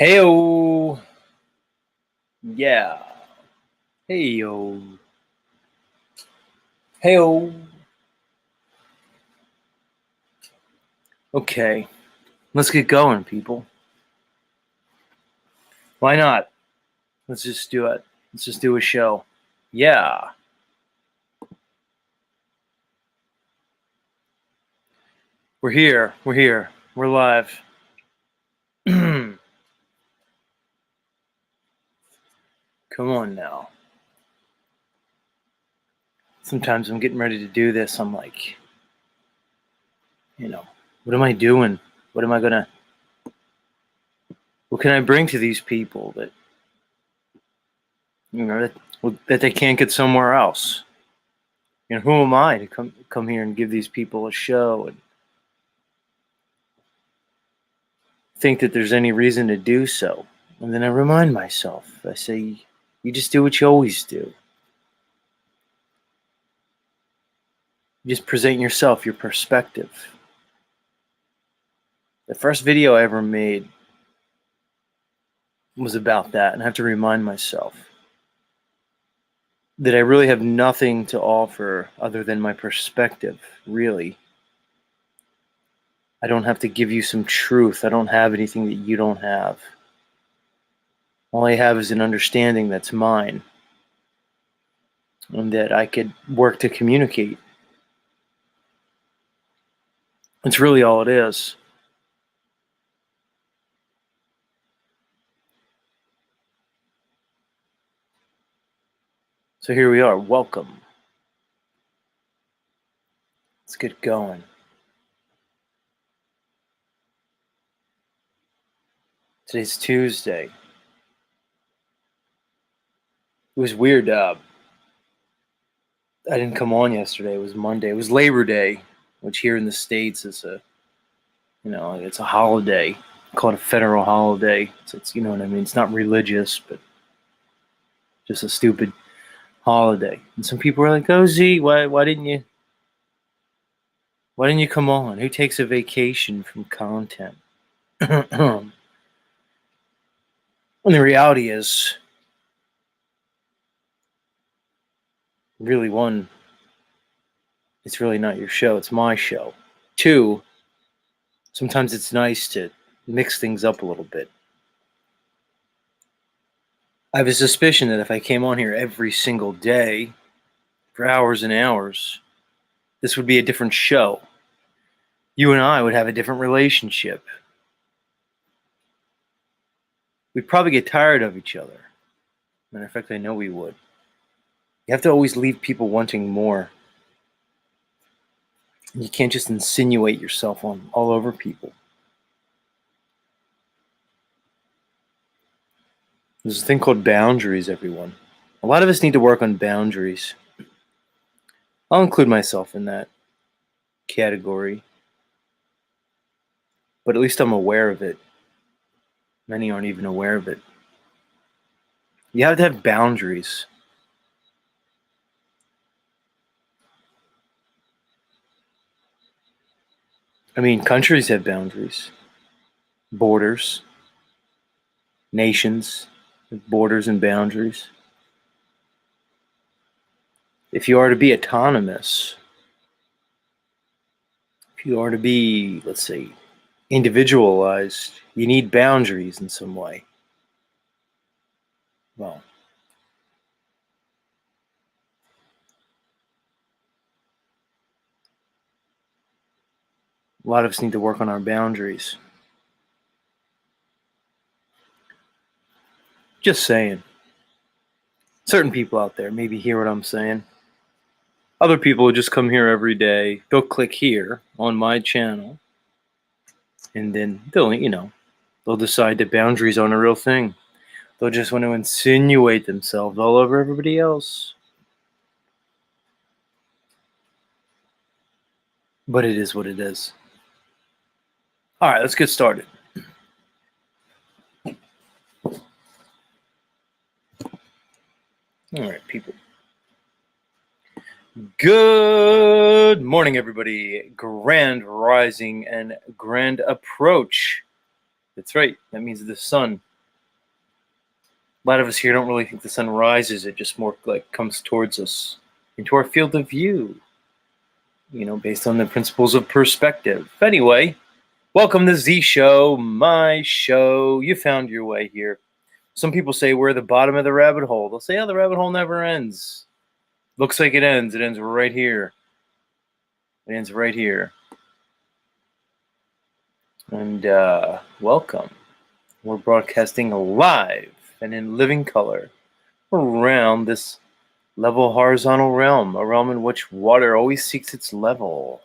Heyo. Yeah. Heyo. Heyo. Okay. Let's get going, people. Why not? Let's just do it. Let's just do a show. Yeah. We're here. We're here. We're live. Come on now. Sometimes I'm getting ready to do this. I'm like, what am I doing? What am I gonna? What can I bring to these people that that they can't get somewhere else? Who am I to come here and give these people a show and think that there's any reason to do so? And then I remind myself. I say, you just do what you always do. You just present yourself, your perspective. The first video I ever made was about that, and I have to remind myself that I really have nothing to offer other than my perspective, really. I don't have to give you some truth. I don't have anything that you don't have. All I have is an understanding that's mine and that I could work to communicate. That's really all it is. So here we are. Welcome. Let's get going. Today's Tuesday. It was weird. I didn't come on yesterday. It was Monday. It was Labor Day, which here in the States is it's a holiday called a federal holiday. So it's, you know what I mean? It's not religious, but just a stupid holiday. And some people were like, "Oh, Z, why didn't you come on? Who takes a vacation from content?" And the reality is, really, one, it's really not your show. It's my show. Two, sometimes it's nice to mix things up a little bit. I have a suspicion that if I came on here every single day for hours and hours, this would be a different show. You and I would have a different relationship. We'd probably get tired of each other. Matter of fact, I know we would. You have to always leave people wanting more. You can't just insinuate yourself on all over people. There's a thing called boundaries, everyone. A lot of us need to work on boundaries. I'll include myself in that category. But at least I'm aware of it. Many aren't even aware of it. You have to have boundaries. I mean, countries have boundaries, borders, nations have borders and boundaries. If you are to be autonomous, if you are to be, let's say, individualized, you need boundaries in some way. Well, a lot of us need to work on our boundaries. Just saying. Certain people out there maybe hear what I'm saying. Other people will just come here every day. They'll click here on my channel. And then they'll decide that boundaries aren't a real thing. They'll just want to insinuate themselves all over everybody else. But it is what it is. All right, let's get started. All right, people. Good morning, everybody. Grand rising and grand approach. That's right. That means the sun. A lot of us here don't really think the sun rises. It just more like comes towards us into our field of view, based on the principles of perspective. Anyway, welcome to Z Show, my show. You found your way here. Some people say we're at the bottom of the rabbit hole. They'll say, oh, the rabbit hole never ends. Looks like it ends. It ends right here. It ends right here. And welcome. We're broadcasting live and in living color around this level horizontal realm, a realm in which water always seeks its level,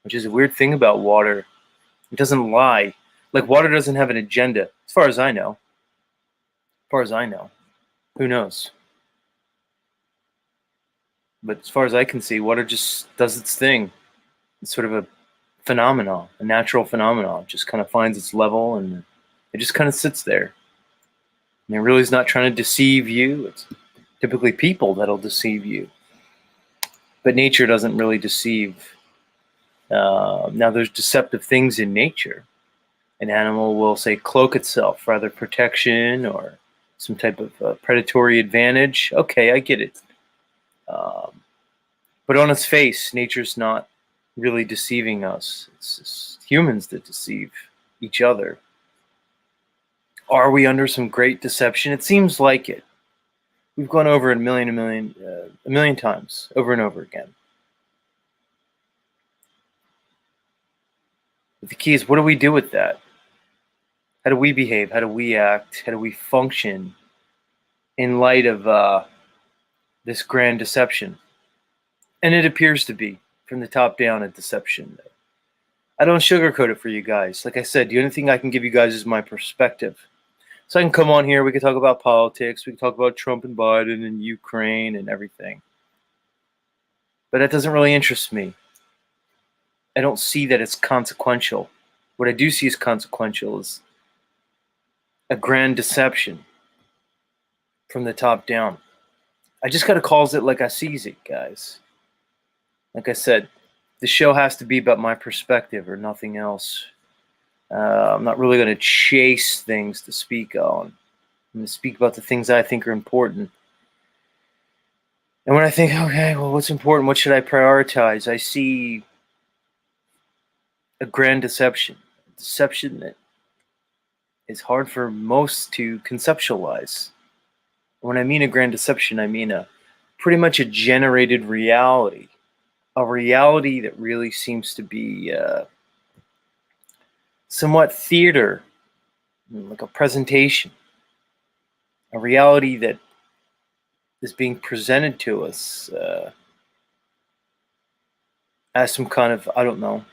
which is a weird thing about water. It doesn't lie. Like, water doesn't have an agenda, as far as I know. As far as I know. Who knows? But as far as I can see, water just does its thing. It's sort of a phenomenon, a natural phenomenon. It just kind of finds its level and it just kind of sits there. And it really is not trying to deceive you. It's typically people that'll deceive you. But nature doesn't really deceive. Now, there's deceptive things in nature. An animal will, say, cloak itself for either protection or some type of predatory advantage. Okay, I get it. But on its face, nature's not really deceiving us. It's humans that deceive each other. Are we under some great deception? It seems like it. We've gone over it a million times, over and over again. But the key is, what do we do with that? How do we behave? How do we act? How do we function in light of this grand deception. And it appears to be, from the top down, a deception. I don't sugarcoat it for you guys. Like I said, the only thing I can give you guys is my perspective. So I can come on here, we can talk about politics, we can talk about Trump and Biden and Ukraine and everything. But that doesn't really interest me. I don't see that it's consequential. What I do see as consequential is a grand deception from the top down. I just gotta call it like I sees it, guys. Like I said, the show has to be about my perspective or nothing else. I'm not really going to chase things to speak on. I'm going to speak about the things I think are important. And when I think, okay, well, what's important? What should I prioritize? I see a grand deception. A deception that is hard for most to conceptualize. When I mean a grand deception, I mean pretty much a generated reality. A reality that really seems to be somewhat theater, like a presentation. A reality that is being presented to us as some kind of, I don't know,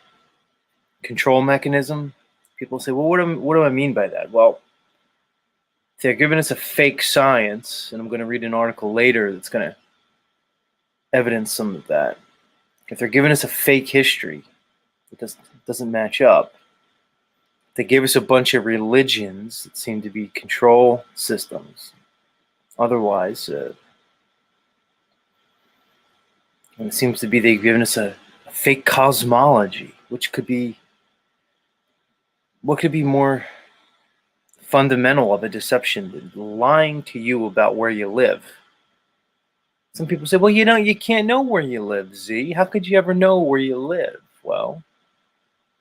control mechanism. People say, well, what do I mean by that? Well, they're giving us a fake science, and I'm going to read an article later that's going to evidence some of that. If they're giving us a fake history that doesn't match up, they gave us a bunch of religions that seem to be control systems. Otherwise, and it seems to be they've given us a fake cosmology, which could be, what could be more fundamental of a deception than lying to you about where you live? Some people say, well, you can't know where you live, Z. How could you ever know where you live? Well,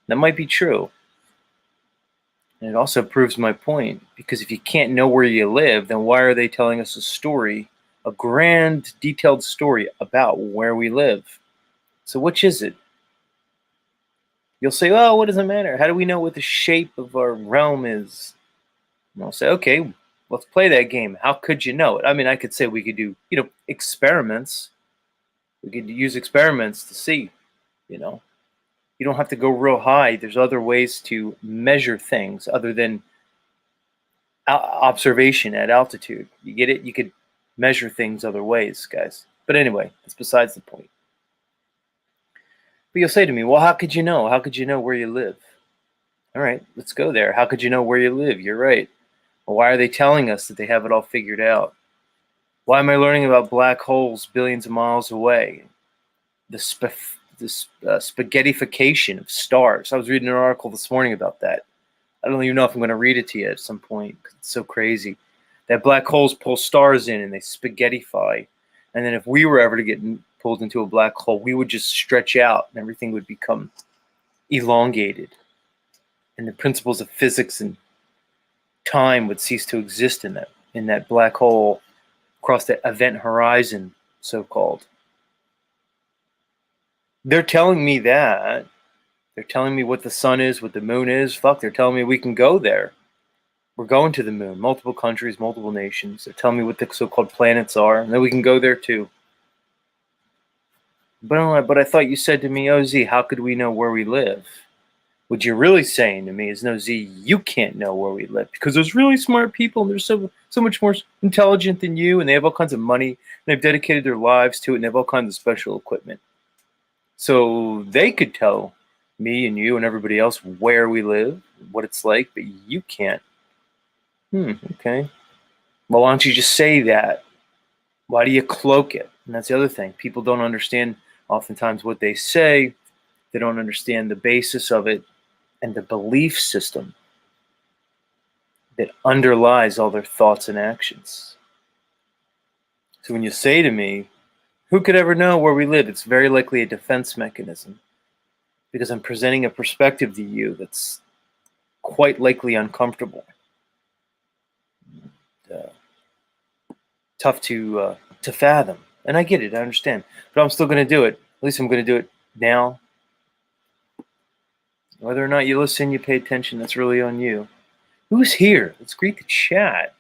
that might be true. And it also proves my point, because if you can't know where you live, then why are they telling us a story, a grand, detailed story about where we live? So which is it? You'll say, oh, what does it matter? How do we know what the shape of our realm is? And I'll say, okay, let's play that game. How could you know it? I mean, I could say we could do, experiments. We could use experiments to see, You don't have to go real high. There's other ways to measure things other than observation at altitude. You get it? You could measure things other ways, guys. But anyway, that's besides the point. But you'll say to me, well, how could you know? How could you know where you live? All right, let's go there. How could you know where you live? You're right. Well, why are they telling us that they have it all figured out? Why am I learning about black holes billions of miles away? This spaghettification of stars. I was reading an article this morning about that. I don't even know if I'm going to read it to you at some point. It's so crazy that black holes pull stars in and they spaghettify. And then if we were ever to get pulled into a black hole, we would just stretch out and everything would become elongated. And the principles of physics and time would cease to exist in that black hole across the event horizon, so-called. They're telling me that. They're telling me what the sun is, what the moon is. Fuck, they're telling me we can go there. We're going to the moon. Multiple countries, multiple nations. They're telling me what the so-called planets are, and then we can go there too. But I thought you said to me, oh, Z, how could we know where we live? What you're really saying to me is, no, Z, you can't know where we live because there's really smart people and they're so much more intelligent than you, and they have all kinds of money, and they've dedicated their lives to it, and they have all kinds of special equipment. So they could tell me and you and everybody else where we live, what it's like, but you can't. Okay. Well, why don't you just say that? Why do you cloak it? And that's the other thing. People don't understand oftentimes what they say. They don't understand the basis of it and the belief system that underlies all their thoughts and actions. So when you say to me, who could ever know where we live? It's very likely a defense mechanism, because I'm presenting a perspective to you that's quite likely uncomfortable. Tough to fathom. And I get it, I understand. But I'm still going to do it. At least I'm going to do it now. Whether or not you listen, you pay attention, that's really on you. Who's here? Let's greet the chat.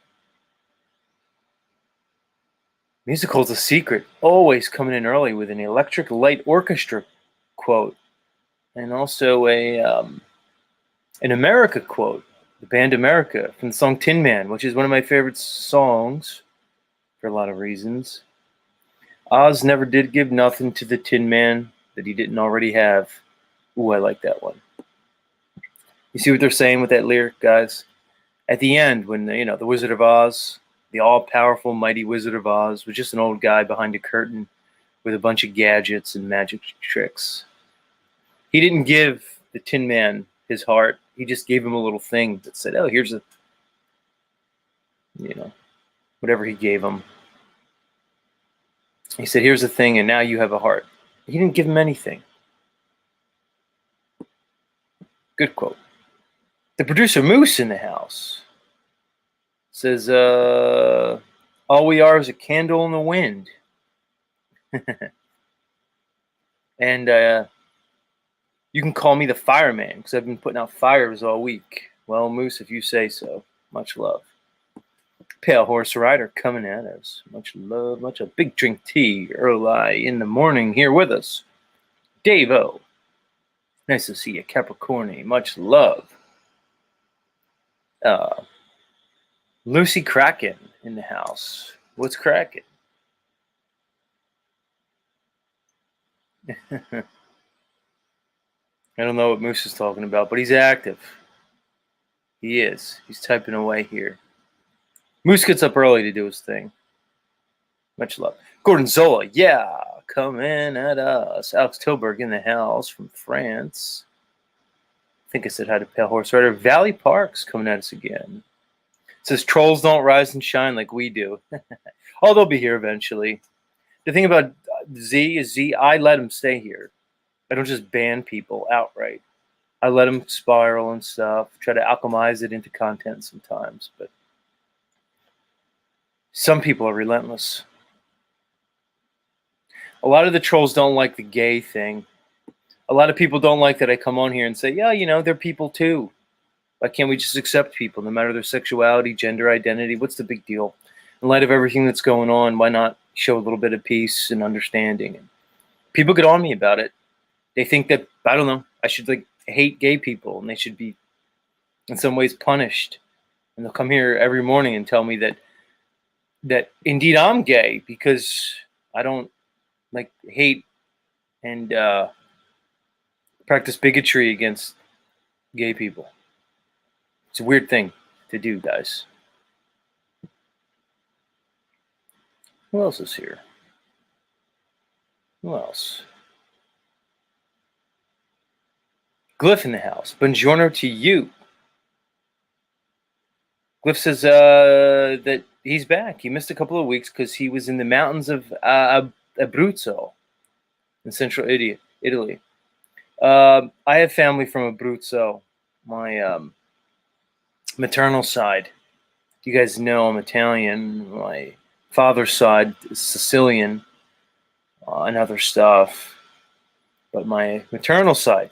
Musical's a secret, always coming in early with an Electric Light Orchestra quote, and also an America quote, the band America from the song Tin Man, which is one of my favorite songs for a lot of reasons. Oz never did give nothing to the Tin Man that he didn't already have. Ooh, I like that one. You see what they're saying with that lyric, guys? At the end, when the Wizard of Oz, the all-powerful, mighty Wizard of Oz, was just an old guy behind a curtain with a bunch of gadgets and magic tricks. He didn't give the Tin Man his heart. He just gave him a little thing that said, "Oh, here's whatever he gave him." He said, "Here's a thing, and now you have a heart." He didn't give him anything. Good quote. The producer Moose in the house says, "All we are is a candle in the wind." And you can call me the fireman because I've been putting out fires all week. Well, Moose, if you say so. Much love. Pale Horse Rider coming at us. Much love, much a big drink tea early in the morning here with us. Dave-O. Nice to see you, Capricorni. Much love. Lucy Kraken in the house. What's cracking? I don't know what Moose is talking about, but he's active. He is. He's typing away here. Moose gets up early to do his thing. Much love. Gordon Zola, yeah, coming at us. Alex Tilburg in the house from France. I think I said hi to Pale Horse Rider. Valley Parks coming at us again. It says trolls don't rise and shine like we do. Oh, they'll be here eventually. The thing about Z is I let them stay here. I don't just ban people outright. I let them spiral and stuff, try to alchemize it into content sometimes, but some people are relentless. A lot of the trolls don't like the gay thing. A lot of people don't like that I come on here and say, yeah, they're people too. Why can't we just accept people no matter their sexuality, gender identity? What's the big deal? In light of everything that's going on, why not show a little bit of peace and understanding? And people get on me about it. They think that, I don't know, I should hate gay people and they should be in some ways punished. And they'll come here every morning and tell me that indeed I'm gay because I don't hate and practice bigotry against gay people. It's a weird thing to do, guys. Who else is here? Who else? Glyph in the house. Buongiorno to you. Glyph says that he's back. He missed a couple of weeks because he was in the mountains of Abruzzo in central Italy. I have family from Abruzzo. My maternal side. You guys know I'm Italian. My father's side is Sicilian and other stuff. But my maternal side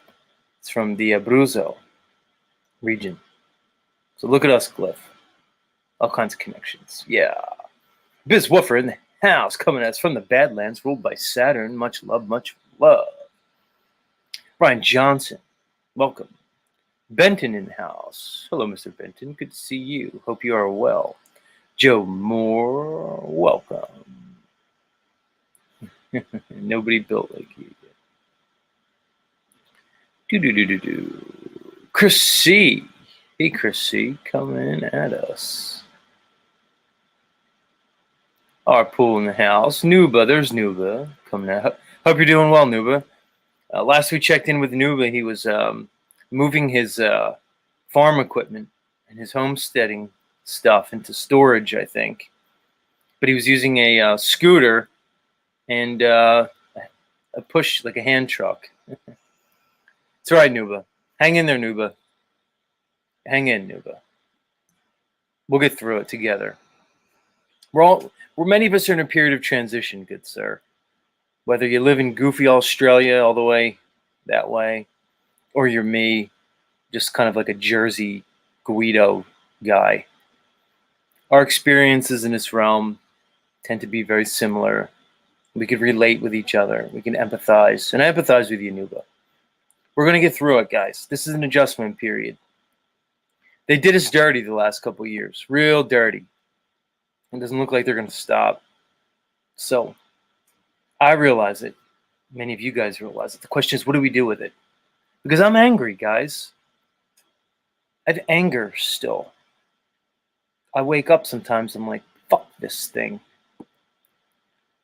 is from the Abruzzo region. So look at us, Glyph. All kinds of connections. Yeah. Biz Woofer in the house coming at us from the Badlands, ruled by Saturn. Much love, much love. Brian Johnson, welcome. Benton in the house. Hello, Mr. Benton. Good to see you. Hope you are well. Joe Moore, welcome. Nobody built like you. Chris C. Hey, Chris C. Coming at us. Our pool in the house. Nuba, there's Nuba coming out. Hope you're doing well, Nuba. Last we checked in with Nuba, he was moving his farm equipment and his homesteading stuff into storage, I think. But he was using a scooter and a push, like a hand truck. It's all right, Nuba. Hang in there, Nuba. Hang in, Nuba. We'll get through it together. Many of us are in a period of transition, good sir. Whether you live in goofy Australia all the way that way, or you're me, just kind of like a Jersey Guido guy. Our experiences in this realm tend to be very similar. We could relate with each other. We can empathize. And I empathize with you, Nuba. We're going to get through it, guys. This is an adjustment period. They did us dirty the last couple of years. Real dirty. It doesn't look like they're going to stop. So I realize it. Many of you guys realize it. The question is, what do we do with it? Because I'm angry, guys. I have anger still. I wake up sometimes, I'm like, fuck this thing.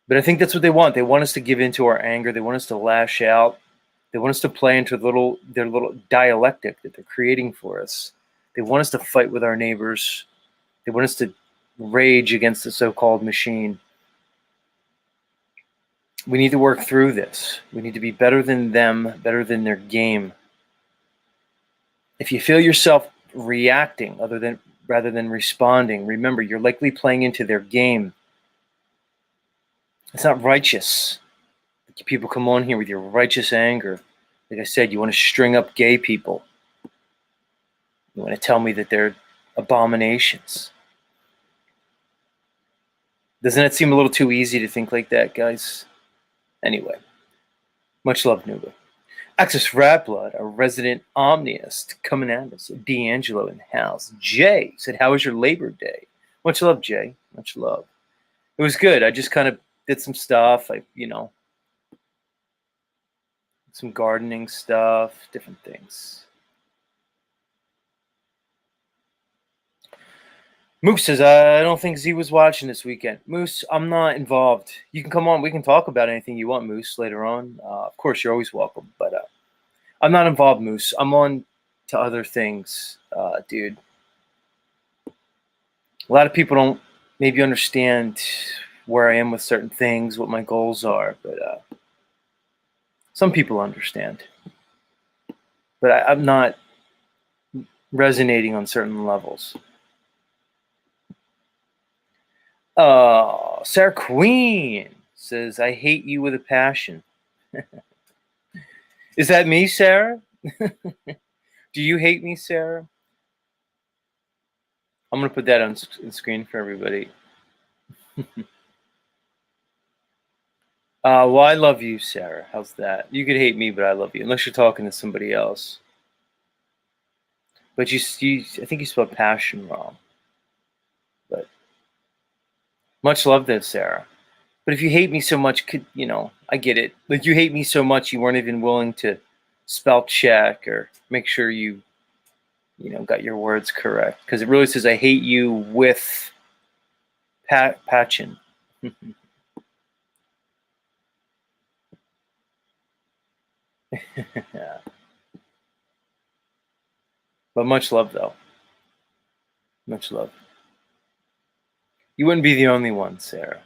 But I think that's what they want. They want us to give into our anger. They want us to lash out. They want us to play into their little dialectic that they're creating for us. They want us to fight with our neighbors. They want us to rage against the so-called machine. We need to work through this. We need to be better than them, better than their game. If you feel yourself reacting rather than responding, remember, you're likely playing into their game. It's not righteous. People come on here with your righteous anger. Like I said, you want to string up gay people. You want to tell me that they're abominations. Doesn't it seem a little too easy to think like that, guys? Anyway, much love, Nuba. Access Rat Blood, a resident omniist, coming at us. D'Angelo in the house. Jay said, how was your Labor Day? Much love, Jay. Much love. It was good. I just kind of did some stuff. Some gardening stuff, different things. Moose says, I don't think Z was watching this weekend. Moose, I'm not involved. You can come on. We can talk about anything you want, Moose, later on. Of course, you're always welcome. But I'm not involved, Moose. I'm on to other things, dude. A lot of people don't maybe understand where I am with certain things, what my goals are. But some people understand. But I'm not resonating on certain levels. Sarah Queen says, I hate you with a passion. Is that me, Sarah? Do you hate me, Sarah? I'm going to put that on screen for everybody. Well, I love you, Sarah. How's that? You could hate me, but I love you, unless you're talking to somebody else. But I think you spelled passion wrong. But much love there, Sarah. But if you hate me so much, I get it. Like, you hate me so much, you weren't even willing to spell check or make sure you got your words correct. Because it really says, I hate you with passion. Yeah. But much love, though. Much love. You wouldn't be the only one, Sarah.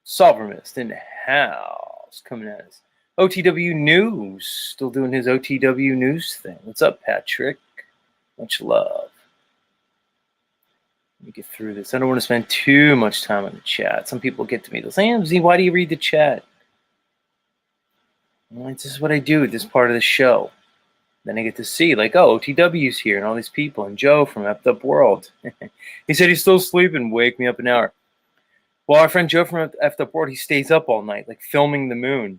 Solvermist in the house coming at us. OTW News, still doing his OTW News thing. What's up, Patrick? Much love. Let me get through this. I don't want to spend too much time on the chat. Some people get to me. They'll say, Z, why do you read the chat? Well, this is what I do at this part of the show. Then I get to see, like, oh, OTW's here and all these people. And Joe from Effed Up World. He said he's still sleeping. Wake me up an hour. Well, our friend Joe from Effed Up World, he stays up all night, like filming the moon.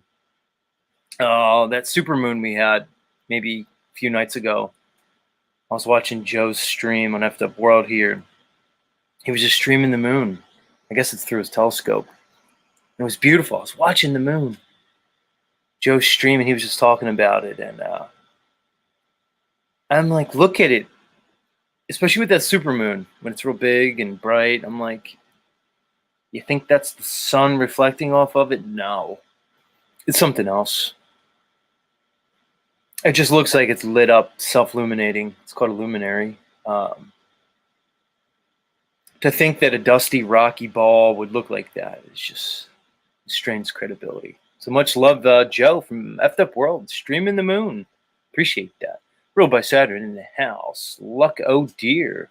Oh, that super moon we had maybe a few nights ago. I was watching Joe's stream on Effed Up World here. He was just streaming the moon. I guess it's through his telescope. It was beautiful. I was watching the moon. Joe's streaming. He was just talking about it. And I'm like, look at it. Especially with that supermoon, when it's real big and bright. I'm like, you think that's the sun reflecting off of it? No. It's something else. It just looks like it's lit up, self-illuminating. It's called a luminary. To think that a dusty, rocky ball would look like that is just strains credibility. So much love, Joe from Effed Up World, streaming the moon. Appreciate that. Ruled by Saturn in the house. Luck, oh dear,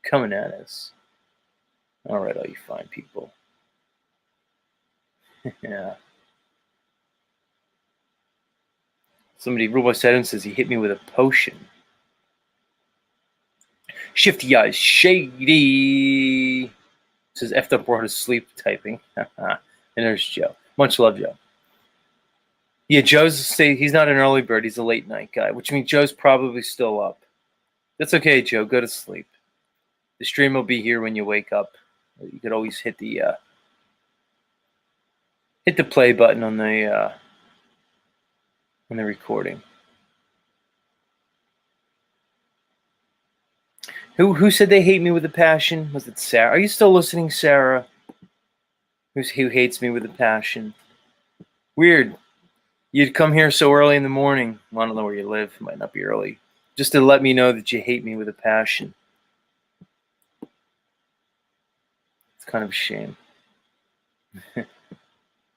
coming at us. All right, all you fine people. Yeah. Somebody, Ruled by Saturn, says he hit me with a potion. Shifty Eyes Shady says effed up world is sleep typing. And there's Joe. Much love, Joe. Yeah, he's not an early bird, he's a late night guy, which means Joe's probably still up. That's okay, Joe. Go to sleep. The stream will be here when you wake up. You could always hit the play button on the recording. Who said they hate me with a passion? Was it Sarah? Are you still listening, Sarah? Who hates me with a passion? Weird. You'd come here so early in the morning. Well, I don't know where you live. It might not be early. Just to let me know that you hate me with a passion. It's kind of a shame.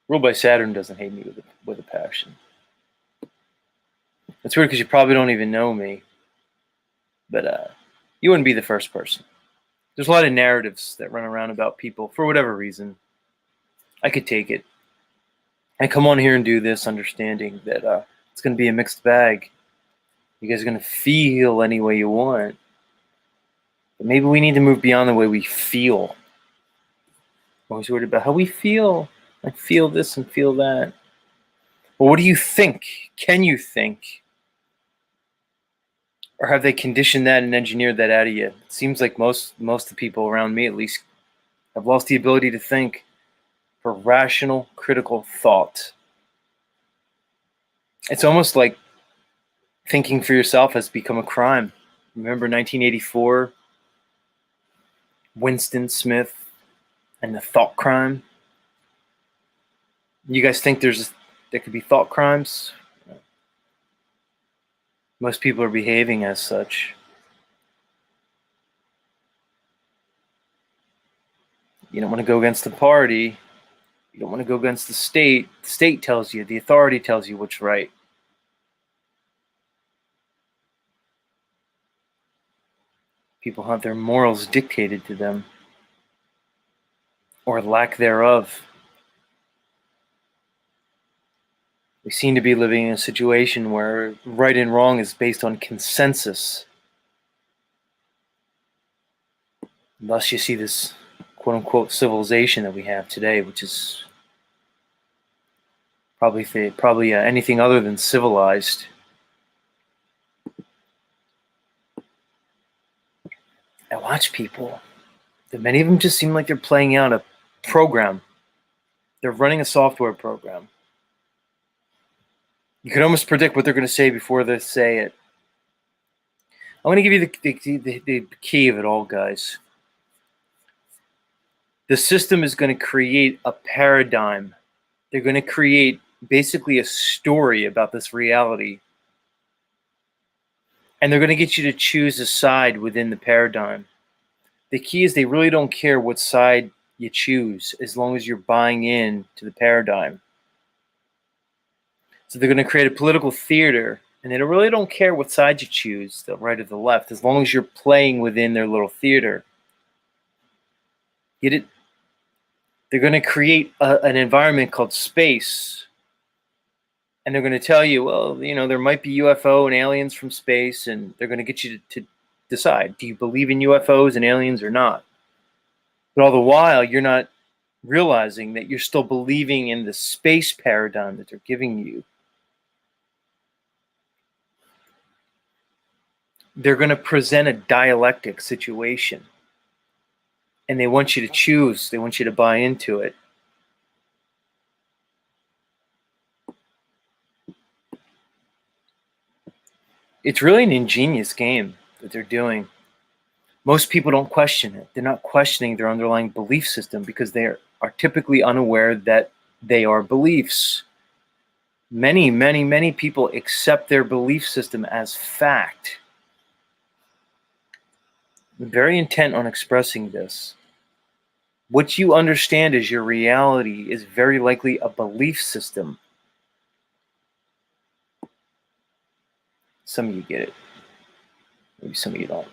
Ruled by Saturn doesn't hate me with a passion. It's weird because you probably don't even know me. But you wouldn't be the first person. There's a lot of narratives that run around about people for whatever reason. I could take it. I come on here and do this understanding that it's going to be a mixed bag. You guys are going to feel any way you want. But maybe we need to move beyond the way we feel. I'm always worried about how we feel. I feel this and feel that. Well, what do you think? Can you think? Or have they conditioned that and engineered that out of you? It seems like most of the people around me, at least, have lost the ability to think for rational, critical thought. It's almost like thinking for yourself has become a crime. Remember 1984, Winston Smith and the thought crime? You guys think there could be thought crimes? Most people are behaving as such. You don't want to go against the party. You don't want to go against the state. The state tells you, the authority tells you what's right. People have their morals dictated to them, or lack thereof. We seem to be living in a situation where right and wrong is based on consensus. Thus you see this quote-unquote civilization that we have today, which is probably anything other than civilized. I watch people. Many of them just seem like they're playing out a program. They're running a software program. You can almost predict what they're going to say before they say it. I'm going to give you the key of it all, guys. The system is going to create a paradigm. They're going to create basically a story about this reality. And they're going to get you to choose a side within the paradigm. The key is they really don't care what side you choose as long as you're buying in to the paradigm. So they're going to create a political theater, and they really don't care what side you choose, the right or the left, as long as you're playing within their little theater. Get it? They're going to create an environment called space, and they're going to tell you, well, there might be UFO and aliens from space, and they're going to get you to decide, do you believe in UFOs and aliens or not? But all the while, you're not realizing that you're still believing in the space paradigm that they're giving you. They're going to present a dialectic situation, and they want you to choose. They want you to buy into it. It's really an ingenious game that they're doing. Most people don't question it. They're not questioning their underlying belief system because they are typically unaware that they are beliefs. Many, many, many people accept their belief system as fact. I'm very intent on expressing this. What you understand as your reality is very likely a belief system. Some of you get it. Maybe some of you don't.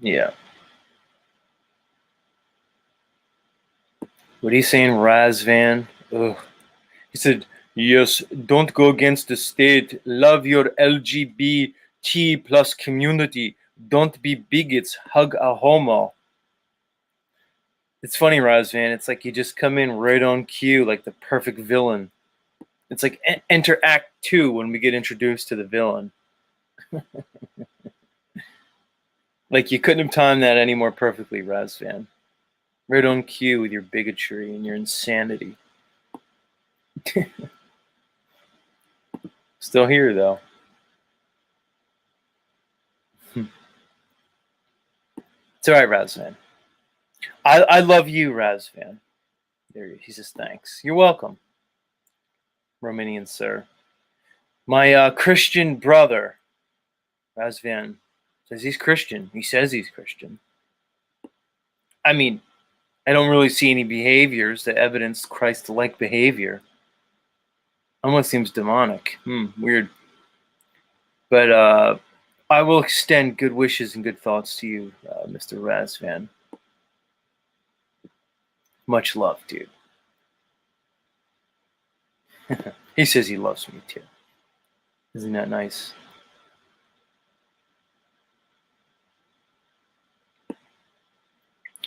Yeah. What are you saying, Razvan? Ugh. He said, Yes, don't go against the state. Love your LGBT plus community. Don't be bigots. Hug a homo. It's funny, Razvan. It's like you just come in right on cue, like the perfect villain. It's like enter Act 2 when we get introduced to the villain. Like you couldn't have timed that any more perfectly, Razvan. Right on cue with your bigotry and your insanity. Still here, though. It's all right, Razvan. I love you, Razvan. There, he says thanks. You're welcome, Romanian sir. My Christian brother, Razvan, says he's Christian. He says he's Christian. I mean, I don't really see any behaviors that evidence Christ-like behavior. Almost seems demonic. Weird. But I will extend good wishes and good thoughts to you, Mr. Razvan. Much love, dude. He says he loves me too. Isn't that nice?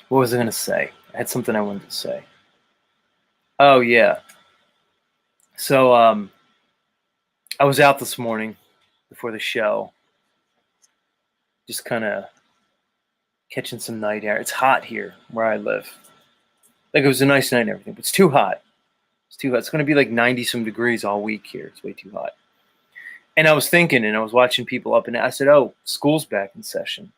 What was I going to say? I had something I wanted to say. Oh, yeah. So I was out this morning before the show, just kind of catching some night air. It's hot here where I live. Like it was a nice night and everything, but it's too hot. It's too hot. It's going to be like 90 some degrees all week here. It's way too hot. And I was thinking, and I was watching people up, and I said, oh, school's back in session.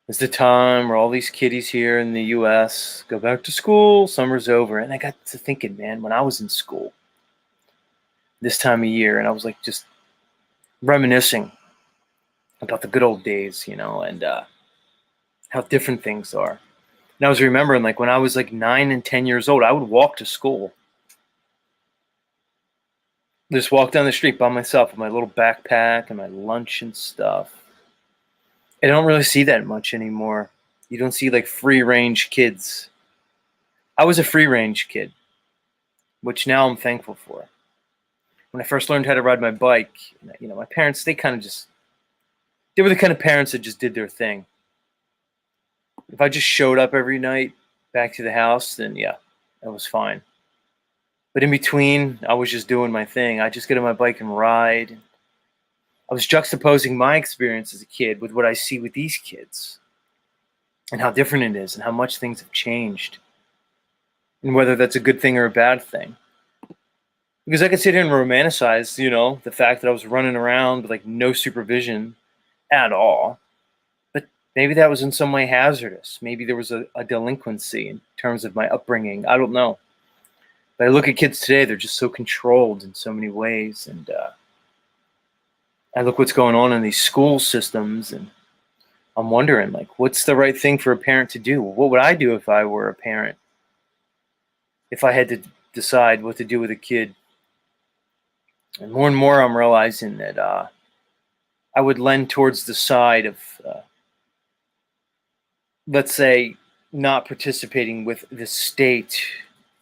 It's the time where all these kiddies here in the U.S. go back to school, summer's over. And I got to thinking, man, when I was in school this time of year, and I was like just reminiscing about the good old days, and how different things are. And I was remembering, like, when I was like 9 and 10 years old, I would walk to school. Just walk down the street by myself with my little backpack and my lunch and stuff. I don't really see that much anymore. You don't see like free range kids. I was a free range kid, which now I'm thankful for. When I first learned how to ride my bike, my parents, they were the kind of parents that just did their thing. If I just showed up every night back to the house, then yeah, that was fine. But in between, I was just doing my thing. I just get on my bike and ride. I was juxtaposing my experience as a kid with what I see with these kids and how different it is and how much things have changed and whether that's a good thing or a bad thing. Because I could sit here and romanticize, the fact that I was running around with like no supervision at all. But maybe that was in some way hazardous. Maybe there was a delinquency in terms of my upbringing. I don't know. But I look at kids today, they're just so controlled in so many ways. And I look what's going on in these school systems, and I'm wondering, like, what's the right thing for a parent to do? What would I do if I were a parent? If I had to decide what to do with a kid? And more I'm realizing that I would lend towards the side of, let's say, not participating with the state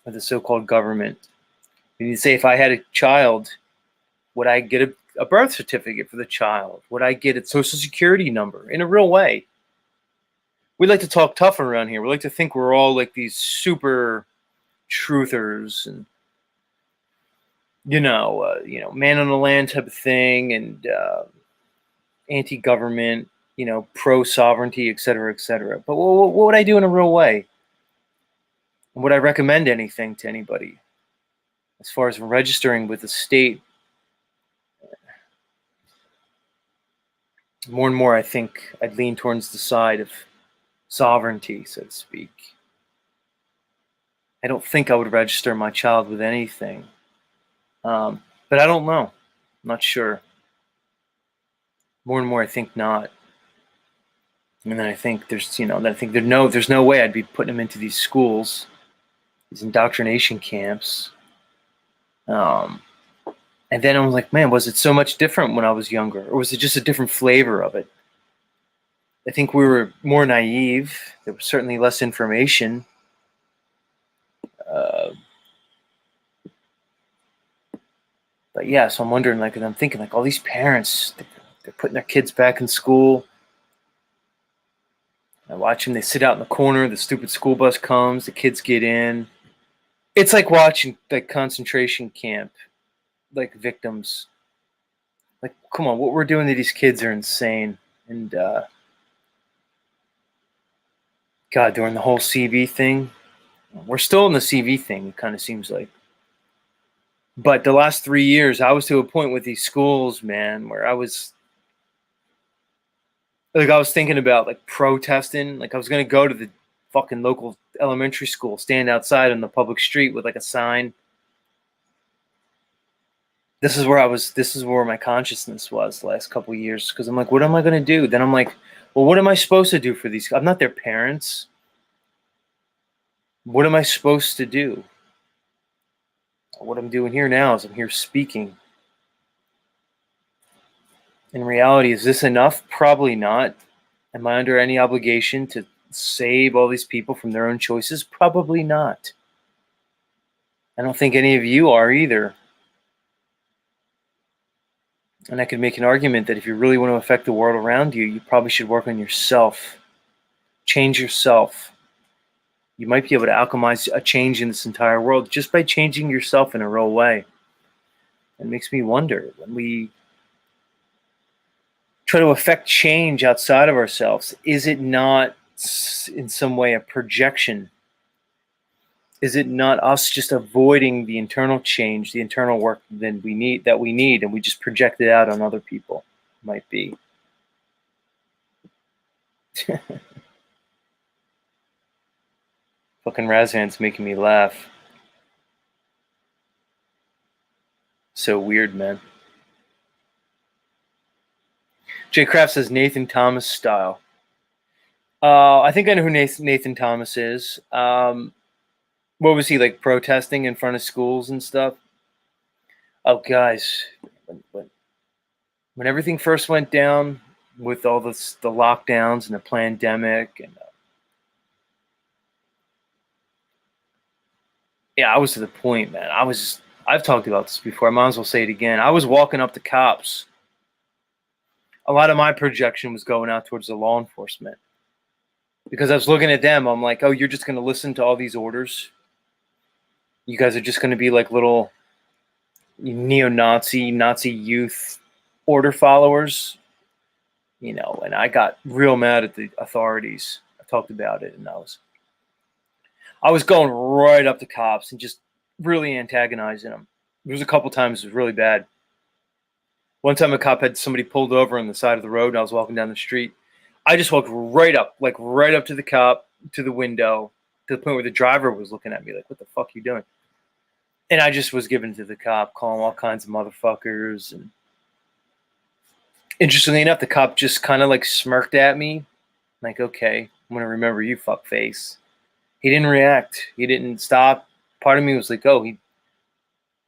or the so-called government. You say if I had a child, would I get a birth certificate for the child? Would I get a social security number in a real way? We like to talk tough around here. We like to think we're all like these super truthers and man on the land type of thing, and anti-government, pro-sovereignty, et cetera, et cetera. But what would I do in a real way? Would I recommend anything to anybody as far as registering with the state? More and more, I think I'd lean towards the side of sovereignty, so to speak. I don't think I would register my child with anything. But I don't know. I'm not sure. More and more, I think not. And then I think there's no way I'd be putting him into these schools, these indoctrination camps. And then I was like, man, was it so much different when I was younger? Or was it just a different flavor of it? I think we were more naive. There was certainly less information. But yeah, so I'm wondering, like, and I'm thinking, like, all these parents, they're putting their kids back in school. I watch them, they sit out in the corner, the stupid school bus comes, the kids get in. It's like watching, like, concentration camp, like, victims. Like, come on, what we're doing to these kids are insane. And, God, during the whole CV thing, we're still in the CV thing, it kind of seems like. But the last 3 years, I was to a point with these schools, man, where I was thinking about, like, protesting. Like, I was gonna go to the fucking local elementary school, stand outside on the public street with, like, a sign. This is where my consciousness was the last couple of years, because I'm like, what am I gonna do? Then I'm like, well, what am I supposed to do for these? I'm not their parents. What am I supposed to do? What I'm doing here now is I'm here speaking. In reality, is this enough? Probably not. Am I under any obligation to save all these people from their own choices? Probably not. I don't think any of you are either. And I could make an argument that if you really want to affect the world around you, you probably should work on yourself. Change yourself. You might be able to alchemize a change in this entire world just by changing yourself in a real way. It makes me wonder, when we try to affect change outside of ourselves, is it not in some way a projection? Is it not us just avoiding the internal change, the internal work that we need, and we just project it out on other people? Might be. Fucking Razvan's making me laugh. So weird, man. Jay Kraft says Nathan Thomas style. I think I know who Nathan Thomas is. What was he, like, protesting in front of schools and stuff? Oh, guys, when everything first went down with all the lockdowns and the pandemic, and yeah, I was to the point, man. I've talked about this before. I might as well say it again. I was walking up to cops. A lot of my projection was going out towards the law enforcement, because I was looking at them. I'm like, oh, you're just going to listen to all these orders? You guys are just going to be like little neo-Nazi, Nazi youth order followers? And I got real mad at the authorities. I talked about it, and I was going right up to cops and just really antagonizing them. There was a couple times it was really bad. One time a cop had somebody pulled over on the side of the road, and I was walking down the street. I just walked right up to the cop, to the window, to the point where the driver was looking at me like, what the fuck are you doing? And I just was giving to the cop, calling all kinds of motherfuckers. And interestingly enough, the cop just kind of like smirked at me, like, okay, I'm gonna remember you, fuckface. He didn't react. He didn't stop. Part of me was like, oh,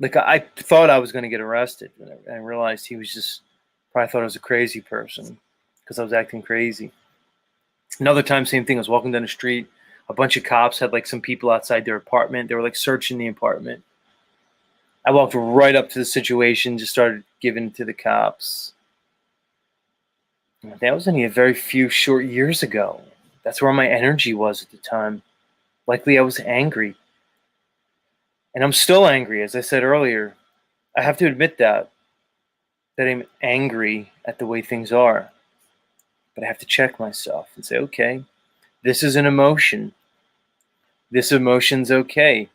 I thought I was gonna get arrested, and I realized he was just probably thought I was a crazy person because I was acting crazy. Another time, same thing. I was walking down the street. A bunch of cops had, like, some people outside their apartment. They were, like, searching the apartment. I walked right up to the situation, just started giving to the cops. That was only a very few short years ago. That's where my energy was at the time. Likely I was angry. And I'm still angry, as I said earlier. I have to admit that I'm angry at the way things are. But I have to check myself and say, okay, this is an emotion. This emotion's okay.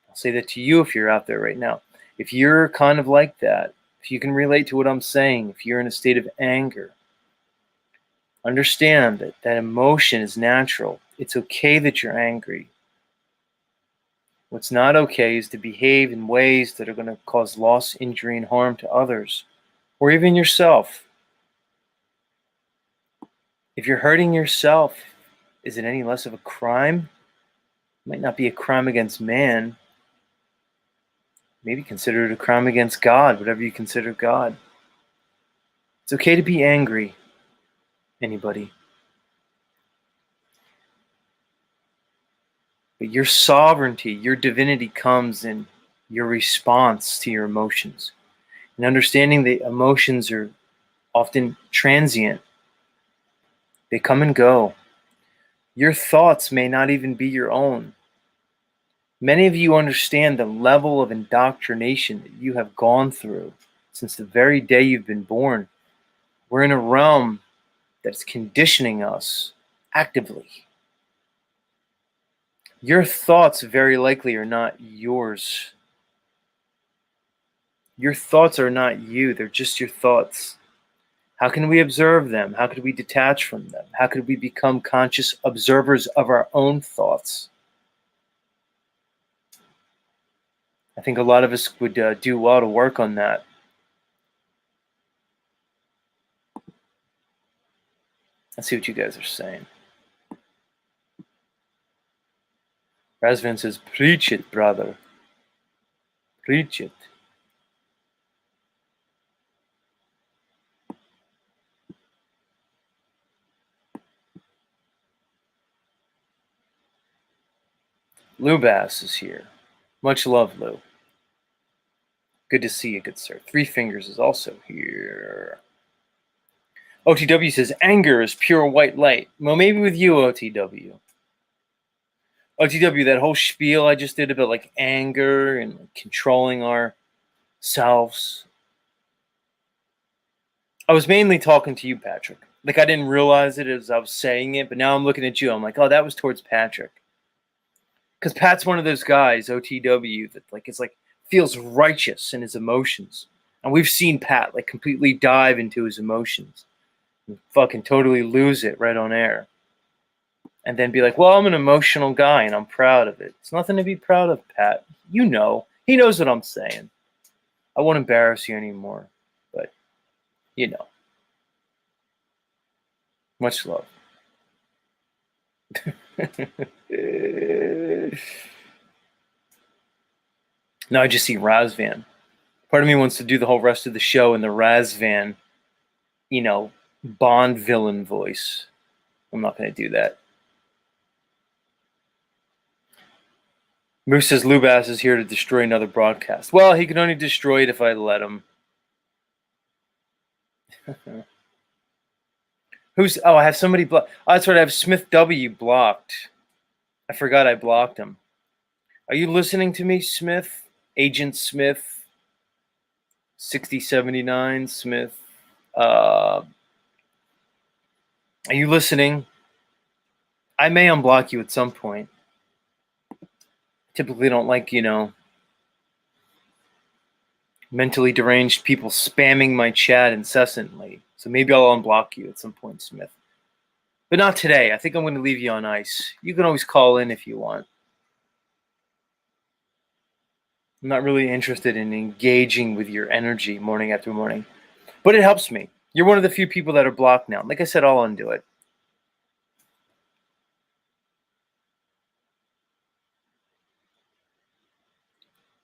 I'll say that to you if you're out there right now. If you're kind of like that, if you can relate to what I'm saying, if you're in a state of anger, understand that emotion is natural. It's okay that you're angry. What's not okay is to behave in ways that are going to cause loss, injury, and harm to others, or even yourself. If you're hurting yourself, is it any less of a crime? It might not be a crime against man. Maybe consider it a crime against God, whatever you consider God. It's okay to be angry, anybody. But your sovereignty, your divinity comes in your response to your emotions. and understanding that emotions are often transient. They come and go. Your thoughts may not even be your own. Many of you understand the level of indoctrination that you have gone through since the very day you've been born. We're in a realm that's conditioning us actively. Your thoughts very likely are not yours. Your thoughts are not you, they're just your thoughts. How can we observe them? How could we detach from them? How could we become conscious observers of our own thoughts? I think a lot of us would do well to work on that. Let's see what you guys are saying. Razvan says, preach it, brother. Preach it. Lou Bass is here. Much love, Lou. Good to see you, good sir. Three Fingers is also here. OTW says, anger is pure white light. Well, maybe with you, OTW. OTW, that whole spiel I just did about like anger and controlling ourselves. I was mainly talking to you, Patrick. Like I didn't realize it as I was saying it, but now I'm looking at you. I'm like, oh, that was towards Patrick. Because Pat's one of those guys, OTW, that like is like feels righteous in his emotions. And we've seen Pat like completely dive into his emotions and fucking totally lose it right on air. And then be like, well, I'm an emotional guy and I'm proud of it. It's nothing to be proud of, Pat. You know. He knows what I'm saying. I won't embarrass you anymore. But, you know. Much love. Now I just see Razvan. Part of me wants to do the whole rest of the show in the Razvan, you know, Bond villain voice. I'm not going to do that. Moose says Lubas is here to destroy another broadcast. Well, he can only destroy it if I let him. I have somebody blocked. Oh, that's right. I have Smith W blocked. I forgot I blocked him. Are you listening to me, Smith? Agent Smith, 6079 Smith. Are you listening? I may unblock you at some point. Typically don't like, mentally deranged people spamming my chat incessantly. So maybe I'll unblock you at some point, Smith. But not today. I think I'm going to leave you on ice. You can always call in if you want. I'm not really interested in engaging with your energy morning after morning. But it helps me. You're one of the few people that are blocked now. Like I said, I'll undo it.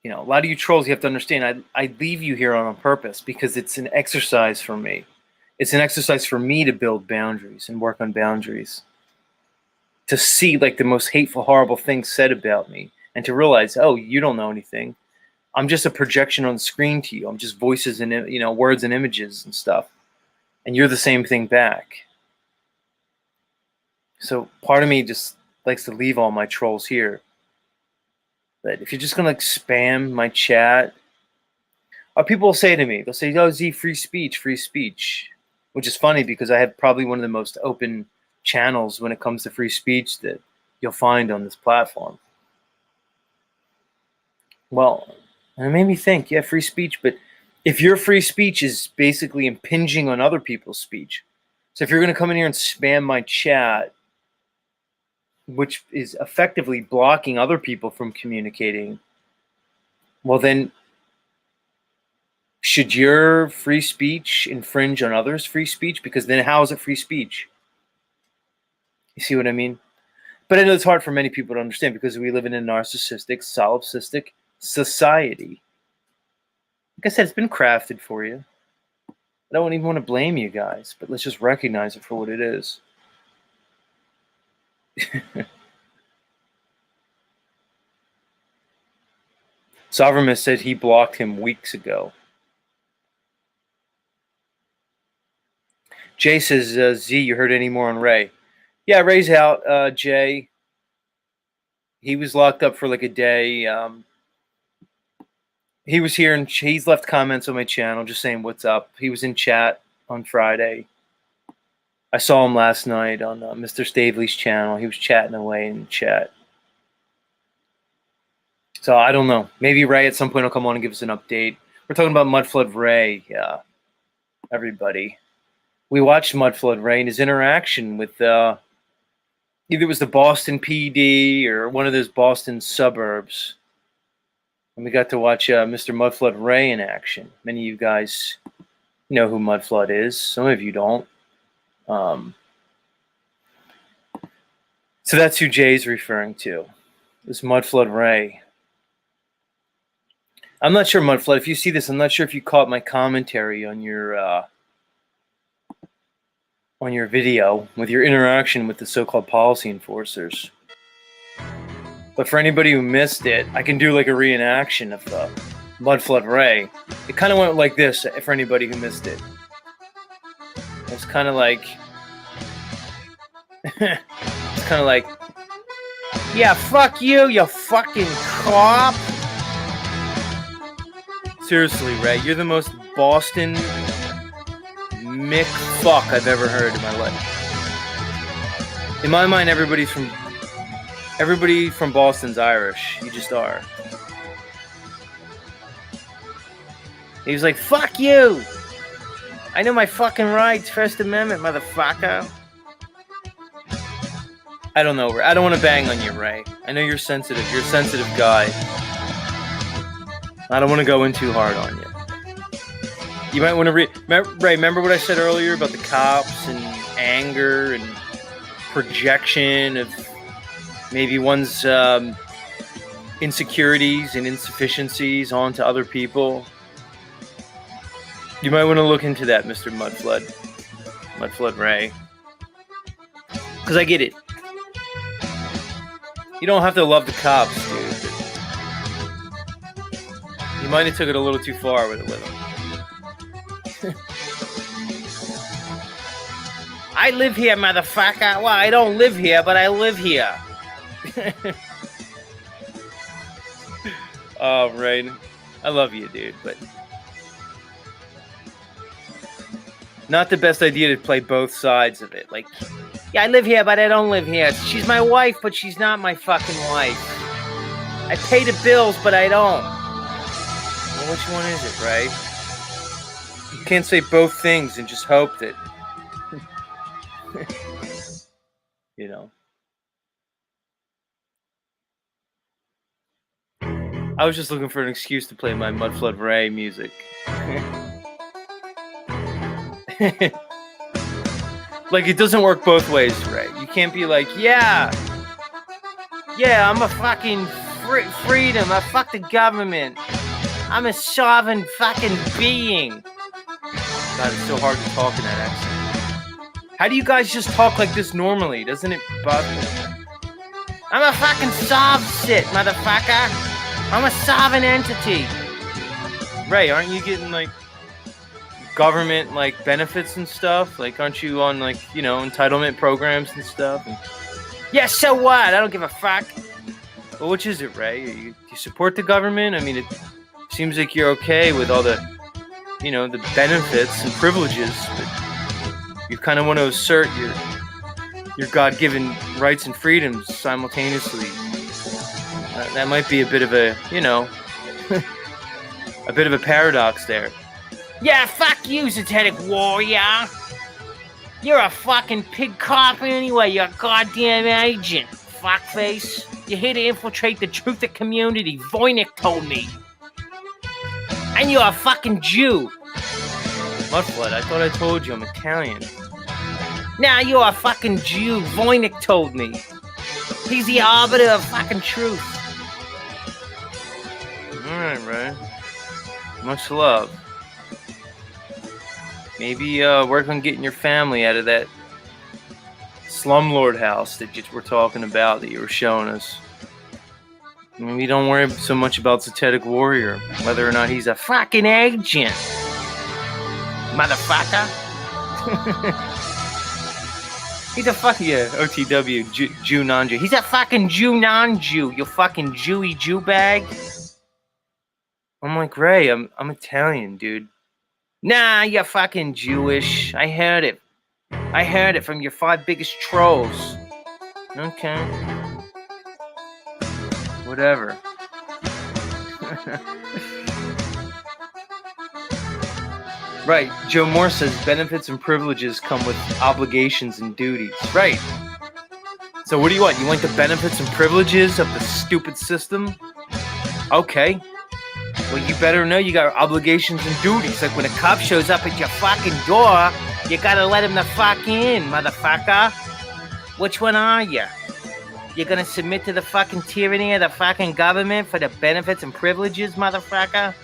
A lot of you trolls, you have to understand, I leave you here on purpose because it's an exercise for me. It's an exercise for me to build boundaries and work on boundaries. To see like the most hateful, horrible things said about me and to realize, oh, you don't know anything. I'm just a projection on the screen to you. I'm just voices and, words and images and stuff. And you're the same thing back. So part of me just likes to leave all my trolls here. But if you're just going to spam my chat, people will say to me, they'll say, oh, Z, free speech, which is funny because I have probably one of the most open channels when it comes to free speech that you'll find on this platform. Well, and it made me think, yeah, free speech, but if your free speech is basically impinging on other people's speech, so if you're going to come in here and spam my chat, which is effectively blocking other people from communicating, well then, should your free speech infringe on others' free speech? Because then how is it free speech? You see what I mean? But I know it's hard for many people to understand because we live in a narcissistic, solipsistic society. Like I said, it's been crafted for you. I don't even want to blame you guys, but let's just recognize it for what it is. Sovereign said he blocked him weeks ago. Jay says, Z, you heard any more on Ray? Yeah, Ray's out, Jay. He was locked up for like a day. He was here and he's left comments on my channel just saying what's up. He was in chat on Friday. I saw him last night on Mr. Stavely's channel. He was chatting away in chat. So I don't know. Maybe Ray at some point will come on and give us an update. We're talking about Mudflood Ray. Yeah, everybody. We watched Mudflood Ray and his interaction with either it was the Boston PD or one of those Boston suburbs. And we got to watch Mr. Mudflood Ray in action. Many of you guys know who Mudflood is. Some of you don't. So that's who Jay's referring to. This Mudflood Ray. I'm not sure, Mudflood, if you see this, I'm not sure if you caught my commentary on your video with your interaction with the so-called policy enforcers. But for anybody who missed it, I can do like a reenaction of Mudflood Ray. It kind of went like this for anybody who missed it. It's kind of like... it's kind of like... Yeah, fuck you, you fucking cop! Seriously, Ray, you're the most Boston Mick fuck I've ever heard in my life. In my mind, everybody from Boston's Irish. You just are. He was like, fuck you! I know my fucking rights, First Amendment, motherfucker. I don't know, I don't want to bang on you, Ray. I know you're sensitive. You're a sensitive guy. I don't want to go in too hard on you. You might want to Ray, remember what I said earlier about the cops and anger and projection of maybe one's insecurities and insufficiencies onto other people? You might want to look into that, Mr. Mudflood Ray. Because I get it. You don't have to love the cops, dude. You might have took it a little too far with them. I live here, motherfucker. Well, I don't live here, but I live here. Oh, right. I love you, dude, but not the best idea to play both sides of it. Like, yeah, I live here, but I don't live here. She's my wife, but she's not my fucking wife. I pay the bills, but I don't. Well, which one is it, right? You can't say both things and just hope that, you know. I was just looking for an excuse to play my Mudflood Ray music. Like, it doesn't work both ways, Ray. You can't be like, yeah, I'm a fucking freedom. I fuck the government. I'm a sovereign fucking being. God, it's so hard to talk in that accent. How do you guys just talk like this normally? Doesn't it bother me? I'm a fucking sovereign, motherfucker. I'm a sovereign entity. Ray, aren't you getting, like, government, like, benefits and stuff? Like, aren't you on, like, you know, entitlement programs and stuff? And... yeah, so what? I don't give a fuck. Well, which is it, Ray? Do you support the government? I mean, it seems like you're okay with all the, you know, the benefits and privileges, but you kind of want to assert your God-given rights and freedoms simultaneously. That might be a bit of a, you know, a bit of a paradox there. Yeah, fuck you, Zetetic Warrior. You're a fucking pig cop anyway. You're a goddamn agent, fuckface. You're here to infiltrate the Truther community. Voynich told me. And you're a fucking Jew. Mudflood, I thought I told you I'm Italian. Nah, you're a fucking Jew. Voynich told me. He's the arbiter of fucking truth. Alright, Ray. Much love. Maybe work on getting your family out of that slumlord house that you were talking about, that you were showing us. Maybe don't worry so much about Zetetic Warrior, whether or not he's a fucking agent. Motherfucker. He's a fucking OTW Jew non-Jew. He's a fucking Jew non-Jew. You fucking Jewy Jew bag. I'm like, Ray, I'm Italian, dude. Nah, you're fucking Jewish. I heard it. I heard it from your 5 biggest trolls. Okay. Whatever. Right. Joe Moore says benefits and privileges come with obligations and duties. Right. So what do you want? You want the benefits and privileges of the stupid system? Okay. Well, you better know you got obligations and duties. Like when a cop shows up at your fucking door, you gotta let him the fuck in, motherfucker. Which one are you? You're gonna submit to the fucking tyranny of the fucking government for the benefits and privileges, motherfucker?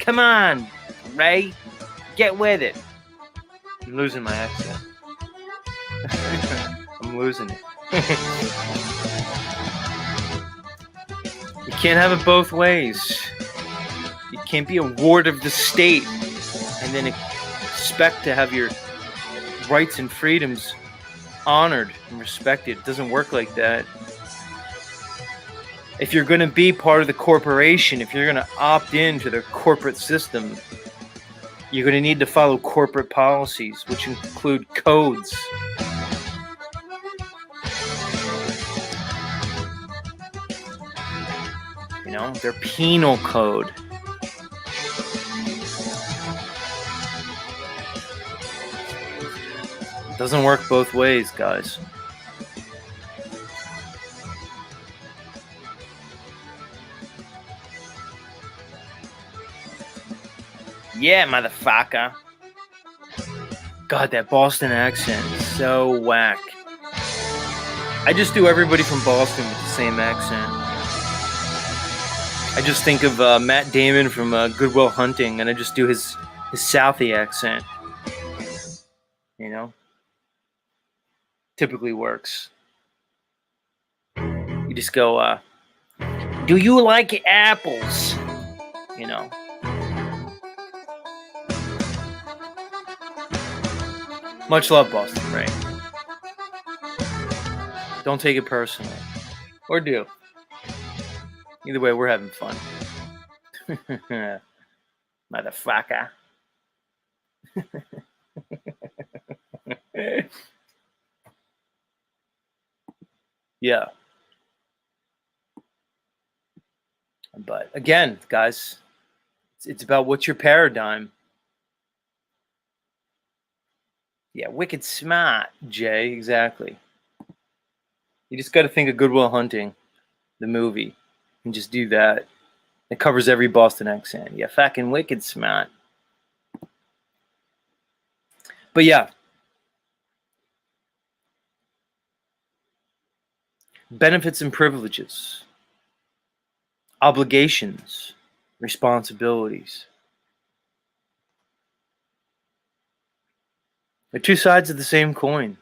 Come on, Ray. Get with it. I'm losing my accent. I'm losing it. You can't have it both ways. You can't be a ward of the state and then expect to have your rights and freedoms honored and respected. It doesn't work like that. If you're going to be part of the corporation, if you're going to opt into the corporate system, you're going to need to follow corporate policies, which include codes. You know, their penal code. It doesn't work both ways, guys. Yeah, motherfucker. God, that Boston accent is so whack. I just do everybody from Boston with the same accent. I just think of Matt Damon from Good Will Hunting, and I just do his Southie accent. You know? Typically works. You just go, do you like apples? You know? Much love, Boston, right? Don't take it personally. Or do. Either way, we're having fun. Motherfucker. Yeah. But again, guys, it's about what's your paradigm. Yeah, wicked smart, Jay. Exactly. You just got to think of Good Will Hunting, the movie, and just do that. It covers every Boston accent. Yeah, fucking wicked smart. But yeah. Benefits and privileges. Obligations. Responsibilities. They're two sides of the same coin.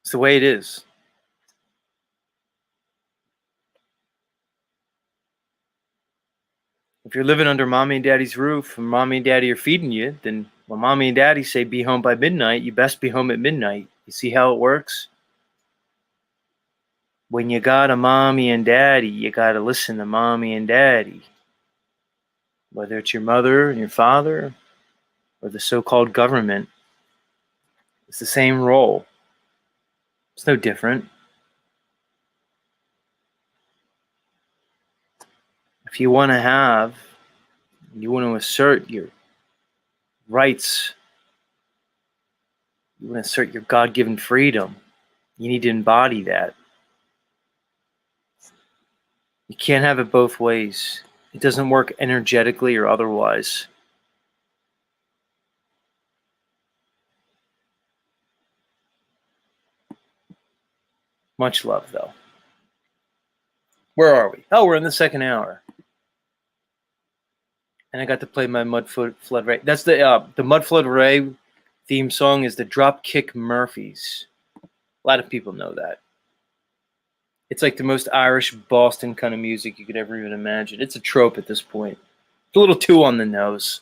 It's the way it is. If you're living under mommy and daddy's roof and mommy and daddy are feeding you, then when mommy and daddy say be home by midnight, you best be home at midnight. You see how it works? When you got a mommy and daddy, you got to listen to mommy and daddy. Whether it's your mother and your father or the so-called government, it's the same role. It's no different. If you want to assert your rights, you want to assert your God-given freedom, you need to embody that. You can't have it both ways. It doesn't work energetically or otherwise. Much love, though. Where are we? Oh, we're in the second hour. And I got to play my Mudflood Ray. That's the Mudflood Ray theme song is the Dropkick Murphys. A lot of people know that. It's like the most Irish Boston kind of music you could ever even imagine. It's a trope at this point. It's a little too on the nose.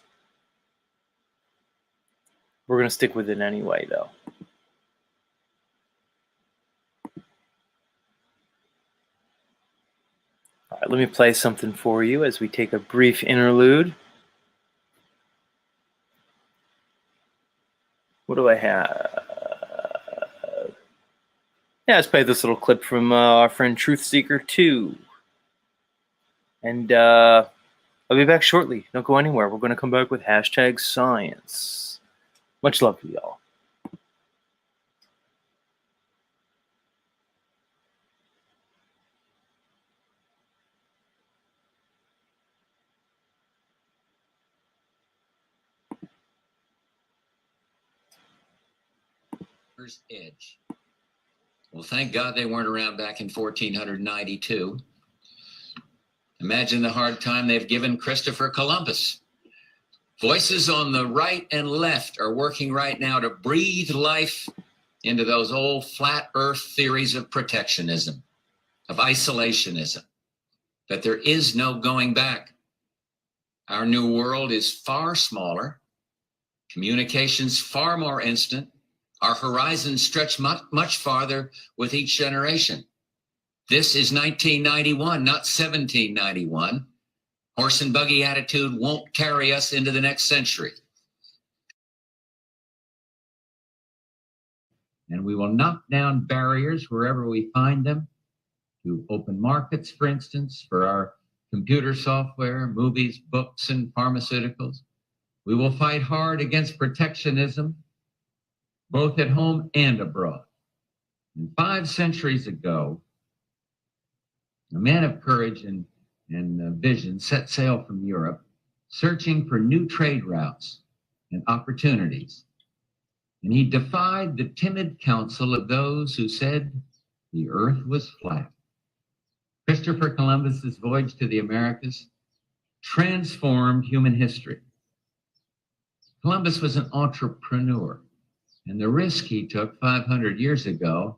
We're going to stick with it anyway, though. All right, let me play something for you as we take a brief interlude. What do I have? Yeah, let's play this little clip from our friend Truth Seeker 2. And I'll be back shortly. Don't go anywhere. We're going to come back with hashtag science. Much love to y'all. Edge. Well, thank God they weren't around back in 1492. Imagine the hard time they've given Christopher Columbus. Voices on the right and left are working right now to breathe life into those old flat earth theories of protectionism, of isolationism, that there is no going back. Our new world is far smaller, communications far more instant, our horizons stretch much farther with each generation. This is 1991, not 1791. Horse and buggy attitude won't carry us into the next century. And we will knock down barriers wherever we find them, to open markets, for instance, for our computer software, movies, books, and pharmaceuticals. We will fight hard against protectionism, both at home and abroad. And 5 centuries ago, a man of courage and vision set sail from Europe, searching for new trade routes and opportunities. And he defied the timid counsel of those who said the earth was flat. Christopher Columbus's voyage to the Americas transformed human history. Columbus was an entrepreneur, and the risk he took 500 years ago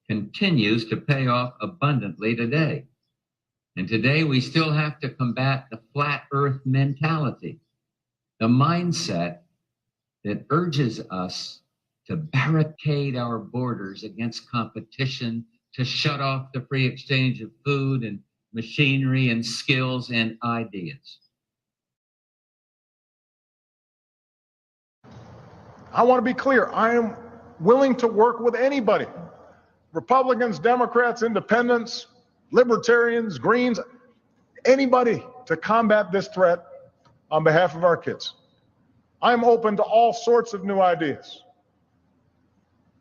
continues to pay off abundantly today. And today we still have to combat the flat earth mentality, the mindset that urges us to barricade our borders against competition, to shut off the free exchange of food and machinery and skills and ideas. I want to be clear. I am willing to work with anybody. Republicans, Democrats, Independents, Libertarians, Greens, anybody to combat this threat on behalf of our kids. I'm open to all sorts of new ideas,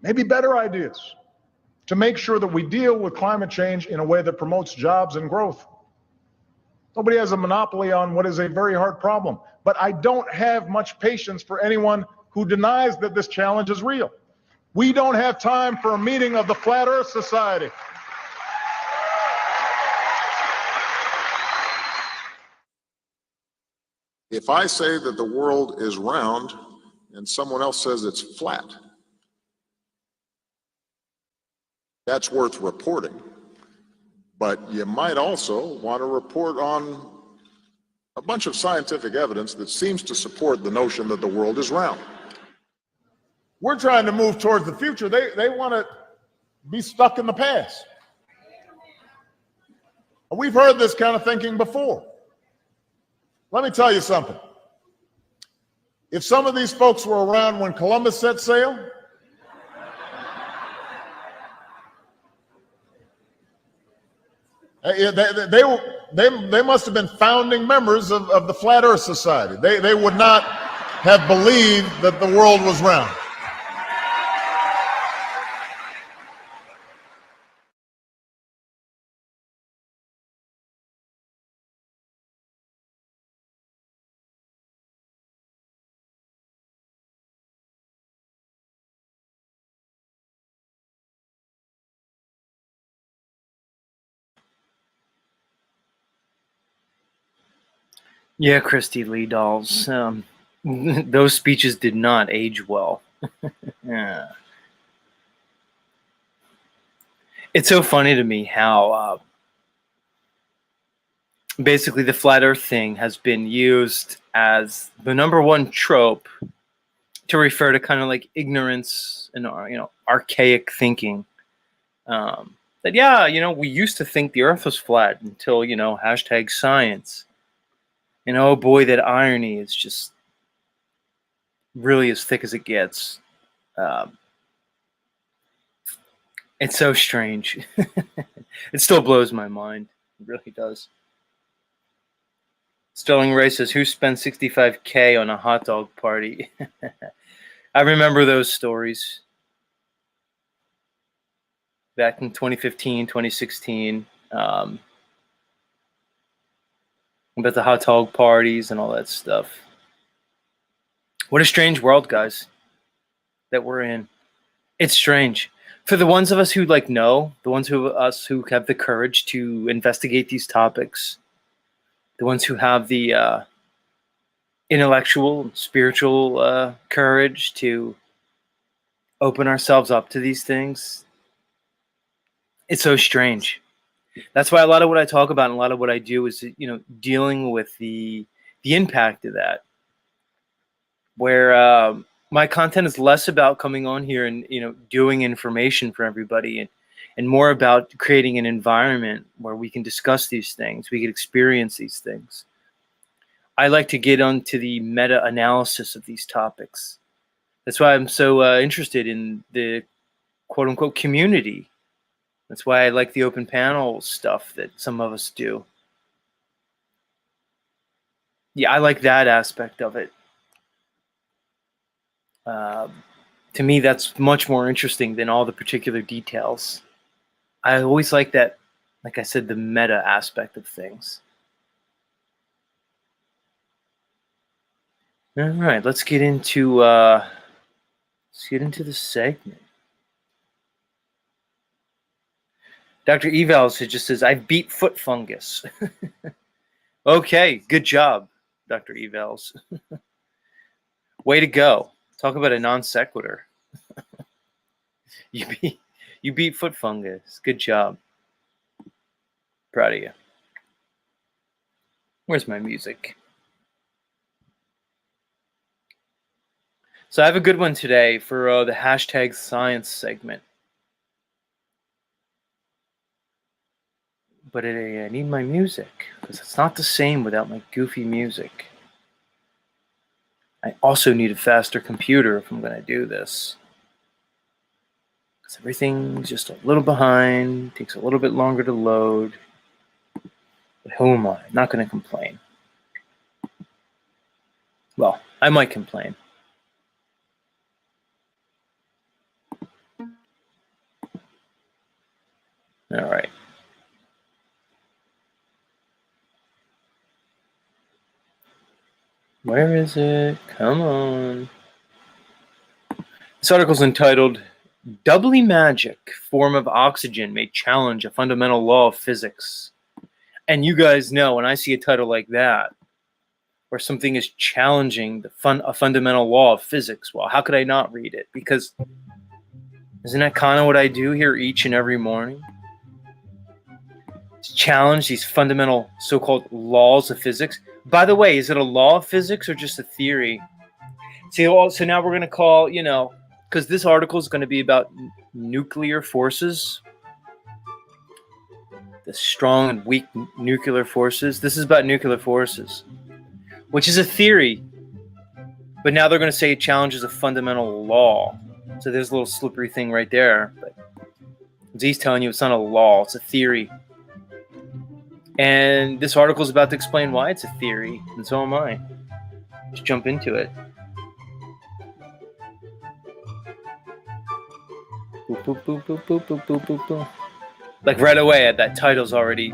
maybe better ideas, to make sure that we deal with climate change in a way that promotes jobs and growth. Nobody has a monopoly on what is a very hard problem, but I don't have much patience for anyone who denies that this challenge is real. We don't have time for a meeting of the Flat Earth Society. If I say that the world is round and someone else says it's flat, that's worth reporting. But you might also want to report on a bunch of scientific evidence that seems to support the notion that the world is round. We're trying to move towards the future. They want to be stuck in the past. We've heard this kind of thinking before. Let me tell you something. If some of these folks were around when Columbus set sail, they must have been founding members of the Flat Earth Society. They would not have believed that the world was round. Yeah, Christy Lee dolls. Those speeches did not age well. Yeah. It's so funny to me how basically the flat earth thing has been used as the #1 trope to refer to kind of like ignorance and archaic thinking. That we used to think the Earth was flat until hashtag science. And oh boy, that irony is just really as thick as it gets. It's so strange. It still blows my mind. It really does. Sterling Ray says, who spent $65K on a hot dog party? I remember those stories. Back in 2015, 2016. About the hot dog parties and all that stuff. What a strange world, guys, that we're in. It's strange. For the ones of us who know, the ones who have the courage to investigate these topics, the ones who have the intellectual, spiritual courage to open ourselves up to these things, it's so strange. That's why a lot of what I talk about and a lot of what I do is, dealing with the impact of that, where my content is less about coming on here and, doing information for everybody and more about creating an environment where we can discuss these things, we can experience these things. I like to get onto the meta-analysis of these topics. That's why I'm so interested in the quote-unquote community. That's why I like the open panel stuff that some of us do. Yeah, I like that aspect of it. To me, that's much more interesting than all the particular details. I always like that, like I said, the meta aspect of things. All right, let's get into the segment. Dr. Evals just says, I beat foot fungus. Okay, good job, Dr. Evals. Way to go. Talk about a non sequitur. You beat foot fungus. Good job. Proud of you. Where's my music? So I have a good one today for the hashtag science segment. But I need my music because it's not the same without my goofy music. I also need a faster computer if I'm going to do this. Because everything's just a little behind, takes a little bit longer to load. But who am I? Not going to complain. Well, I might complain. All right. Where is it? Come on. This article is entitled, Doubly Magic Form of Oxygen May Challenge a Fundamental Law of Physics. And you guys know when I see a title like that, where something is challenging a fundamental law of physics, well, how could I not read it? Because isn't that kind of what I do here each and every morning? To challenge these fundamental so-called laws of physics. By the way, is it a law of physics or just a theory? See, so now we're going to call, because this article is going to be about nuclear forces, the strong and weak nuclear forces. This is about nuclear forces, which is a theory. But now they're going to say it challenges a fundamental law. So there's a little slippery thing right there. But Z's telling you it's not a law, it's a theory. And this article is about to explain why it's a theory, and so am I. Let's jump into it. Boop, boop, boop, boop, boop, boop, boop, boop, boop. Like right away, that title's already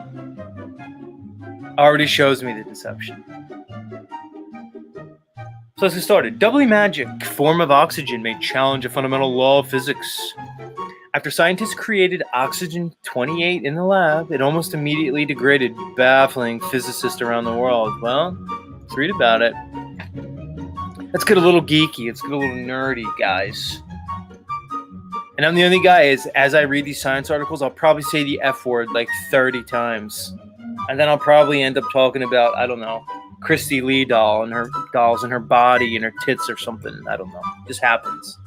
shows me the deception. So let's get started. Doubly magic form of oxygen may challenge a fundamental law of physics. After scientists created oxygen-28 in the lab, it almost immediately degraded, baffling physicists around the world. Well, let's read about it. Let's get a little geeky. Let's get a little nerdy, guys. And I'm the only guy, as I read these science articles, I'll probably say the F word like 30 times. And then I'll probably end up talking about, I don't know, Christy Lee doll and her dolls in her body and her tits or something. I don't know. It just happens.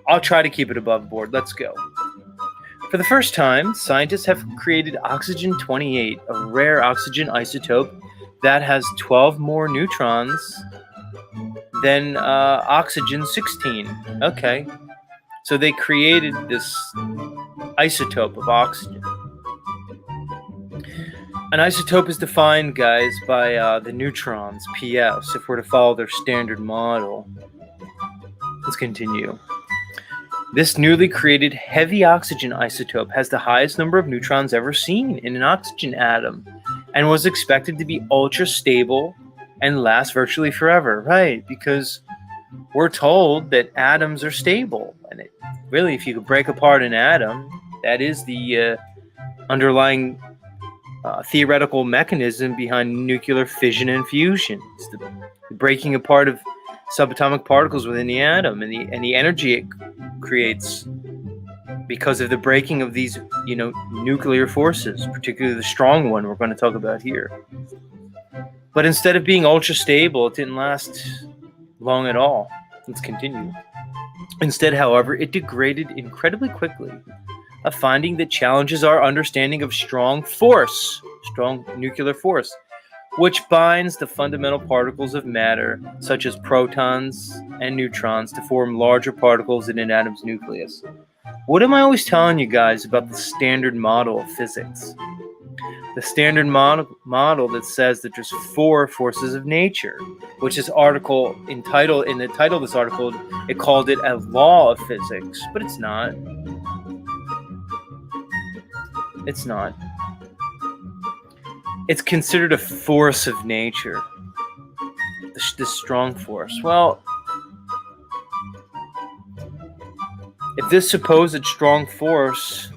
I'll try to keep it above board. Let's go. For the first time, scientists have created oxygen-28, a rare oxygen isotope that has 12 more neutrons than oxygen-16. Okay. So they created this isotope of oxygen. An isotope is defined, guys, by the neutrons, PS, if we're to follow their standard model. Let's continue. This newly created heavy oxygen isotope has the highest number of neutrons ever seen in an oxygen atom and was expected to be ultra stable and last virtually forever. Right, because we're told that atoms are stable. And really, if you could break apart an atom, that is the underlying theoretical mechanism behind nuclear fission and fusion. It's the breaking apart of subatomic particles within the atom and the energy it creates because of the breaking of these, nuclear forces, particularly the strong one we're going to talk about here. But instead of being ultra stable, it didn't last long at all. Let's continue. Instead, however, it degraded incredibly quickly, a finding that challenges our understanding of strong nuclear force, which binds the fundamental particles of matter, such as protons and neutrons, to form larger particles in an atom's nucleus. What am I always telling you guys about the standard model of physics? The standard model that says that there's 4 forces of nature, which in the title of this article, it called it a law of physics, but it's not. It's not. It's considered a force of nature. This strong force. Well, if this supposed strong force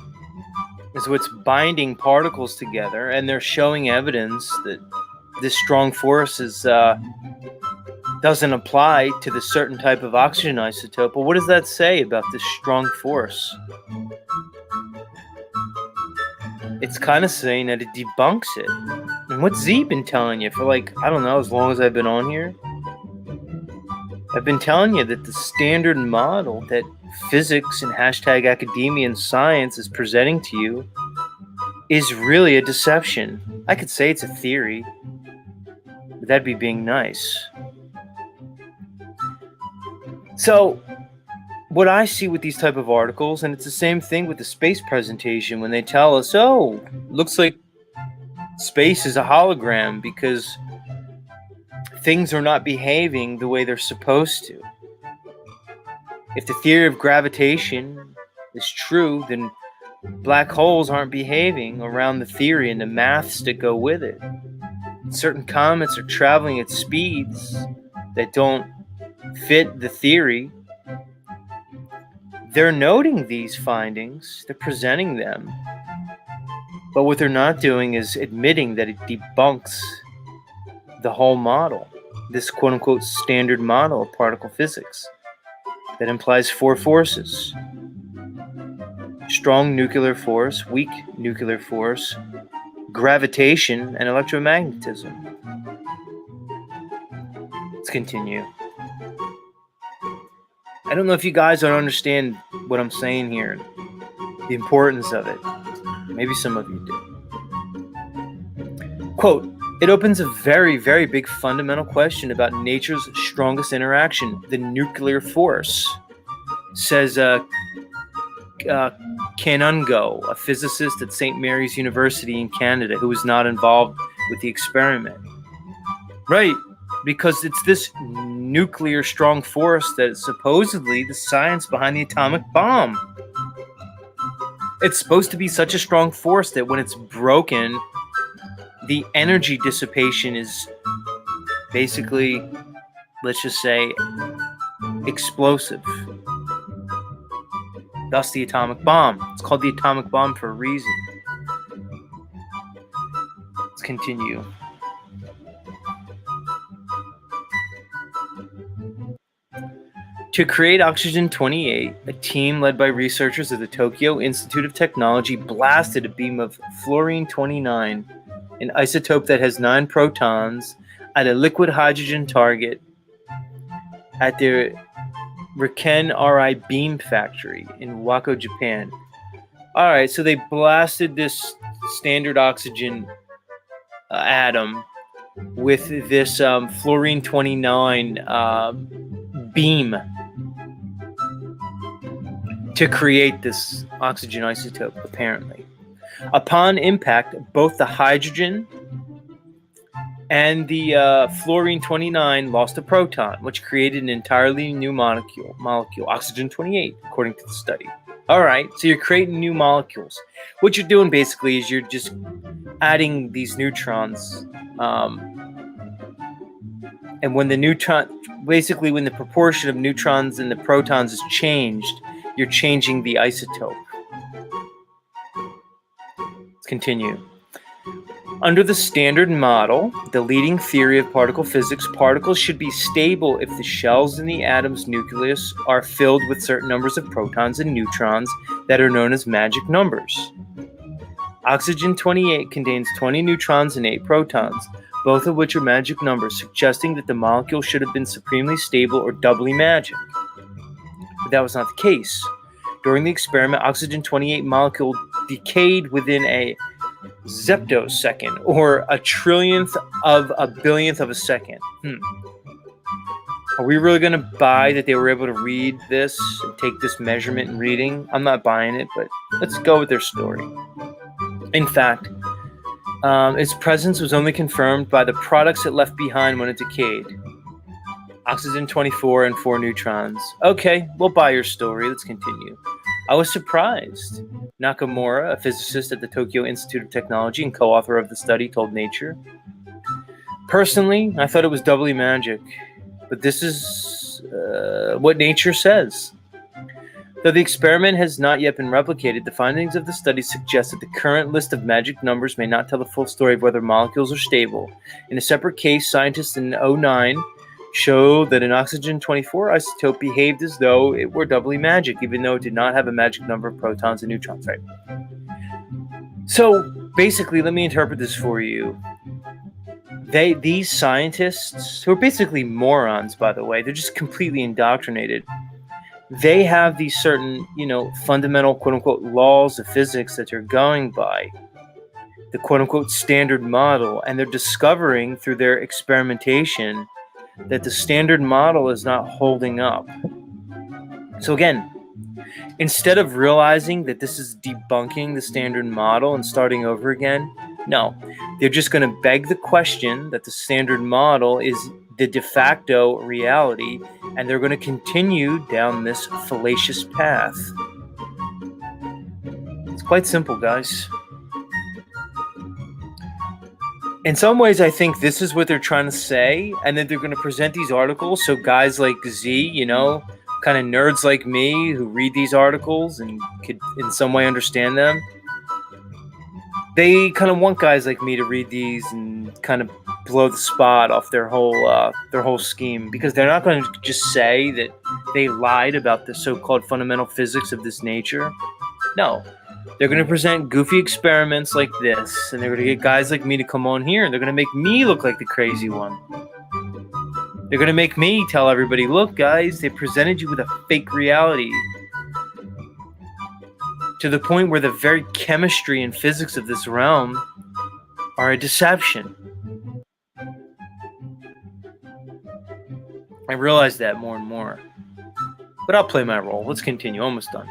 is what's binding particles together, and they're showing evidence that this strong force doesn't apply to the certain type of oxygen isotope, well, what does that say about this strong force? It's kind of saying that it debunks it. And what's Z been telling you for as long as I've been on here? I've been telling you that the standard model that physics and #academia and science is presenting to you is really a deception. I could say it's a theory, but that'd be being nice. So, what I see with these type of articles, and it's the same thing with the space presentation when they tell us, looks like space is a hologram because things are not behaving the way they're supposed to. If the theory of gravitation is true, then black holes aren't behaving around the theory and the maths that go with it. Certain comets are traveling at speeds that don't fit the theory. They're noting these findings, they're presenting them, but what they're not doing is admitting that it debunks the whole model, this quote-unquote standard model of particle physics that implies 4 forces: strong nuclear force, weak nuclear force, gravitation, and electromagnetism. Let's continue. I don't know if you guys don't understand what I'm saying here, the importance of it. Maybe some of you do. Quote, it opens a very, very big fundamental question about nature's strongest interaction, the nuclear force, says Kanungo, a physicist at St. Mary's University in Canada, who was not involved with the experiment. Right, because it's this nuclear strong force that is supposedly the science behind the atomic bomb. It's supposed to be such a strong force that when it's broken, the energy dissipation is basically, let's just say, explosive. Thus the atomic bomb. It's called the atomic bomb for a reason. Let's continue. To create oxygen-28, a team led by researchers at the Tokyo Institute of Technology blasted a beam of fluorine-29, an isotope that has 9 protons, at a liquid hydrogen target at their Riken RI beam factory in Wako, Japan. All right, so they blasted this standard oxygen atom with this fluorine-29 beam to create this oxygen isotope, apparently. Upon impact, both the hydrogen and the fluorine-29 lost a proton, which created an entirely new molecule, oxygen-28, according to the study. All right, so you're creating new molecules. What you're doing basically is you're just adding these neutrons. And when the when the proportion of neutrons and the protons is changed, you're changing the isotope. Let's continue. Under the Standard Model, the leading theory of particle physics, particles should be stable if the shells in the atom's nucleus are filled with certain numbers of protons and neutrons that are known as magic numbers. Oxygen-28 contains 20 neutrons and 8 protons, both of which are magic numbers, suggesting that the molecule should have been supremely stable or doubly magic. But that was not the case. During the experiment, oxygen-28 molecule decayed within a zeptosecond, or a trillionth of a billionth of a second. Are we really going to buy that they were able to read this and take this measurement and reading? I'm not buying it, but let's go with their story. In fact, its presence was only confirmed by the products it left behind when it decayed. Oxygen-24 and 4 neutrons. Okay, we'll buy your story. Let's continue. I was surprised. Nakamura, a physicist at the Tokyo Institute of Technology and co-author of the study, told Nature. Personally, I thought it was doubly magic, but this is what Nature says. Though the experiment has not yet been replicated, the findings of the study suggest that the current list of magic numbers may not tell the full story of whether molecules are stable. In a separate case, scientists in 2009 showed that an oxygen-24 isotope behaved as though it were doubly magic, even though it did not have a magic number of protons and neutrons, right? So basically, let me interpret this for you. These scientists, who are basically morons, by the way, they're just completely indoctrinated. They have these certain, fundamental, quote-unquote, laws of physics that they're going by, the quote-unquote standard model, and they're discovering through their experimentation that the standard model is not holding up. So again, instead of realizing that this is debunking the standard model and starting over again, no, they're just going to beg the question that the standard model is the de facto reality, and they're going to continue down this fallacious path. It's quite simple, guys. In some ways, I think this is what they're trying to say, and then they're going to present these articles so guys like Z, kind of nerds like me who read these articles and could in some way understand them, they kind of want guys like me to read these and kind of blow the spot off their whole scheme, because they're not going to just say that they lied about the so-called fundamental physics of this nature. No. They're going to present goofy experiments like this, and they're going to get guys like me to come on here, and they're going to make me look like the crazy one. They're going to make me tell everybody, look, guys, they presented you with a fake reality. To the point where the very chemistry and physics of this realm are a deception. I realize that more and more. But I'll play my role. Let's continue. Almost done.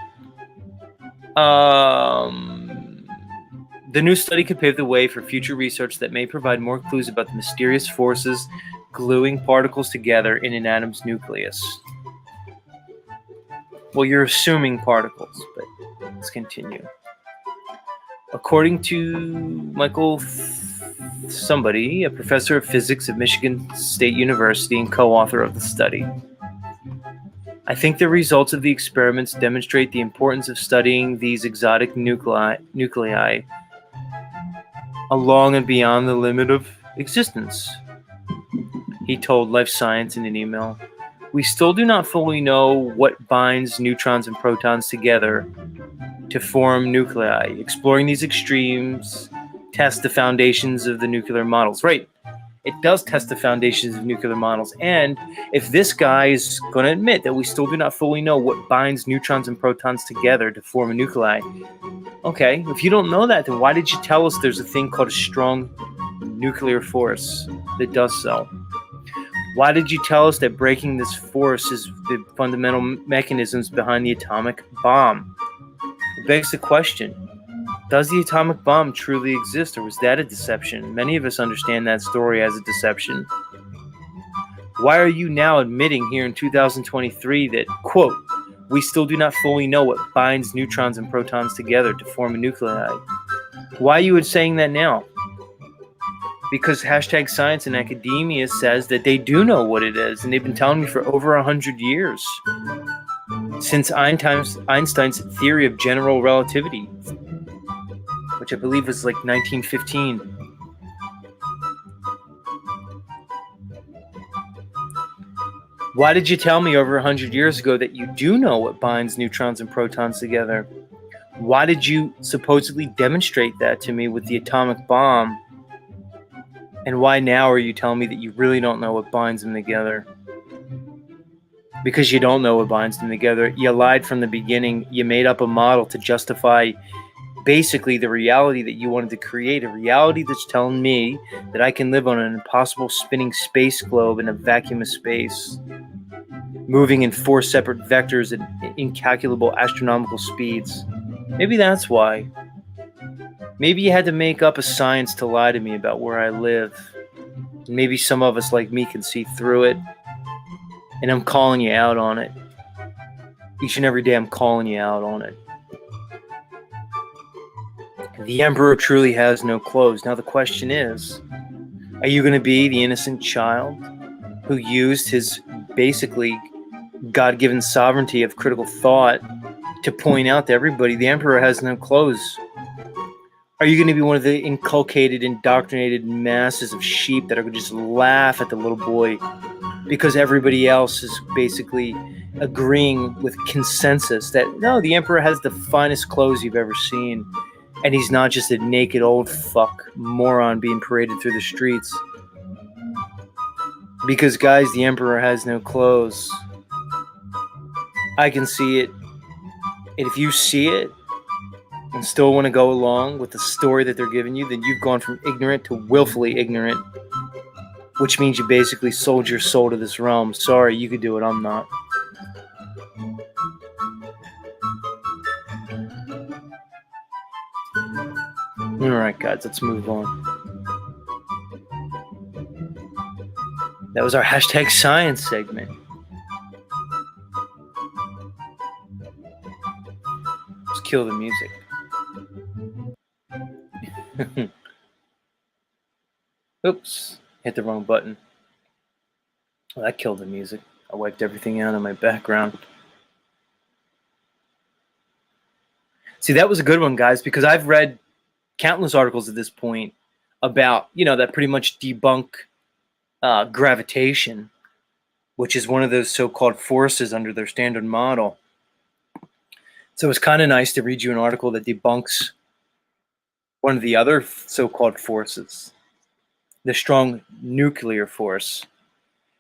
The new study could pave the way for future research that may provide more clues about the mysterious forces gluing particles together in an atom's nucleus. Well, you're assuming particles, but let's continue. According to Michael somebody, a professor of physics at Michigan State University and co-author of the study, I think the results of the experiments demonstrate the importance of studying these exotic nuclei along and beyond the limit of existence, he told Life Science in an email. We still do not fully know what binds neutrons and protons together to form nuclei. Exploring these extremes test the foundations of the nuclear models. Right. it does test the foundations of nuclear models. And if this guy is going to admit that we still do not fully know what binds neutrons and protons together to form a nuclei, okay, if you don't know that, then why did you tell us there's a thing called a strong nuclear force that does so? Why did you tell us that breaking this force is the fundamental mechanisms behind the atomic bomb? It begs the question, does the atomic bomb truly exist, or was that a deception? Many of us understand that story as a deception. Why are you now admitting here in 2023 that, quote, we still do not fully know what binds neutrons and protons together to form a nuclei? Why are you saying that now? Because hashtag science and academia says that they do know what it is, and they've been telling me for over 100 years. Since Einstein's theory of general relativity, which I believe was like 1915. Why did you tell me over 100 years ago that you do know what binds neutrons and protons together? Why did you supposedly demonstrate that to me with the atomic bomb? And why now are you telling me that you really don't know what binds them together? Because you don't know what binds them together. You lied from the beginning. You made up a model to justify basically the reality that you wanted to create, a reality that's telling me that I can live on an impossible spinning space globe in a vacuum of space, moving in 4 separate vectors at incalculable astronomical speeds. Maybe that's why. Maybe you had to make up a science to lie to me about where I live. Maybe some of us like me can see through it. And I'm calling you out on it. Each and every day I'm calling you out on it. The emperor truly has no clothes. Now the question is, are you going to be the innocent child who used his basically God-given sovereignty of critical thought to point out to everybody the emperor has no clothes? Are you going to be one of the inculcated, indoctrinated masses of sheep that are going to just laugh at the little boy because everybody else is basically agreeing with consensus that, no, the emperor has the finest clothes you've ever seen, and he's not just a naked old fuck moron being paraded through the streets? Because, guys, the emperor has no clothes. I can see it. And if you see it and still want to go along with the story that they're giving you, then you've gone from ignorant to willfully ignorant, which means you basically sold your soul to this realm. Sorry, you could do it. I'm not. All right, guys, let's move on. That was our hashtag science segment. Let's kill the music. Oops, hit the wrong button. Well, that killed the music. I wiped everything out in my background. See, that was a good one, guys, because I've read countless articles at this point about, that pretty much debunk gravitation, which is one of those so-called forces under their standard model. So it's kind of nice to read you an article that debunks one of the other so-called forces, the strong nuclear force.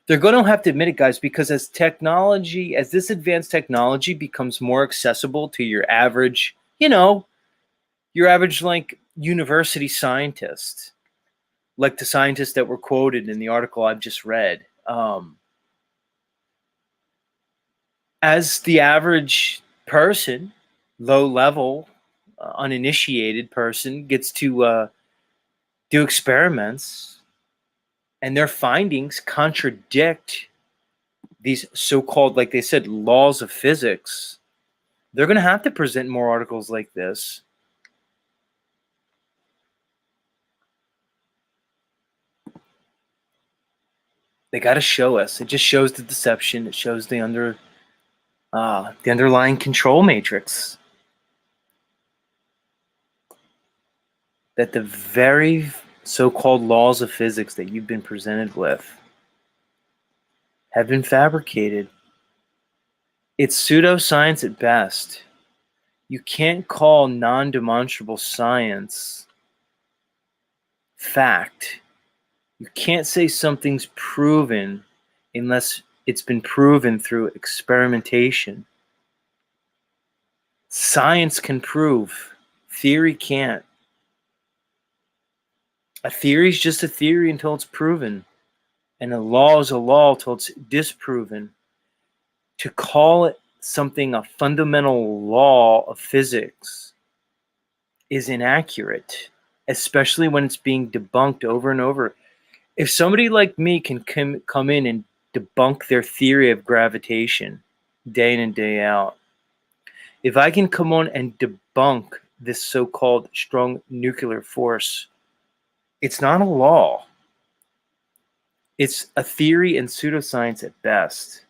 They're going to have to admit it, guys, because as this advanced technology becomes more accessible to your average, like university scientist, like the scientists that were quoted in the article I've just read. As the average person, low level, uninitiated person gets to do experiments, and their findings contradict these so-called, like they said, laws of physics, they're going to have to present more articles like this. They got to show us. It just shows the deception. It shows the underlying control matrix. That the very so-called laws of physics that you've been presented with have been fabricated. It's pseudoscience at best. You can't call non-demonstrable science fact You can't say something's proven unless it's been proven through experimentation. Science can prove, theory can't. A theory is just a theory until it's proven, and a law is a law until it's disproven. To call it something a fundamental law of physics is inaccurate, especially when it's being debunked over and over. If somebody like me can come in and debunk their theory of gravitation day in and day out, if I can come on and debunk this so-called strong nuclear force, it's not a law. It's a theory and pseudoscience at best.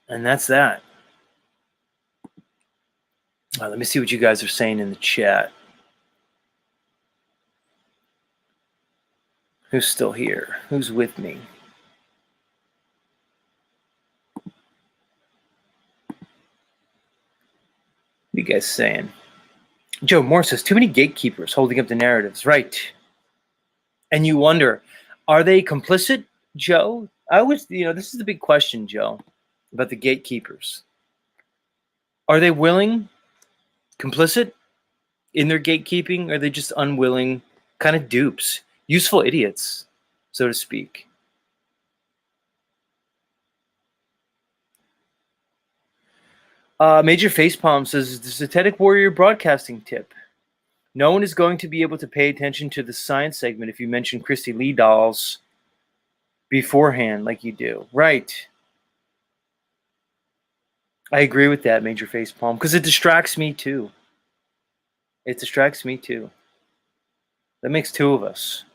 And that's that. Let me see what you guys are saying in the chat. Who's still here? Who's with me? What are you guys saying? Joe Moore says, too many gatekeepers holding up the narratives. Right. And you wonder, are they complicit, Joe? This is the big question, Joe, about the gatekeepers. Are they willing, complicit in their gatekeeping? Or are they just unwilling kind of dupes, useful idiots, so to speak? Major Facepalm says, the Synthetic Warrior broadcasting tip. No one is going to be able to pay attention to the science segment if you mention Christy Lee dolls beforehand like you do. Right. I agree with that, Major Facepalm, because it distracts me too. It distracts me too. That makes two of us.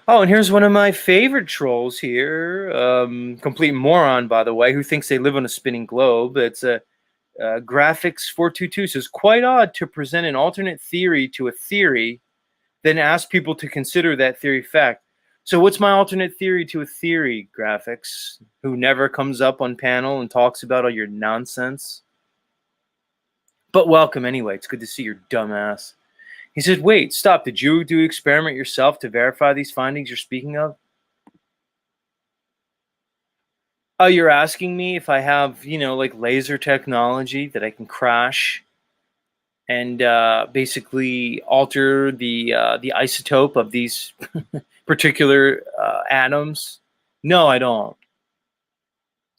Oh, and here's one of my favorite trolls here, complete moron, by the way, who thinks they live on a spinning globe. It's a Graphics 422 says, quite odd to present an alternate theory to a theory, then ask people to consider that theory fact. So what's my alternate theory to a theory, Graphics, who never comes up on panel and talks about all your nonsense? But welcome anyway. It's good to see your dumb ass. He said, wait, stop. Did you do an experiment yourself to verify these findings you're speaking of? Oh, you're asking me if I have, like laser technology that I can crash and basically alter the isotope of these particular atoms? No, I don't.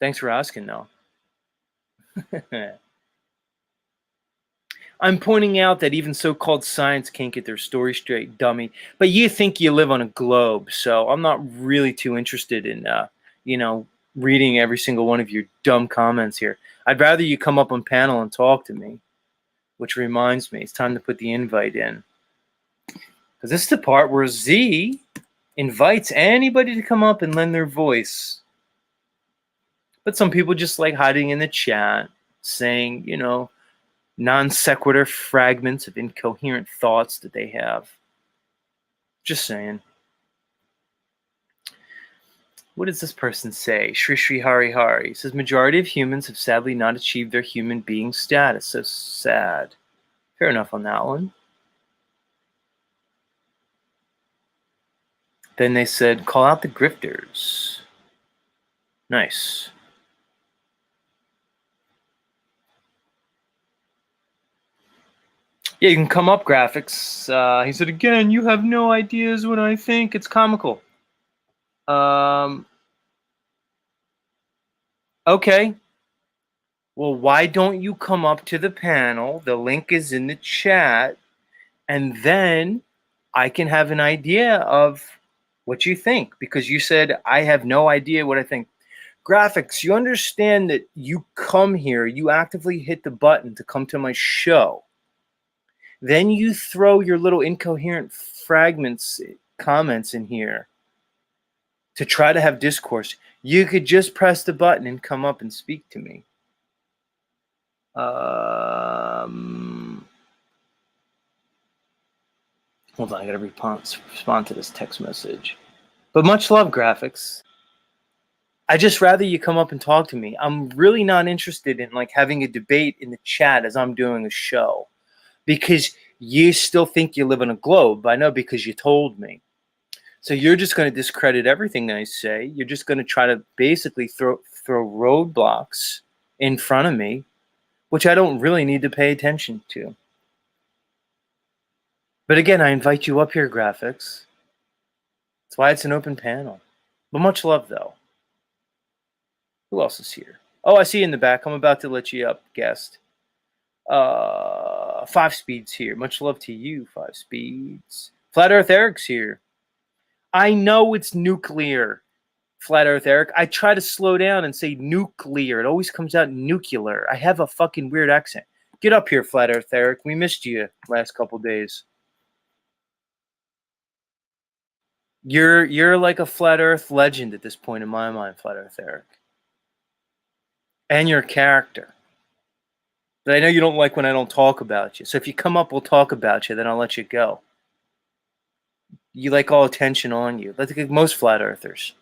Thanks for asking, though. I'm pointing out that even so-called science can't get their story straight, dummy. But you think you live on a globe, so I'm not really too interested in, reading every single one of your dumb comments here. I'd rather you come up on panel and talk to me, which reminds me, it's time to put the invite in. Because this is the part where Z invites anybody to come up and lend their voice. But some people just like hiding in the chat, saying, non sequitur fragments of incoherent thoughts that they have. Just saying. What does this person say? Shri Shri Hari Hari says, majority of humans have sadly not achieved their human being status. So sad. Fair enough on that one. Then they said, call out the grifters. Nice. Yeah, you can come up, Graphics. He said, again, you have no ideas what I think. It's comical. Okay. Well, why don't you come up to the panel? The link is in the chat. And then I can have an idea of what you think. Because you said, I have no idea what I think. Graphics, you understand that you come here, you actively hit the button to come to my show. Then you throw your little incoherent fragments, comments in here to try to have discourse. You could just press the button and come up and speak to me. Hold on, I gotta respond to this text message. But much love, Graphics. I just rather you come up and talk to me. I'm really not interested in like having a debate in the chat as I'm doing a show, because you still think you live on a globe. I know, because you told me. So you're just going to discredit everything I say. You're just going to try to basically throw roadblocks in front of me, which I don't really need to pay attention to. But again, I invite you up here, Graphics. That's why it's an open panel. But much love, though. Who else is here? Oh, I see you in the back. I'm about to let you up, guest. 5 Speeds here. Much love to you, 5 Speeds. Flat Earth Eric's here. I know it's nuclear, Flat Earth Eric. I try to slow down and say nuclear. It always comes out nuclear. I have a fucking weird accent. Get up here, Flat Earth Eric. We missed you last couple days. You're like a Flat Earth legend at this point in my mind, Flat Earth Eric. And your character. But I know you don't like when I don't talk about you. So if you come up, we'll talk about you. Then I'll let you go. You like all attention on you. That's like most Flat Earthers.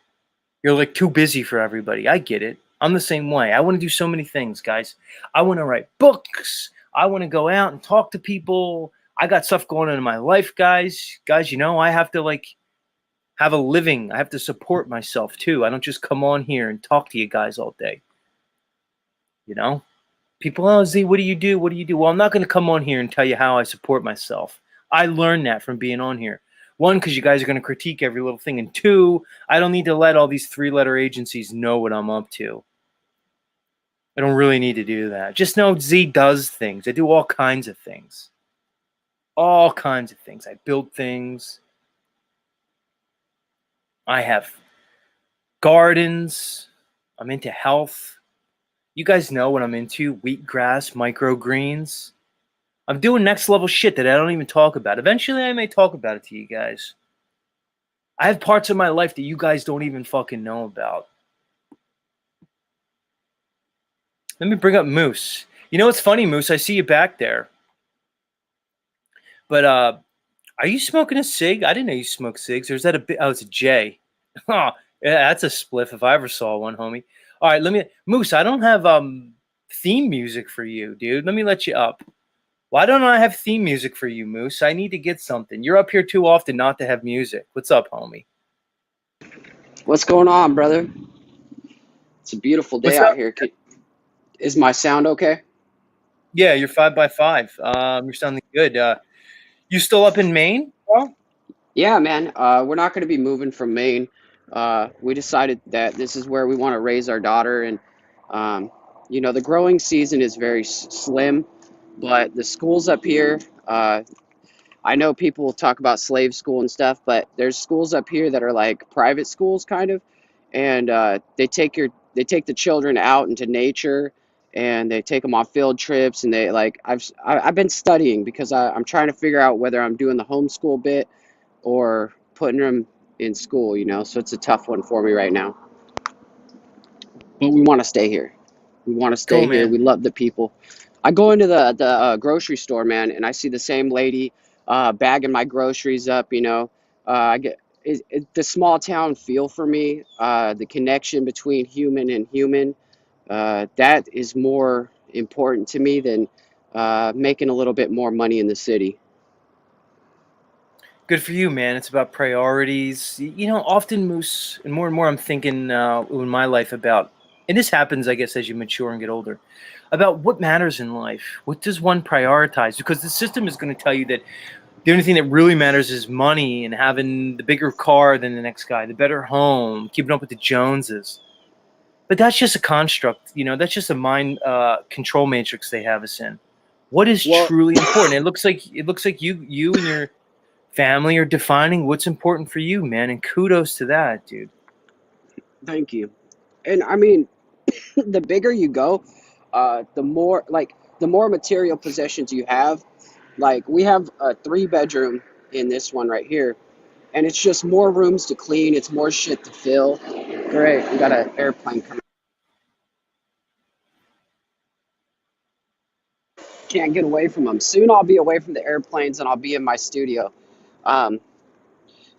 You're like too busy for everybody. I get it. I'm the same way. I want to do so many things, guys. I want to write books. I want to go out and talk to people. I got stuff going on in my life, guys. Guys, you know, I have to like have a living. I have to support myself too. I don't just come on here and talk to you guys all day. You know? People, oh, Z, what do you do? What do you do? Well, I'm not going to come on here and tell you how I support myself. I learned that from being on here. 1, because you guys are going to critique every little thing. And 2, I don't need to let all these 3-letter agencies know what I'm up to. I don't really need to do that. Just know Z does things. I do all kinds of things. All kinds of things. I build things. I have gardens. I'm into health. You guys know what I'm into. Wheatgrass, microgreens. I'm doing next level shit that I don't even talk about. Eventually, I may talk about it to you guys. I have parts of my life that you guys don't even fucking know about. Let me bring up Moose. You know what's funny, Moose? I see you back there. But are you smoking a cig? I didn't know you smoked cigs. Or is that a bit? Oh, it's a J. Oh, yeah, that's a spliff if I ever saw one, homie. All right, Moose, I don't have theme music for you, dude. Let me let you up. Why don't I have theme music for you, Moose? I need to get something. You're up here too often not to have music. What's up, homie? What's going on, brother? It's a beautiful day out here. Is my sound okay? Yeah, you're 5x5. You're sounding good. You still up in Maine? Bro? Yeah, man. We're not going to be moving from Maine. We decided that this is where we want to raise our daughter, and you know, the growing season is very slim, but the schools up here, I know people will talk about slave school and stuff, but there's schools up here that are like private schools kind of, and they take the children out into nature, and they take them on field trips, and they like I've been studying because I'm trying to figure out whether I'm doing the homeschool bit or putting them in school, you know. So it's a tough one for me right now, but we want to stay here. We want to stay Cool, here. man. We love the people. I go into the grocery store, man, and I see the same lady bagging my groceries up. You know, I get the small town feel for me. The connection between human and human. That is more important to me than making a little bit more money in the city. Good for you, man. It's about priorities. You know, often, Moose, and more I'm thinking in my life about, and this happens, I guess, as you mature and get older, about what matters in life. What does one prioritize? Because the system is going to tell you that the only thing that really matters is money and having the bigger car than the next guy, the better home, keeping up with the Joneses. But that's just a construct, you know, that's just a mind control matrix they have us in. What is Well, truly important? It looks like you and your family are defining what's important for you, man, and kudos to that, dude. thank you. And I mean, the bigger you go, the more material possessions you have. Like we have a 3-bedroom in this one right here, and it's just more rooms to clean. It's more shit to fill. Great, we got an airplane coming. Can't get away from them. Soon I'll be away from the airplanes and I'll be in my studio. Um,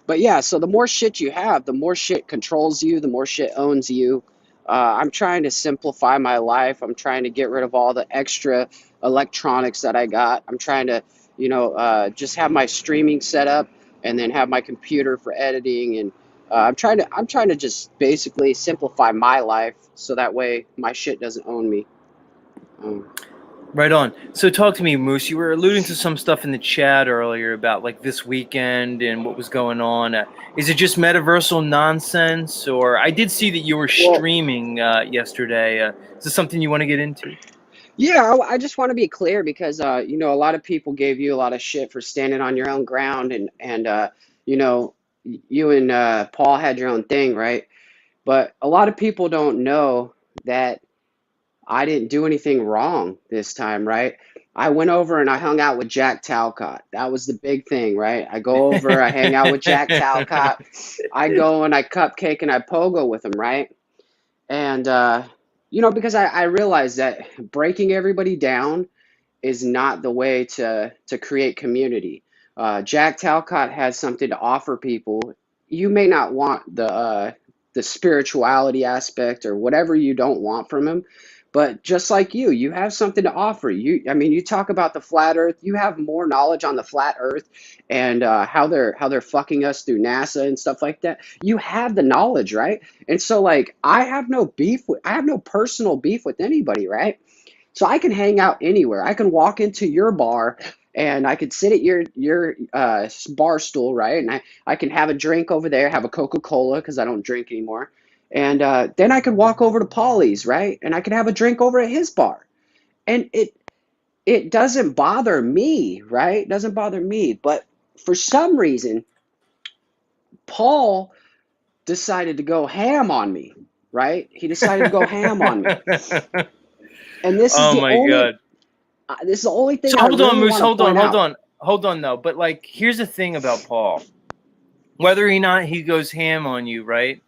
but yeah, so the more shit you have, the more shit controls you, the more shit owns you. I'm trying to simplify my life. I'm trying to get rid of all the extra electronics that I got. I'm trying to, just have my streaming set up and then have my computer for editing. And I'm trying to just basically simplify my life so that way my shit doesn't own me. Um, Right on. So talk to me, Moose. You were alluding to some stuff in the chat earlier about like this weekend and what was going on. Is it just metaversal nonsense, or I did see that you were well, streaming yesterday? Is this something you want to get into? Yeah, I just want to be clear because a lot of people gave you a lot of shit for standing on your own ground, and you know, you and Paul had your own thing, right? But a lot of people don't know that I didn't do anything wrong this time, right? I went over and I hung out with Jack Talcott. That was the big thing, right? I go over, I hang out with Jack Talcott. I go and I cupcake and I pogo with him, right? And because I realized that breaking everybody down is not the way to create community. Jack Talcott has something to offer people. You may not want the spirituality aspect or whatever you don't want from him, but just like you have something to offer. You talk about the flat Earth. You have more knowledge on the flat Earth and how they're fucking us through NASA and stuff like that. You have the knowledge, right? And so like I have no personal beef with anybody, right? So I can hang out anywhere. I can walk into your bar and I could sit at your bar stool, right? And I can have a drink over there, have a Coca-Cola because I don't drink anymore. And then I could walk over to Polly's, right? And I could have a drink over at his bar. And it doesn't bother me, right? It doesn't bother me. But for some reason, Paul decided to go ham on me, right? He decided to go ham on me. And this is Oh the my only God. this is the only thing So I hold on, really Moose. want to Hold on, point hold out. on, hold on. Though, but like, here's the thing about Paul. Whether or not he goes ham on you, right?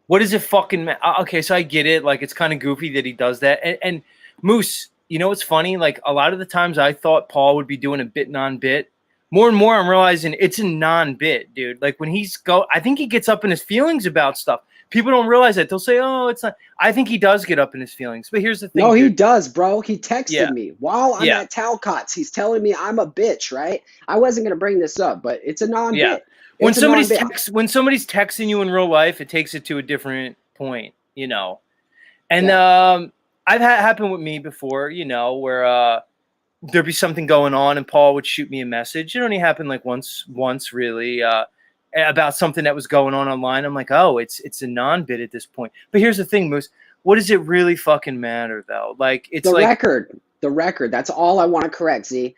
What does it fucking okay, so I get it. Like, it's kind of goofy that he does that. And Moose, you know what's funny? Like, a lot of the times I thought Paul would be doing a bit non-bit. More and more I'm realizing it's a non-bit, dude. Like, when I think he gets up in his feelings about stuff. People don't realize that. They'll say, oh, it's not. I think he does get up in his feelings. But here's the thing, No, he dude. does, bro. He texted Yeah. me while I'm Yeah. at Talcott's. He's telling me I'm a bitch, right? I wasn't gonna bring this up, but it's a non-bit. Yeah. When It's a somebody's non-bit. when somebody's texting you in real life, it takes it to a different point, you know. And Yeah. I've had happen with me before, you know, where there'd be something going on and Paul would shoot me a message. It only happened like once really, about something that was going on online. I'm like, oh, it's a non-bit at this point. But here's the thing, Moose. What does it really fucking matter though? Like, it's The like, record. That's all I want to correct, Z,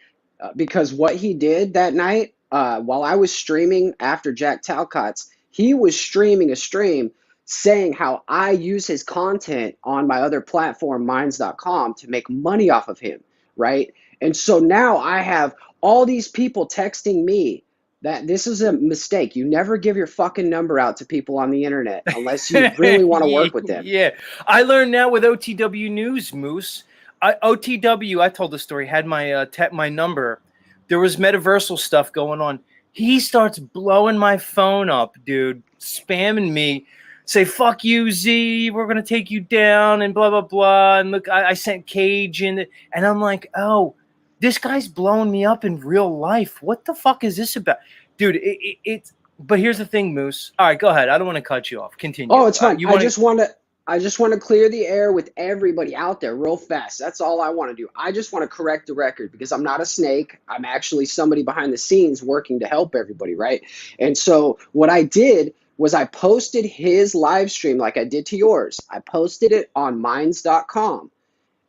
because what he did that night, while I was streaming after Jack Talcott's, he was streaming a stream saying how I use his content on my other platform, Minds.com, to make money off of him, right? And so now I have all these people texting me that this is a mistake. You never give your fucking number out to people on the internet unless you really want to work with them. Yeah. I learned now with OTW News, Moose. OTW, I told the story, had my my number. There was metaversal stuff going on. He starts blowing my phone up, dude, spamming me. Say, fuck you, Z, we're going to take you down and blah, blah, blah. And look, I sent Cage in. And I'm like, oh, this guy's blowing me up in real life. What the fuck is this about? Dude, it's but here's the thing, Moose. All right, go ahead. I don't want to cut you off. Continue. Oh, it's fine. You I want just want to clear the air with everybody out there real fast. That's all I want to do. I just want to correct the record because I'm not a snake. I'm actually somebody behind the scenes working to help everybody, right? And so what I did was I posted his live stream like I did to yours. I posted it on minds.com.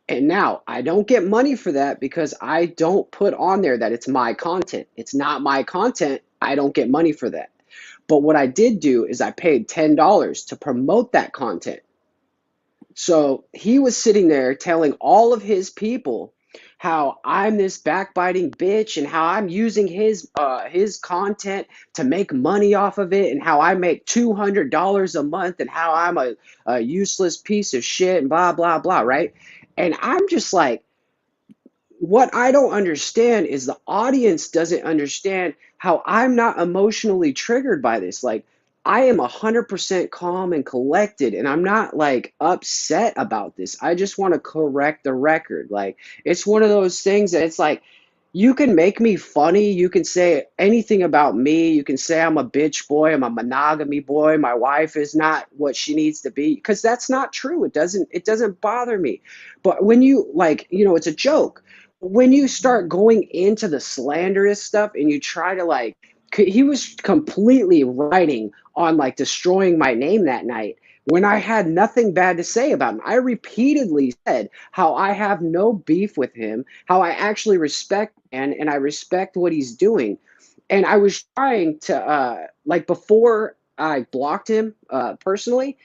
And now I don't get money for that because I don't put on there that it's my content. It's not my content. I don't get money for that. But what I did do is I paid $10 to promote that content. So he was sitting there telling all of his people how I'm this backbiting bitch and how I'm using his content to make money off of it and how I make $200 a month and how I'm a useless piece of shit and blah, blah, blah, right? And I'm just like, what I don't understand is the audience doesn't understand how I'm not emotionally triggered by this. Like, I am 100% calm and collected, and I'm not like upset about this. I just want to correct the record. Like, it's one of those things that it's like, you can make me funny. You can say anything about me. You can say I'm a bitch boy. I'm a monogamy boy. My wife is not what she needs to be, because that's not true. It doesn't bother me. But when you like, it's a joke. When you start going into the slanderous stuff and you try to like, he was completely writing on like destroying my name that night when I had nothing bad to say about him. I repeatedly said how I have no beef with him, how I actually respect and I respect what he's doing. And I was trying to like before I blocked him personally,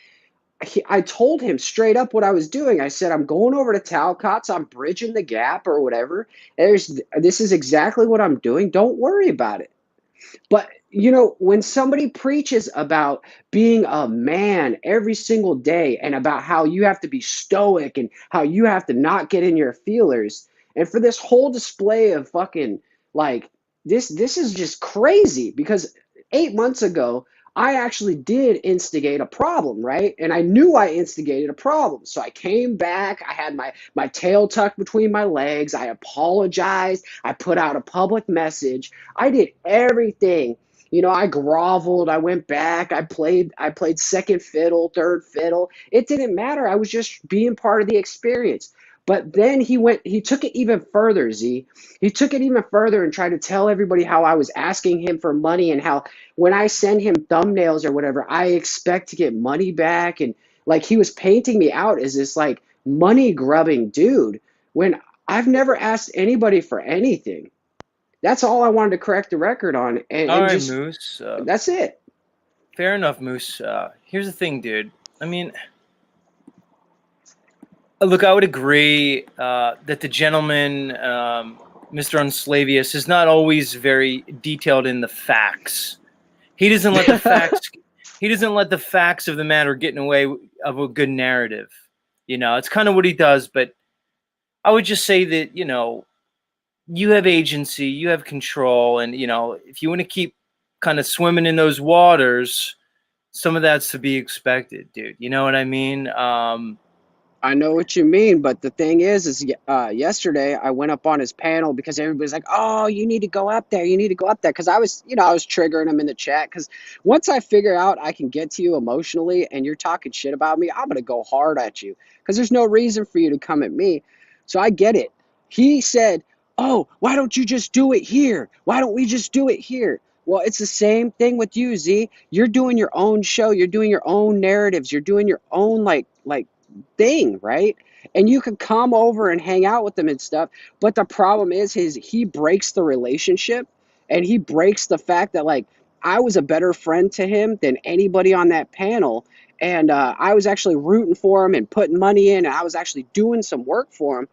I told him straight up what I was doing. I said, I'm going over to Talcott's. I'm bridging the gap or whatever. This is exactly what I'm doing. Don't worry about it. But when somebody preaches about being a man every single day and about how you have to be stoic and how you have to not get in your feelers, and for this whole display of fucking like this is just crazy, because 8 months ago I actually did instigate a problem, right? And I knew I instigated a problem. So I came back, I had my tail tucked between my legs, I apologized, I put out a public message, I did everything. I groveled, I went back, I played second fiddle, third fiddle. It didn't matter. I was just being part of the experience. But then he took it even further, Z. He took it even further and tried to tell everybody how I was asking him for money and how when I send him thumbnails or whatever, I expect to get money back. And like he was painting me out as this like money grubbing dude when I've never asked anybody for anything. That's all I wanted to correct the record on, and, All and right, just Moose. that's it. Fair enough, Moose. Here's the thing, dude. I mean, look, I would agree that the gentleman, Mr. Unslavius, is not always very detailed in the facts. He doesn't let the facts. He doesn't let the facts of the matter get in the way of a good narrative. It's kind of what he does. But I would just say that you have agency, you have control, and if you want to keep kind of swimming in those waters, some of that's to be expected, dude. You know what I mean? I know what you mean, but the thing is yesterday I went up on his panel because everybody's like, "Oh, you need to go up there. You need to go up there." Because I was triggering him in the chat. Because once I figure out I can get to you emotionally and you're talking shit about me, I'm gonna go hard at you. Because there's no reason for you to come at me. So I get it. He said, "Oh, why don't you just do it here? Why don't we just do it here?" Well, it's the same thing with you, Z. You're doing your own show. You're doing your own narratives. You're doing your own like thing, right? And you could come over and hang out with them and stuff. But the problem is he breaks the relationship, and he breaks the fact that like I was a better friend to him than anybody on that panel. And I was actually rooting for him and putting money in, and I was actually doing some work for him.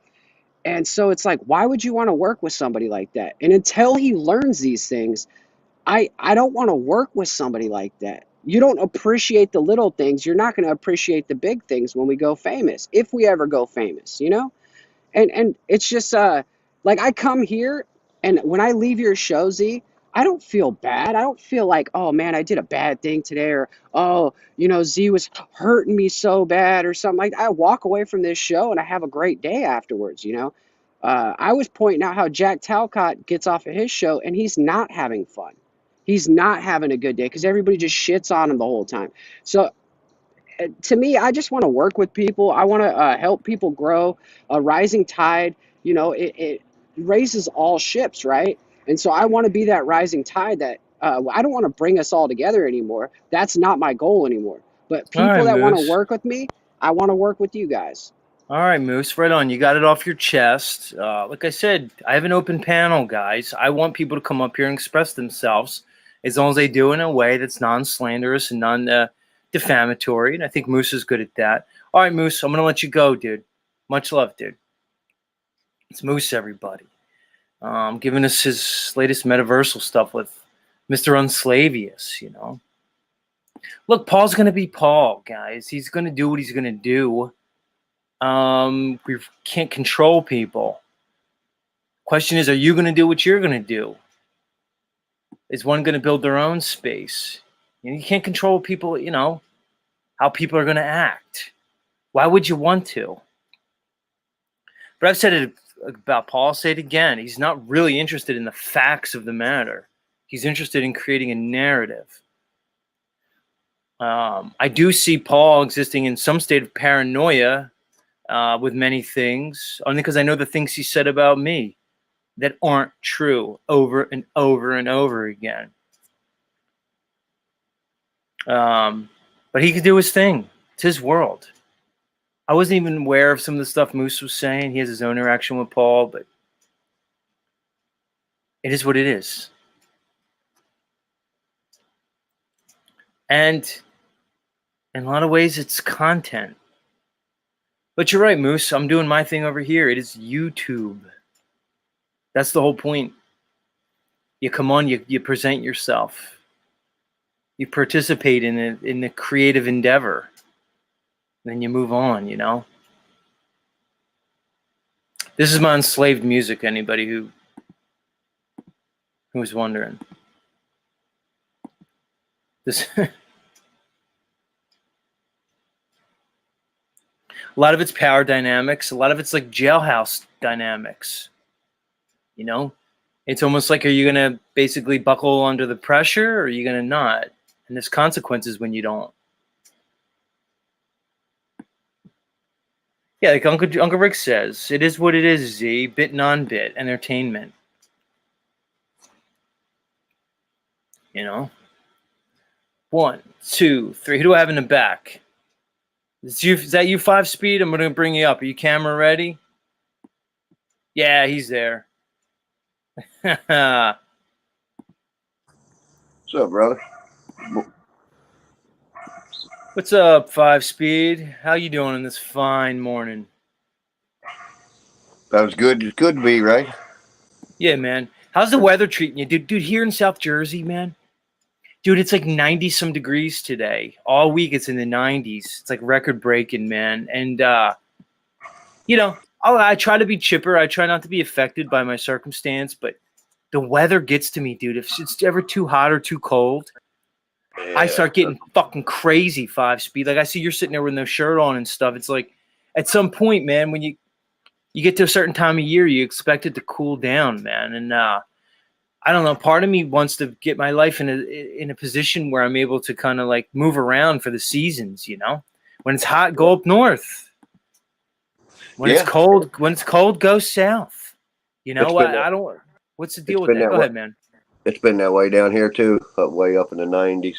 And so it's like, why would you want to work with somebody like that? And until he learns these things, I don't want to work with somebody like that. You don't appreciate the little things. You're not going to appreciate the big things when we go famous, if we ever go famous. And it's just like I come here, and when I leave your show, Z, I don't feel bad. I don't feel like, oh man, I did a bad thing today, or oh, Z was hurting me so bad or something like that. I walk away from this show and I have a great day afterwards. I was pointing out how Jack Talcott gets off of his show and he's not having fun. He's not having a good day because everybody just shits on him the whole time. So to me, I just want to work with people. I want to help people grow. A rising tide, it raises all ships, right? And so I want to be that rising tide that I don't want to bring us all together anymore. That's not my goal anymore. But All right, people that want to Moose. work with me, I want to work with you guys. All right, Moose, right on. You got it off your chest. Like I said, I have an open panel, guys. I want people to come up here and express themselves as long as they do it in a way that's non-slanderous and non-defamatory. And I think Moose is good at that. All right, Moose, I'm going to let you go, dude. Much love, dude. It's Moose, everybody. Giving us his latest metaversal stuff with Mr. Unslavius, Look, Paul's going to be Paul, guys. He's going to do what he's going to do. We can't control people. Question is, are you going to do what you're going to do? Is one going to build their own space? You can't control people, how people are going to act. Why would you want to? But I've said it about Paul, I'll say it again. He's not really interested in the facts of the matter. He's interested in creating a narrative. I do see Paul existing in some state of paranoia with many things, only because I know the things he said about me that aren't true over and over and over again. But he could do his thing. It's his world. I wasn't even aware of some of the stuff Moose was saying. He has his own interaction with Paul, but it is what it is. And in a lot of ways, it's content. But you're right, Moose. I'm doing my thing over here. It is YouTube. That's the whole point. You come on, you present yourself. You participate in the creative endeavor. Then you move on, This is my enslaved music, anybody who was wondering. This a lot of it's power dynamics, a lot of it's like jailhouse dynamics. It's almost like, are you going to basically buckle under the pressure, or are you going to not? And there's consequences when you don't. Yeah, like Uncle Rick says, it is what it is, Z, bit non-bit, entertainment. 1, 2, 3. Who do I have in the back? Is that you, 5 Speed? I'm going to bring you up. Are you camera ready? Yeah, he's there. What's up, brother? What's up, 5 Speed? How you doing on this fine morning? That was good. It's good to be, right? Yeah, man. How's the weather treating you? Dude, here in South Jersey, man. Dude, it's like 90-some degrees today. All week it's in the 90s. It's like record-breaking, man. And, I try to be chipper. I try not to be affected by my circumstance, but the weather gets to me, dude. If it's ever too hot or too cold, Yeah. I start getting fucking crazy, 5 Speed. Like, I see you're sitting there with no shirt on and stuff. It's like, at some point, man, when you get to a certain time of year, you expect it to cool down, man. And I don't know. Part of me wants to get my life in a position where I'm able to kind of like move around for the seasons. When it's hot, go up north. When it's cold, go south. I don't. What's the deal with that? Go ahead, man. It's been that way down here too, way up in the 90s.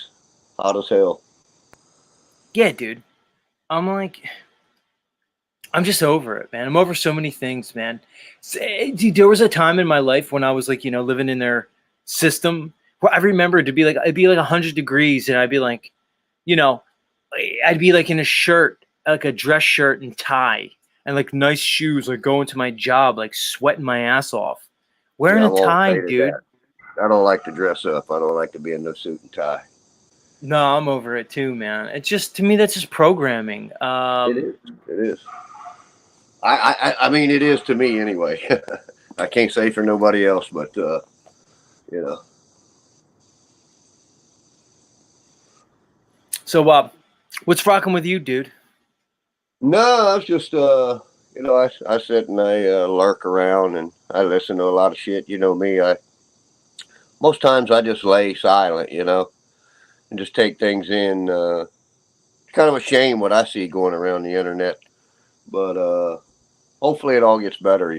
Hot as hell. Yeah, dude. I'm just over it, man. I'm over so many things, man. Dude, there was a time in my life when I was like, living in their system where I remember it'd be like 100 degrees, and I'd be like, I'd be like in a shirt, like a dress shirt and tie, and like nice shoes, like going to my job, like sweating my ass off. Wearing a tie, dude. I don't like to dress up. I don't like to be in no suit and tie. No, I'm over it too, man. It's just, to me, that's just programming. It is. I mean, it is to me anyway. I can't say for nobody else, but So, what's rocking with you, dude? No, it's just I sit and I lurk around and I listen to a lot of shit. You know me. Most times I just lay silent, and just take things in. It's kind of a shame what I see going around the internet, but hopefully it all gets better.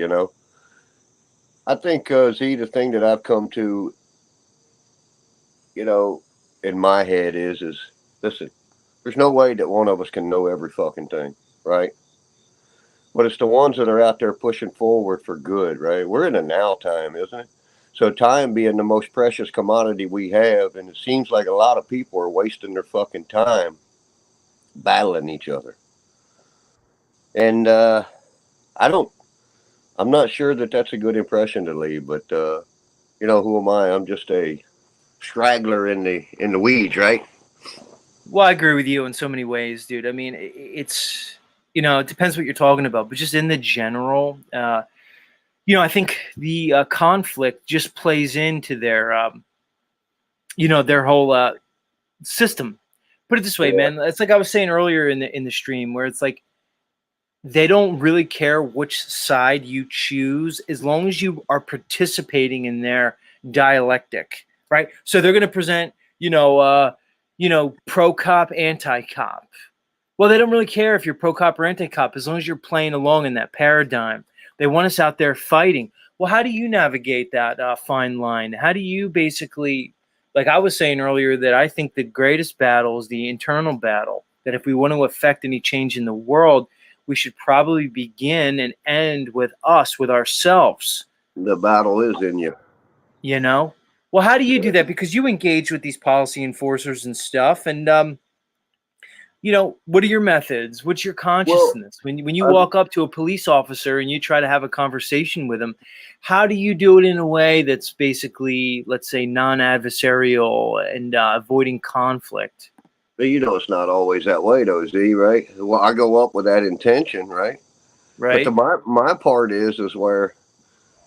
I think Z, the thing that I've come to, in my head is listen. There's no way that one of us can know every fucking thing, right? But it's the ones that are out there pushing forward for good, right? We're in a now time, isn't it? So time being the most precious commodity we have, and it seems like a lot of people are wasting their fucking time battling each other. And I'm not sure that that's a good impression to leave, but who am I? I'm just a straggler in the weeds, right? Well, I agree with you in so many ways, dude. I mean, it's, it depends what you're talking about, but just in the general, I think the conflict just plays into their, their whole system. Put it this way, man. It's like I was saying earlier in the stream, where it's like they don't really care which side you choose as long as you are participating in their dialectic, right? So they're going to present, pro cop, anti cop. Well, they don't really care if you're pro cop or anti cop as long as you're playing along in that paradigm. They want us out there fighting. Well, how do you navigate that fine line? How do you basically, like I was saying earlier, that I think the greatest battle is the internal battle, that if we want to affect any change in the world, we should probably begin and end with us, with ourselves. The battle is in you. You know? Well, how do you do that? Because you engage with these policy enforcers and stuff. And, what are your methods? What's your consciousness? When you walk up to a police officer and you try to have a conversation with them, how do you do it in a way that's basically, let's say, non-adversarial and avoiding conflict? But it's not always that way, though, Z, right? Well, I go up with that intention, right? Right. But my part is where,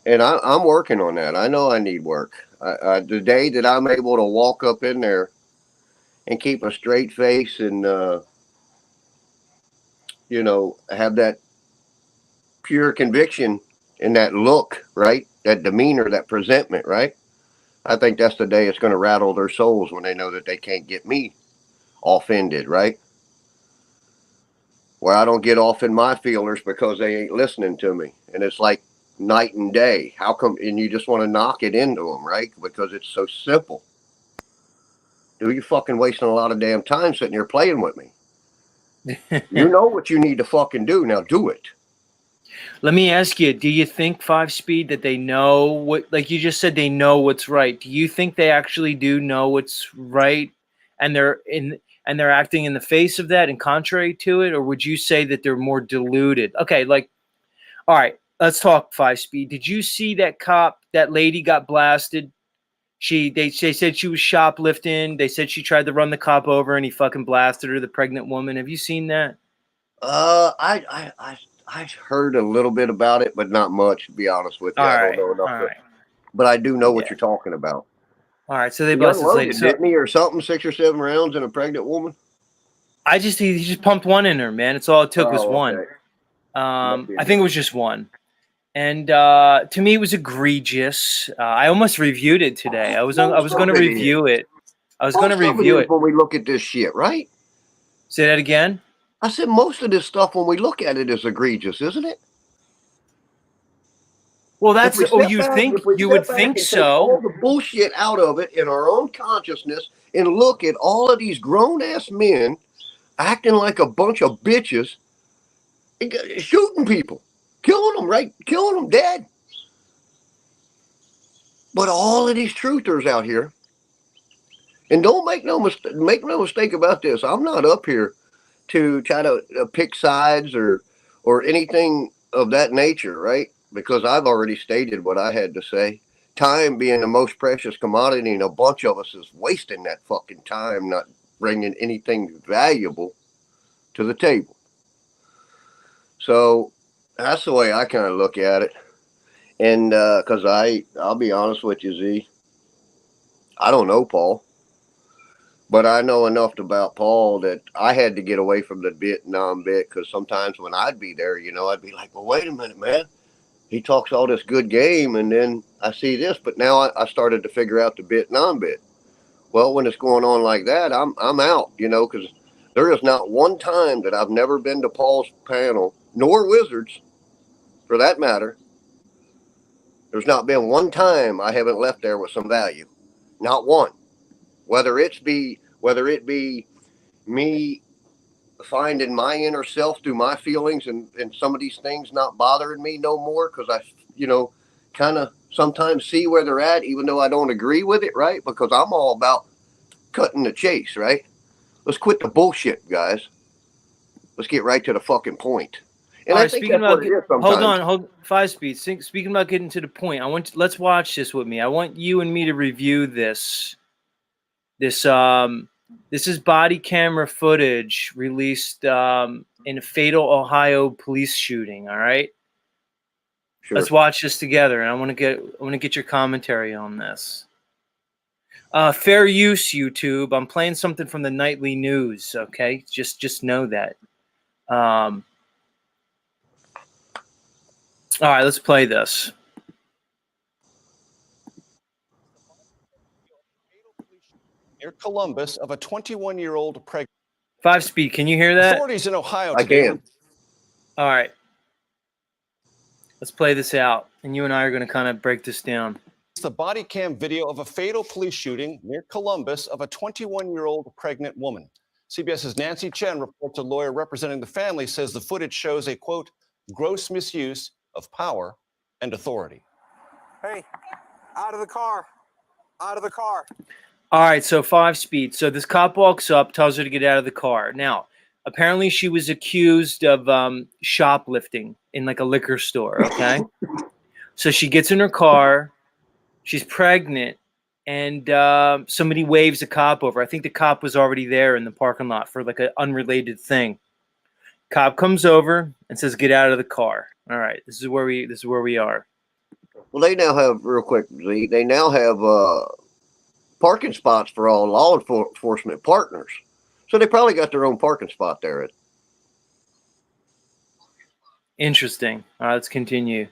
and I'm working on that. I know I need work. The day that I'm able to walk up in there and keep a straight face and, have that pure conviction and that look, right? That demeanor, that presentment, right? I think that's the day it's going to rattle their souls when they know that they can't get me offended, right? Where I don't get off in my feelers because they ain't listening to me. And it's like night and day. How come? And you just want to knock it into them, right? Because it's so simple. Dude, you're fucking wasting a lot of damn time sitting here playing with me. You know what you need to fucking do. Now do it. Let me ask you, do you think 5-Speed that they know what, like you just said, they know what's right? Do you think they actually do know what's right and they're acting in the face of that and contrary to it? Or would you say that they're more deluded? Okay, all right, let's talk 5-Speed. Did you see that that lady got blasted? They said she was shoplifting. They said she tried to run the cop over and he fucking blasted her, the pregnant woman. Have you seen that? I heard a little bit about it, but not much, to be honest with you. I don't know enough. But I do know what you're talking about. All right, so they blasted this lady. Didn't he, or something, 6 or 7 rounds in a pregnant woman? He just pumped one in her, man. It's all it took was one. Okay. I think it was just one. And to me, it was egregious. I almost reviewed it today. I was going to review it. I was going to review it when we look at this shit, right? Say that again. I said most of this stuff when we look at it is egregious, isn't it? Well, that's you would think so. All the bullshit out of it in our own consciousness and look at all of these grown ass men acting like a bunch of bitches, shooting people, killing them dead. But all of these truthers out here, and don't make no mistake about this. I'm not up here to try to pick sides or anything of that nature, right? Because I've already stated what I had to say. Time being the most precious commodity, and a bunch of us is wasting that fucking time, not bringing anything valuable to the table. So that's the way I kind of look at it. And because I'll be honest with you, Z, I don't know Paul. But I know enough about Paul that I had to get away from the Vietnam bit, because sometimes when I'd be there, I'd be like, well, wait a minute, man. He talks all this good game, and then I see this. But now I started to figure out the Vietnam bit. Well, when it's going on like that, I'm out, because there is not one time that I've never been to Paul's panel, nor Wizards, for that matter. There's not been one time I haven't left there with some value. Not one. Whether it be me finding my inner self through my feelings and some of these things not bothering me no more, because I, kind of sometimes see where they're at, even though I don't agree with it, right? Because I'm all about cutting the chase, right? Let's quit the bullshit, guys. Let's get right to the fucking point. And I think that's what it is sometimes. Hold 5-Speed. Speaking about getting to the point, let's watch this with me. I want you and me to review this. This is body camera footage released in a fatal Ohio police shooting. All right, sure. Let's watch this together, and I want to get your commentary on this. Fair use, YouTube. I'm playing something from the nightly news. Okay, just know that. All right, let's play this. Near Columbus of a 21-year-old pregnant. 5-speed. Can you hear that? Authorities in Ohio I today. can. All right. Let's play this out, and you and I are going to kind of break this down. It's the body cam video of a fatal police shooting near Columbus of a 21-year-old pregnant woman. CBS's Nancy Chen reports a lawyer representing the family says the footage shows a, quote, gross misuse of power and authority. Hey, out of the car. Out of the car. All right, so 5-speed. So this cop walks up, tells her to get out of the car. Now, apparently she was accused of shoplifting in like a liquor store, okay? So she gets in her car. She's pregnant, and somebody waves a cop over. I think the cop was already there in the parking lot for like an unrelated thing. Cop comes over and says, "Get out of the car." All right, this is where we are. Well, they now have, real quick, Z, they now have parking spots for all law enforcement partners. So they probably got their own parking spot there. Interesting. All right, let's continue.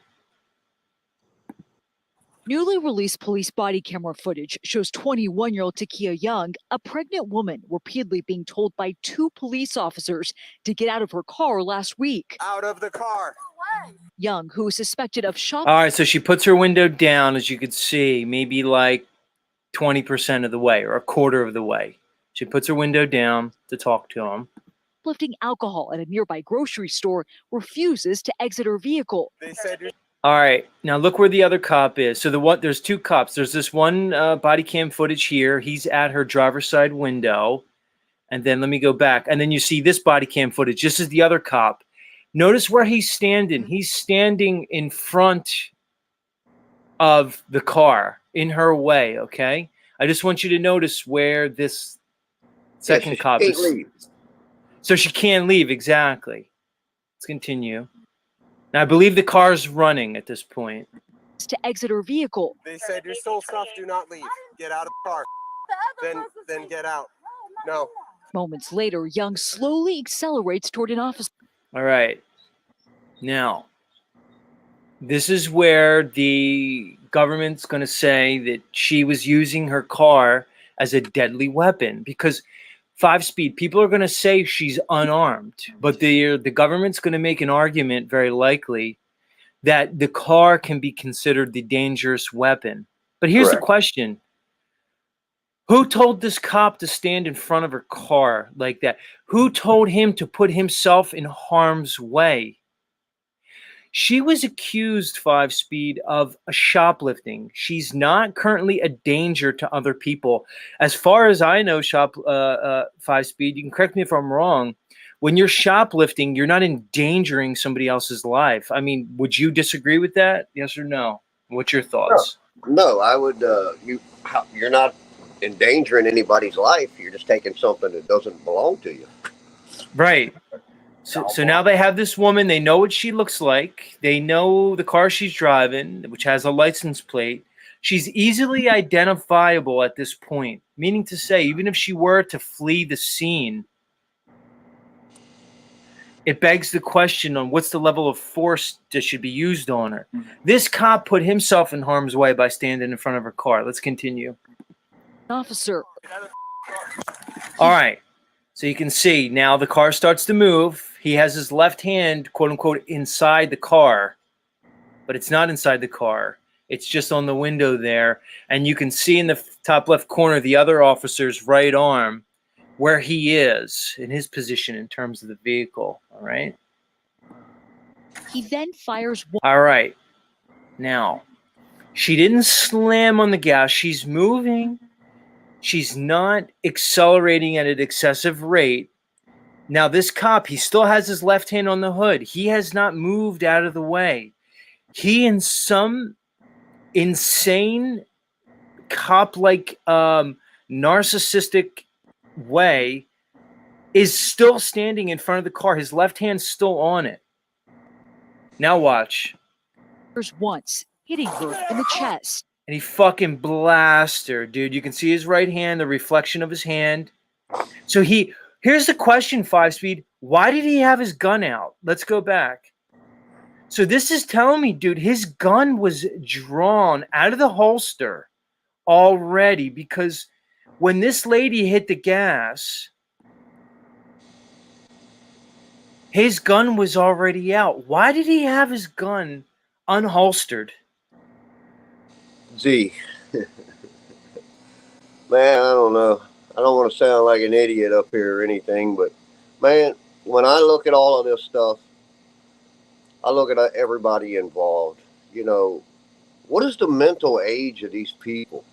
Newly released police body camera footage shows 21-year-old Takia Young, a pregnant woman, repeatedly being told by 2 police officers to get out of her car last week. Out of the car. Young, who is suspected of All right, so she puts her window down, as you could see, maybe like 20% of the way or a quarter of the way. She puts her window down to talk to him. shoplifting alcohol at a nearby grocery store, refuses to exit her vehicle. They said you're All right, now look where the other cop is. So there's 2 cops. There's this one body cam footage here. He's at her driver's side window. And then let me go back. And then you see this body cam footage. This is the other cop. Notice where he's standing. He's standing in front of the car, in her way, okay? I just want you to notice where this second cop is. So she can't leave, exactly. Let's continue. Now, I believe the car's running at this point. To exit her vehicle. they said your stole stuff, do not leave. Get out of the car. Then get out. No. Moments later, Young slowly accelerates toward an officer. All right. Now, this is where the government's going to say that she was using her car as a deadly weapon because 5-speed, people are going to say she's unarmed, but the government's going to make an argument, very likely, that the car can be considered the dangerous weapon. But here's the question. Who told this cop to stand in front of her car like that? Who told him to put himself in harm's way? She was accused, 5-speed, of shoplifting. She's not currently a danger to other people. As far as I know, 5-speed, you can correct me if I'm wrong, when you're shoplifting, you're not endangering somebody else's life. I mean, would you disagree with that? Yes or no? What's your thoughts? No, I would. You're not endangering anybody's life. You're just taking something that doesn't belong to you. Right. So now they have this woman. They know what she looks like. They know the car she's driving, which has a license plate. She's easily identifiable at this point, meaning to say, even if she were to flee the scene, it begs the question on what's the level of force that should be used on her. This cop put himself in harm's way by standing in front of her car. Let's continue. Officer. All right. So you can see now the car starts to move. He has his left hand, quote unquote, inside the car, but it's not inside the car. It's just on the window there. And you can see in the top left corner the other officer's right arm where he is in his position in terms of the vehicle. All right. He then fires one. All right. Now, she didn't slam on the gas. She's moving. She's not accelerating at an excessive rate. Now, this cop, he still has his left hand on the hood. He has not moved out of the way. He, in some insane cop-like narcissistic way, is still standing in front of the car. His left hand's still on it. Now watch. Once, hitting her in the chest. and he fucking blasts her, dude. You can see his right hand, the reflection of his hand. So here's the question, 5-Speed. Why did he have his gun out? Let's go back. So this is telling me, dude, his gun was drawn out of the holster already, because when this lady hit the gas, his gun was already out. Why did he have his gun unholstered? Z. Man, I don't know. I don't want to sound like an idiot up here or anything, but man, when I look at all of this stuff, I look at everybody involved. You know, what is the mental age of these people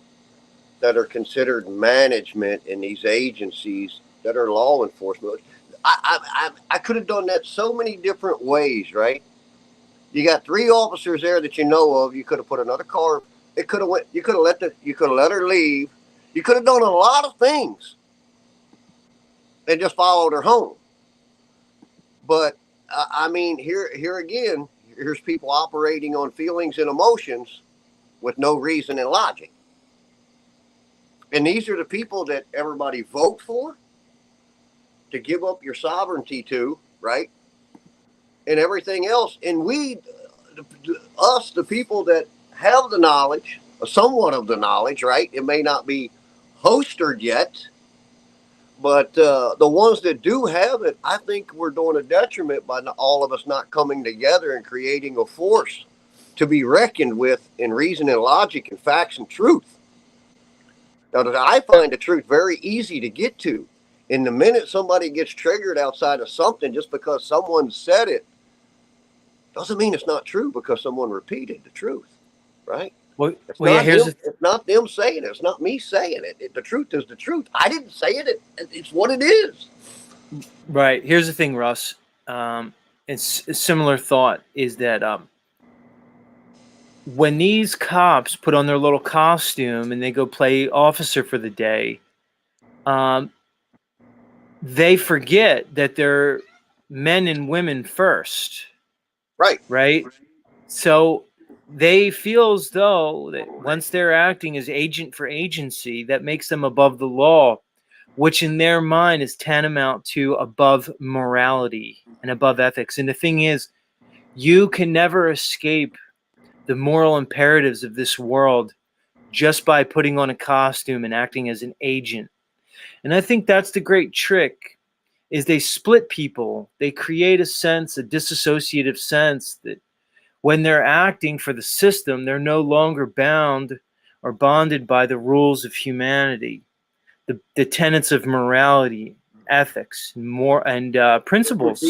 that are considered management in these agencies that are law enforcement? I could have done that so many different ways, right? You got 3 officers there that you know of. You could have put another car. It could have went. You could have let her leave. You could have done a lot of things and just followed her home. But I mean, here again, here's people operating on feelings and emotions with no reason and logic. And these are the people that everybody vote for to give up your sovereignty to, right? And everything else. And we, us, the people that have the knowledge, somewhat of the knowledge, right? It may not be holstered yet, but the ones that do have it, I think we're doing a detriment by all of us not coming together and creating a force to be reckoned with in reason and logic and facts and truth. Now, I find the truth very easy to get to. And the minute somebody gets triggered outside of something, just because someone said it, doesn't mean it's not true because someone repeated the truth, right? Well, It's yeah, it's not them saying it. It's not me saying it. The truth is the truth. I didn't say it. It's what it is. right. Here's the thing, Russ. It's a similar thought is that when these cops put on their little costume and they go play officer for the day, they forget that they're men and women first. Right. Right. So they feel as though that once they're acting as agent for agency, that makes them above the law, which in their mind is tantamount to above morality and above ethics. And the thing is, you can never escape the moral imperatives of this world just by putting on a costume and acting as an agent. And I think that's the great trick, is they split people. They create a sense, a disassociative sense that when they're acting for the system, they're no longer bound or bonded by the rules of humanity, the tenets of morality, ethics, and principles.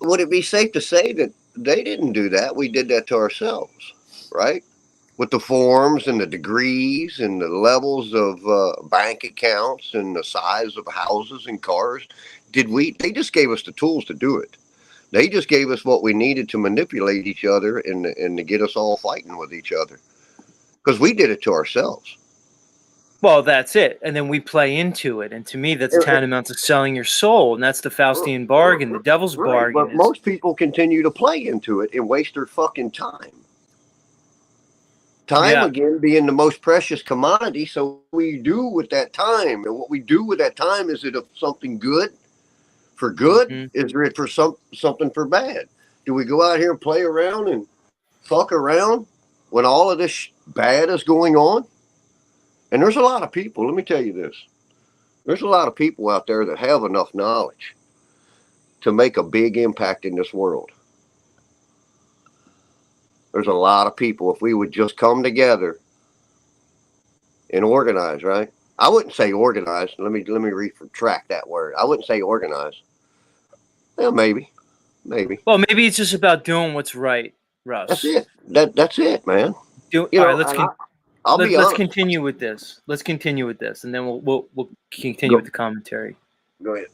Would it be safe to say that they didn't do that? We did that to ourselves, right? With the forms and the degrees and the levels of bank accounts and the size of houses and cars. They just gave us the tools to do it. They just gave us what we needed to manipulate each other and to get us all fighting with each other. Because we did it to ourselves. Well, that's it. And then we play into it. And to me, that's tantamount to selling your soul. And that's the Faustian bargain, the devil's bargain. But most people continue to play into it and waste their fucking time. Time, again, being the most precious commodity. So what we do with that time, and what we do with that time, is it something good for good? Is it for something for bad? Do we go out here and play around and fuck around when all of this bad is going on? And there's a lot of people, let me tell you this. There's a lot of people out there that have enough knowledge to make a big impact in this world. There's a lot of people, if we would just come together and organize, right? I wouldn't say organize. Let me retract that word. I wouldn't say organize. Well, maybe. Well, maybe it's just about doing what's right, Russ. That's it. That's it, man. All right, let's continue with this. Let's continue with this, and then we'll continue with the commentary. Go ahead.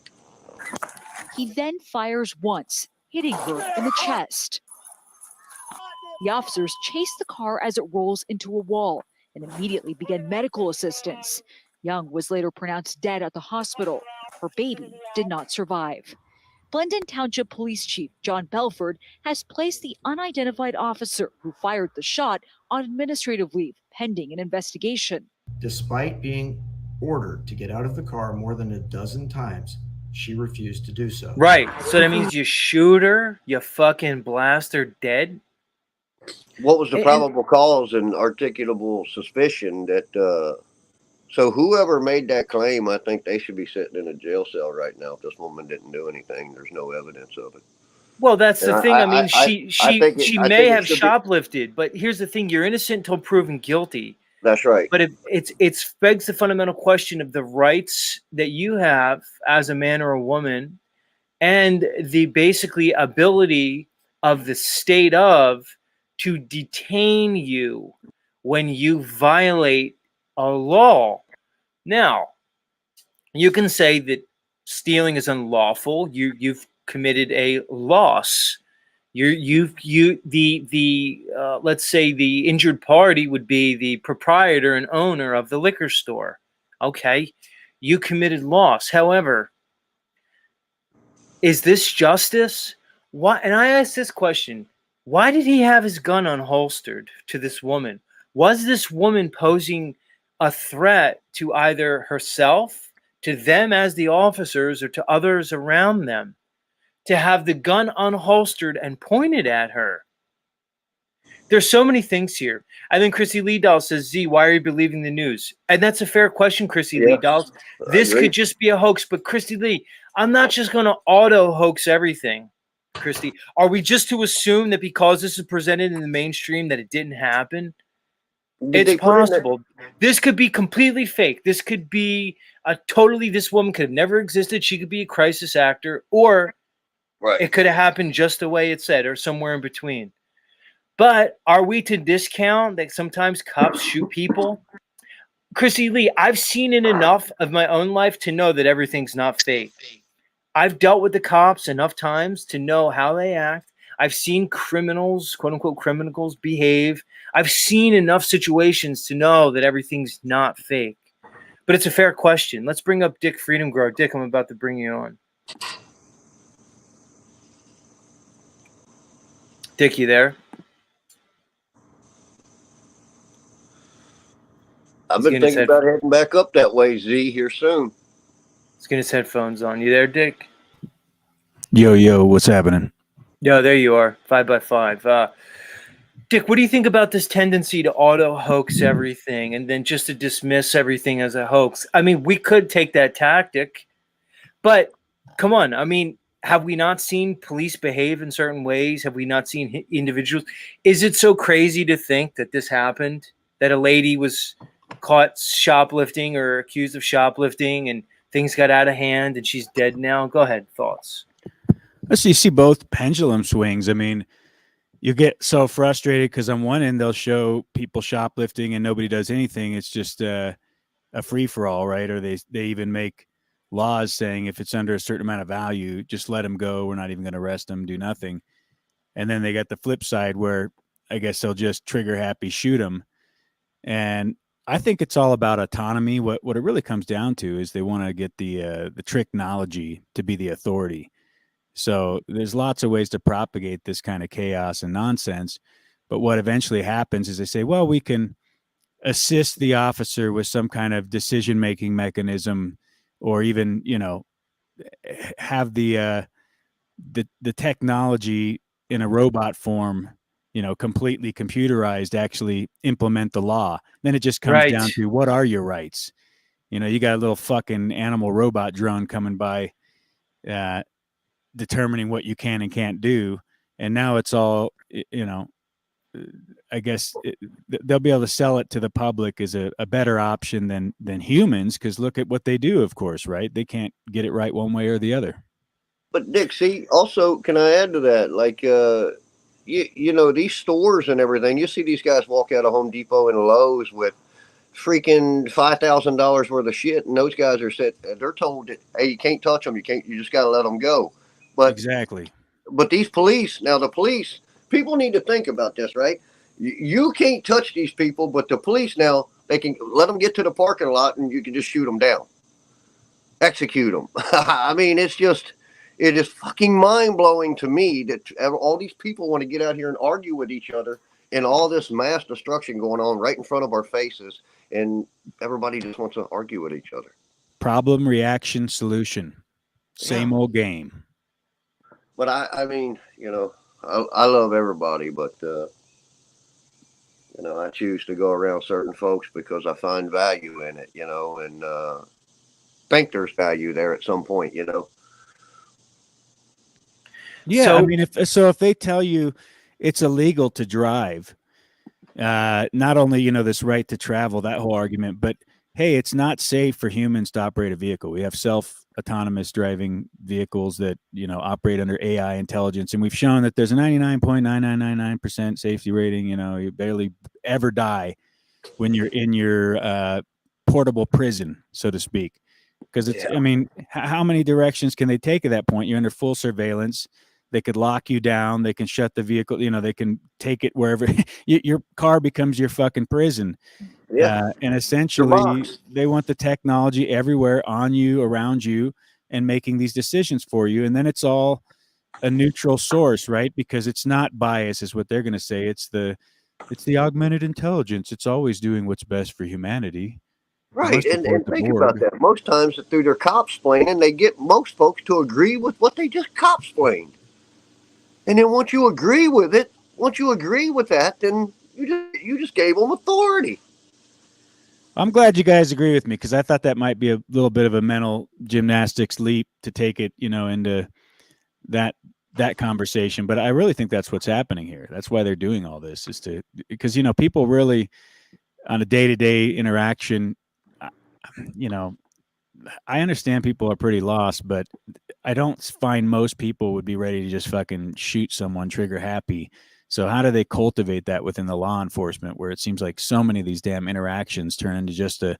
He then fires once, hitting her in the chest. The officers chase the car as it rolls into a wall and immediately begin medical assistance. Young was later pronounced dead at the hospital. Her baby did not survive. Glendon Township Police Chief John Belford has placed the unidentified officer who fired the shot on administrative leave pending an investigation. Despite being ordered to get out of the car more than a dozen times, she refused to do so. Right. So that means you shoot her, you fucking blast her dead. What was the probable cause and articulable suspicion that, so whoever made that claim, I think they should be sitting in a jail cell right now. If this woman didn't do anything, there's no evidence of it. Well, that's the thing. I mean, she may have shoplifted, but here's the thing: you're innocent until proven guilty. That's right. But it begs the fundamental question of the rights that you have as a man or a woman, and the basically ability of the state to detain you when you violate a law. Now, you can say that stealing is unlawful. You've committed a loss. Let's say the injured party would be the proprietor and owner of the liquor store. Okay, you committed loss. However, is this justice? Why? And I ask this question: why did he have his gun unholstered to this woman? Was this woman posing a threat to either herself, to them as the officers, or to others around them, to have the gun unholstered and pointed at her? There's so many things here. I think Chrissy Lee Doll says, Z, why are you believing the news? And that's a fair question, Chrissy Lee Doll. This could just be a hoax, but Chrissy Lee, I'm not just going to auto hoax everything. Christy, are we just to assume that because this is presented in the mainstream that it didn't happen? It's possible. This could be completely fake. This could be this woman could have never existed. She could be a crisis actor, or it could have happened just the way it said, or somewhere in between. But are we to discount that sometimes cops shoot people? Chrissy Lee, I've seen it enough of my own life to know that everything's not fake. I've dealt with the cops enough times to know how they act. I've seen criminals, quote unquote criminals, behave. I've seen enough situations to know that everything's not fake. But it's a fair question. Let's bring up Dick Freedom Grower. Dick, I'm about to bring you on. Dick, you there? I've been thinking about heading back up that way, Z, here soon. Let's get his headphones on. You there, Dick? Yo, what's happening? Yo, there you are. 5x5. Dick, what do you think about this tendency to auto hoax everything and then just to dismiss everything as a hoax? I mean, we could take that tactic, but come on. I mean, have we not seen police behave in certain ways? Have we not seen individuals? Is it so crazy to think that this happened, that a lady was caught shoplifting or accused of shoplifting and things got out of hand and she's dead now? Go ahead. Thoughts? You see both pendulum swings. I mean, you get so frustrated because on one end, they'll show people shoplifting and nobody does anything. It's just a free-for-all, right? Or they even make laws saying if it's under a certain amount of value, just let them go. We're not even going to arrest them, do nothing. And then they got the flip side where I guess they'll just trigger happy, shoot them. And I think it's all about autonomy. What it really comes down to is they want to get the technology to be the authority. So there's lots of ways to propagate this kind of chaos and nonsense. But what eventually happens is they say, well, we can assist the officer with some kind of decision-making mechanism, or even, have the technology in a robot form, completely computerized, actually implement the law. Then it just comes down to, what are your rights? You got a little fucking animal robot drone coming by, determining what you can and can't do. And now it's all, I guess they'll be able to sell it to the public as a better option than humans. Cause look at what they do, of course, right? They can't get it right one way or the other. But Dick, see, also, can I add to that? Like, these stores and everything, you see these guys walk out of Home Depot and Lowe's with freaking $5,000 worth of shit. And those guys they're told that, hey, you can't touch them. You just got to let them go. But exactly. But the police, people need to think about this, right? You can't touch these people, but the police now, they can let them get to the parking lot and you can just shoot them down, execute them. I mean, it is fucking mind blowing to me that all these people want to get out here and argue with each other and all this mass destruction going on right in front of our faces, and everybody just wants to argue with each other. Problem, reaction, solution. Same old game. But I mean, you know, I love everybody, but you know, I choose to go around certain folks because I find value in it, you know, and think there's value there at some point, you know. Yeah, So- I mean, if they tell you it's illegal to drive, not only, you know, this right to travel, that whole argument, but hey, it's not safe for humans to operate a vehicle. We have autonomous driving vehicles that, you know, operate under AI intelligence, and we've shown that there's a 99.9999% safety rating. You know, you barely ever die when you're in your portable prison, so to speak, because it's. I mean, how many directions can they take at that point? You're under full surveillance. They could lock you down. They can shut the vehicle. You know, they can take it wherever. Your car becomes your fucking prison. Yeah. And essentially, they want the technology everywhere, on you, around you, and making these decisions for you. And then it's all a neutral source, right? Because it's not bias, is what they're going to say. It's the augmented intelligence. It's always doing what's best for humanity. Right, and think about that. Most times through their cop-splaining, they get most folks to agree with what they just cop-splained. And then once you agree with that, then you just gave them authority. I'm glad you guys agree with me, because I thought that might be a little bit of a mental gymnastics leap to take it, you know, into that conversation. But I really think that's what's happening here. That's why they're doing all this, is because, you know, people really on a day-to-day interaction, you know, I understand people are pretty lost, but I don't find most people would be ready to just fucking shoot someone trigger happy. So how do they cultivate that within the law enforcement, where it seems like so many of these damn interactions turn into just a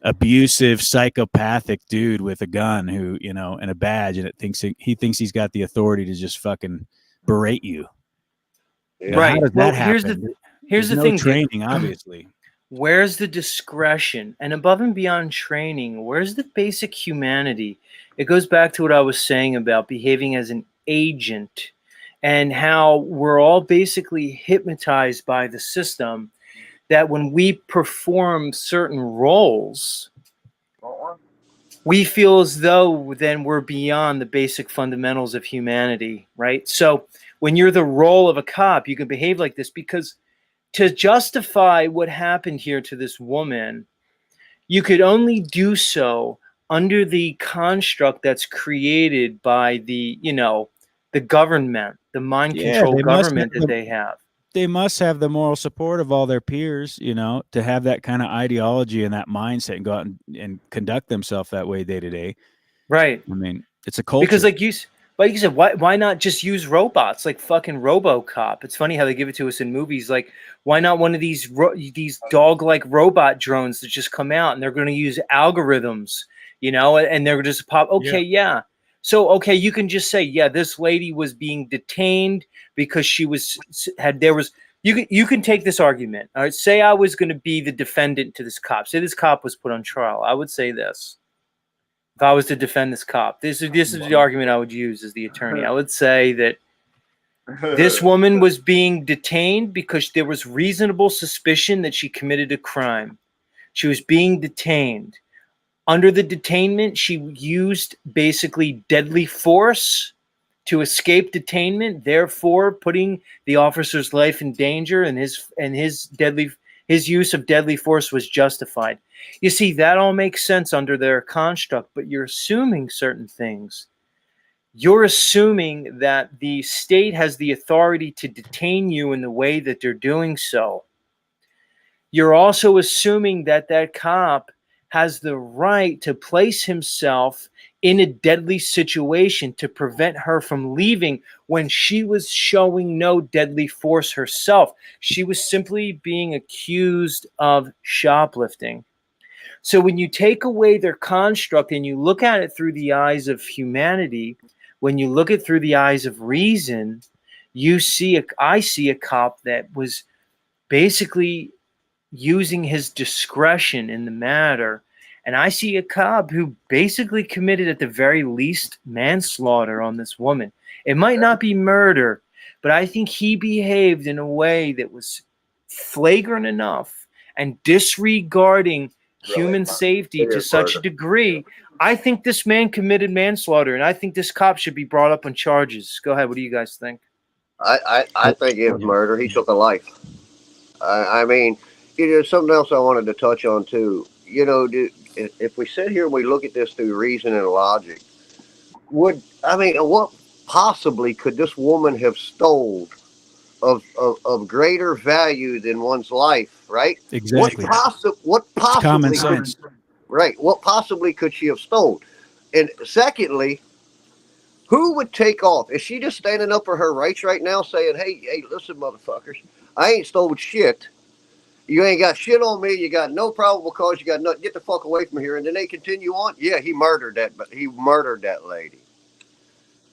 abusive, psychopathic dude with a gun who, you know, and a badge, and he thinks he's got the authority to just fucking berate you. Now, Right. how does Well, that happen? here's the no thing, Dick. training, obviously. Where's the discretion? And above and beyond training, where's the basic humanity? It goes back to what I was saying about behaving as an agent, and how we're all basically hypnotized by the system, that when we perform certain roles, we feel as though then we're beyond the basic fundamentals of humanity, right? So when you're the role of a cop, you can behave like this, because to justify what happened here to this woman, you could only do so under the construct that's created by the, you know, the government, the mind control government that they have. They must have the moral support of all their peers, you know, to have that kind of ideology and that mindset and go out and conduct themselves that way day to day. Right. I mean, it's a culture. Because like you said, why not just use robots like fucking RoboCop? It's funny how they give it to us in movies. Like, why not one of these dog-like robot drones that just come out, and they're going to use algorithms, you know, and they're just pop. Okay, yeah. So, okay, you can just say, yeah, this lady was being detained because you can take this argument. All right, say I was going to be the defendant to this cop. Say this cop was put on trial. I would say this. If I was to defend this cop, this is the argument I would use as the attorney. I would say that this woman was being detained because there was reasonable suspicion that she committed a crime. She was being detained. Under the detainment, she used basically deadly force to escape detainment, therefore putting the officer's life in danger, and his use of deadly force was justified. You see, that all makes sense under their construct, but you're assuming certain things. You're assuming that the state has the authority to detain you in the way that they're doing so. You're also assuming that that cop has the right to place himself in a deadly situation to prevent her from leaving when she was showing no deadly force herself. She was simply being accused of shoplifting. So when you take away their construct and you look at it through the eyes of humanity, when you look at it through the eyes of reason, I see a cop that was basically using his discretion in the matter. And I see a cop who basically committed, at the very least, manslaughter on this woman. It might not be murder, but I think he behaved in a way that was flagrant enough and disregarding human safety to such a degree. I think this man committed manslaughter, and I think this cop should be brought up on charges. Go ahead. What do you guys think? I think it was murder. He took a life. I mean, something else I wanted to touch on too. If we sit here and we look at this through reason and logic, what possibly could this woman have stole of greater value than one's life, right? Exactly. What possibly common sense. Right. What possibly could she have stolen? And secondly, who would take off? Is she just standing up for her rights right now saying, hey, listen, motherfuckers, I ain't stole shit. You ain't got shit on me. You got no probable cause. You got nothing. Get the fuck away from here. And then they continue on. Yeah, he murdered that lady.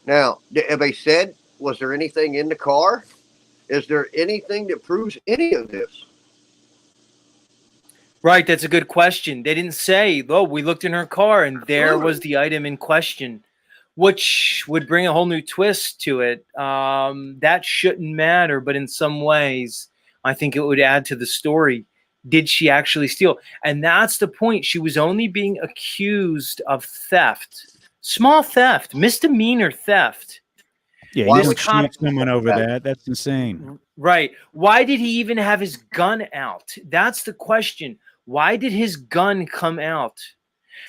Now, have they said, was there anything in the car? Is there anything that proves any of this? Right, that's a good question. They didn't say, we looked in her car and there was the item in question, which would bring a whole new twist to it. That shouldn't matter, but in some ways, I think it would add to the story. Did she actually steal? And that's the point. She was only being accused of theft. Small theft, misdemeanor theft. Yeah, you don't sneak someone over that. That's insane. Right. Why did he even have his gun out? That's the question. Why did his gun come out?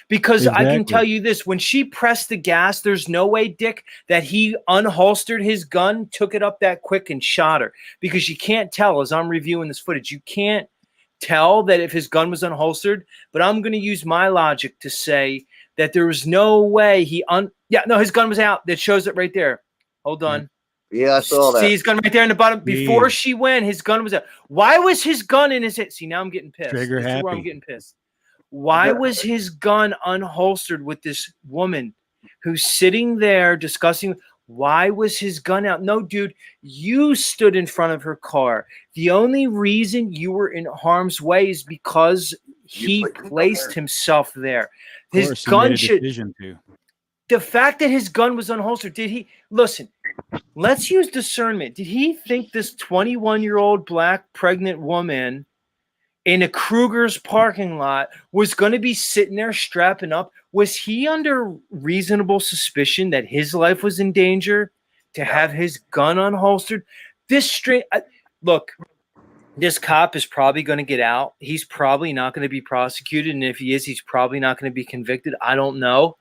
Because I can tell you this, when she pressed the gas, there's no way, Dick, that he unholstered his gun, took it up that quick and shot her. Because you can't tell, as I'm reviewing this footage, you can't tell that if his gun was unholstered, but I'm going to use my logic to say that there was no way his gun was out. That shows it right there. Hold on. Yeah, I saw that. See his gun right there in the bottom. Before she went, his gun was out. Why was his gun in his head? See, now I'm getting pissed. Trigger happy. Where I'm getting pissed. Why was his gun unholstered with this woman who's sitting there discussing? Why was his gun out? No, dude, you stood in front of her car. The only reason you were in harm's way is because he placed himself there. His gun should. The fact that his gun was unholstered, did he listen? Let's use discernment. Did he think this 21-year-old black pregnant woman in a Kruger's parking lot was going to be sitting there strapping up? Was he under reasonable suspicion that his life was in danger to have his gun unholstered? Look, this cop is probably going to get out. He's probably not going to be prosecuted. And if he is, he's probably not going to be convicted. I don't know.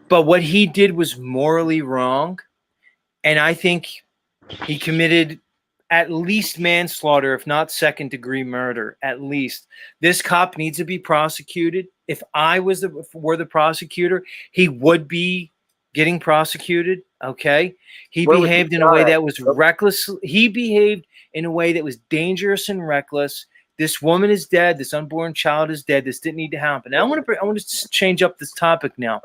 But what he did was morally wrong. And I think he committed at least manslaughter, if not second-degree murder, at least. This cop needs to be prosecuted. If I were the prosecutor, he would be getting prosecuted, okay? He behaved in a way that was reckless. He behaved in a way that was dangerous and reckless. This woman is dead. This unborn child is dead. This didn't need to happen. Now, I want to change up this topic now.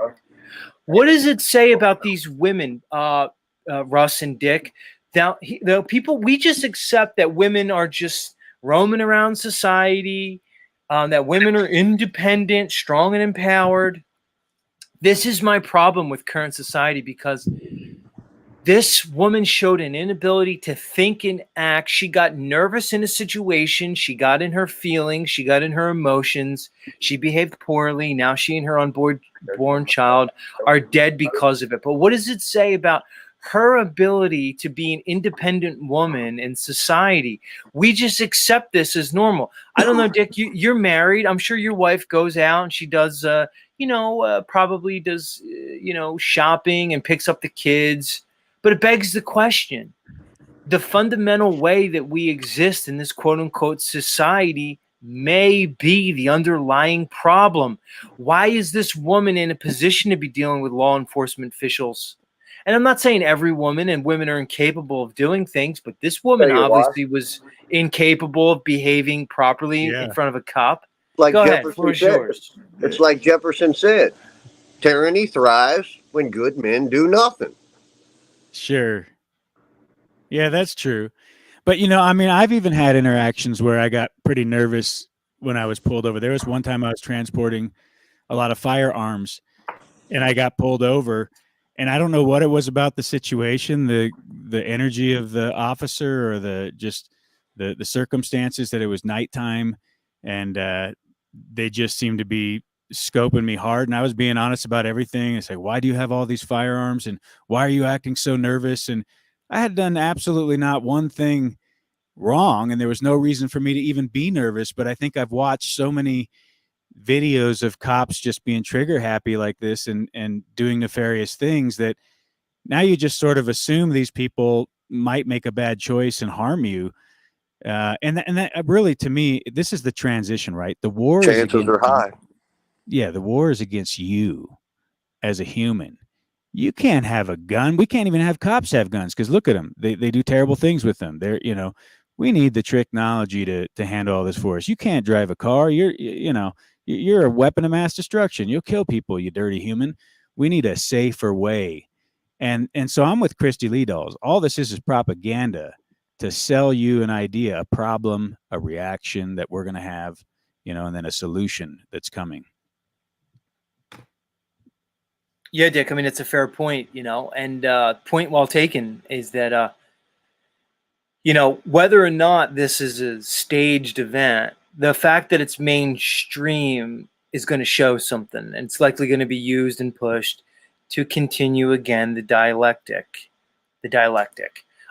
What does it say about these women, Russ and Dick? Now, the people, we just accept that women are just roaming around society, that women are independent, strong, and empowered. This is my problem with current society, because this woman showed an inability to think and act. She got nervous in a situation. She got in her feelings. She got in her emotions. She behaved poorly. Now she and her unborn child are dead because of it. But what does it say about her ability to be an independent woman in society? We just accept this as normal. I don't know, Dick, you're married. I'm sure your wife goes out and she does, probably does, shopping and picks up the kids. But it begs the question, the fundamental way that we exist in this quote unquote society may be the underlying problem. Why is this woman in a position to be dealing with law enforcement officials? And I'm not saying every woman and women are incapable of doing things, but this woman obviously was incapable of behaving properly in front of a cop. Like Go ahead, Jefferson said. It's like Jefferson said, tyranny thrives when good men do nothing. Sure. Yeah, that's true. But, I've even had interactions where I got pretty nervous when I was pulled over. There was one time I was transporting a lot of firearms and I got pulled over. And I don't know what it was about the situation, the energy of the officer, or the circumstances that it was nighttime, and they just seemed to be scoping me hard. And I was being honest about everything. It's like, why do you have all these firearms, and why are you acting so nervous? And I had done absolutely not one thing wrong, and there was no reason for me to even be nervous. But I think I've watched so many videos of cops just being trigger happy like this and doing nefarious things that now you just sort of assume these people might make a bad choice and harm you. And that really, to me, this is the transition, right? The war Chances are high. Yeah, the war is against you as a human. You can't have a gun. We can't even have cops have guns, because look at them. They do terrible things with them. We need the technology to handle all this for us. You can't drive a car. You're a weapon of mass destruction. You'll kill people, you dirty human. We need a safer way. And so I'm with Christy Lee Dolls. All this is propaganda to sell you an idea, a problem, a reaction that we're going to have, and then a solution that's coming. Yeah, Dick. I mean, it's a fair point, and point well taken is that, whether or not this is a staged event, the fact that it's mainstream is going to show something, and it's likely going to be used and pushed to continue again the dialectic.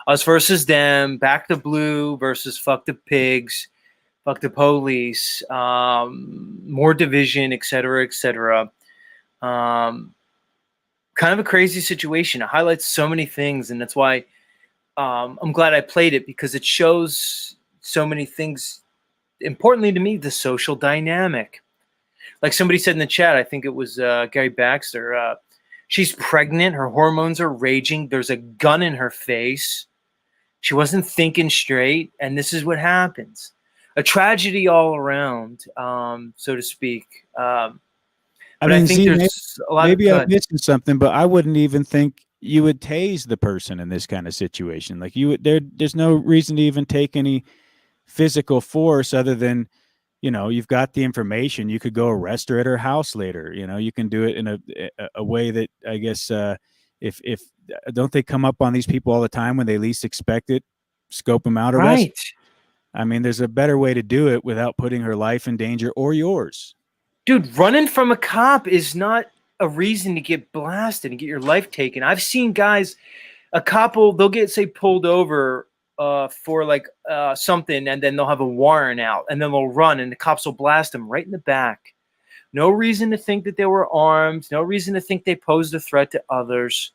Us versus them, back to blue versus fuck the pigs, fuck the police, more division, et cetera, et cetera. Kind of a crazy situation. It highlights so many things, and that's why I'm glad I played it, because it shows so many things. Importantly to me, the social dynamic. Like somebody said in the chat, I think it was Gary Baxter, she's pregnant, her hormones are raging, there's a gun in her face, she wasn't thinking straight, and this is what happens. A tragedy all around, so to speak. I think there's a lot maybe of I'm missing something, but I wouldn't even think you would tase the person in this kind of situation. Like there's no reason to even take any physical force other than, you've got the information. You could go arrest her at her house later. You can do it in a way that, I guess, if don't they come up on these people all the time when they least expect it, scope them out, arrest. Right. I mean, there's a better way to do it without putting her life in danger or yours. Dude, running from a cop is not a reason to get blasted and get your life taken. I've seen guys, a couple, they'll get, say, pulled over for like something, and then they'll have a warrant out, and then they'll run, and the cops will blast them right in the back. No reason to think that they were armed. No reason to think they posed a threat to others.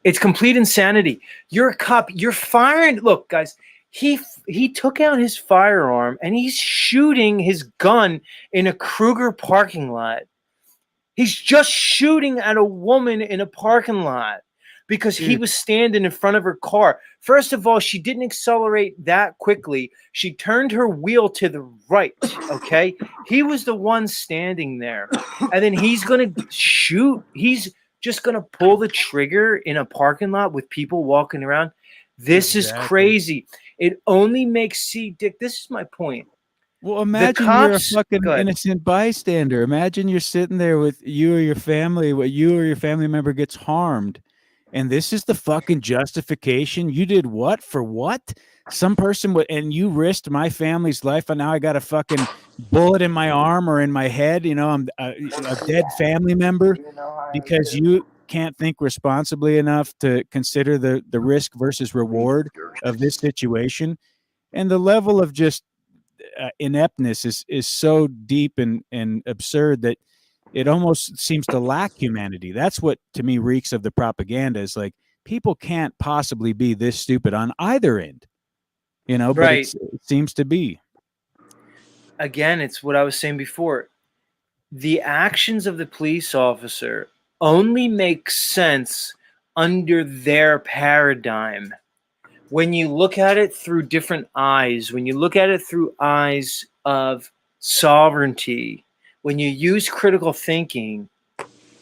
It's complete insanity. You're a cop. You're firing. Look, guys, he took out his firearm, and he's shooting his gun in a Kruger parking lot. He's just shooting at a woman in a parking lot because he was standing in front of her car. First of all, she didn't accelerate that quickly. She turned her wheel to the right, okay? He was the one standing there. And then he's going to shoot. He's just going to pull the trigger in a parking lot with people walking around. This is crazy. It only makes, Dick, this is my point. Well, imagine you're a fucking innocent bystander. Imagine you're sitting there with you or your family, you or your family member gets harmed. And this is the fucking justification. You did what? For what? Some person and you risked my family's life, and now I got a fucking bullet in my arm or in my head. I'm a dead family member because you can't think responsibly enough to consider the risk versus reward of this situation. And the level of just ineptness is so deep and absurd that it almost seems to lack humanity. That's what, to me, reeks of the propaganda. Is like, people can't possibly be this stupid on either end, but right. It seems to be. Again, it's what I was saying before. The actions of the police officer only make sense under their paradigm. When you look at it through different eyes, when you look at it through eyes of sovereignty, when you use critical thinking,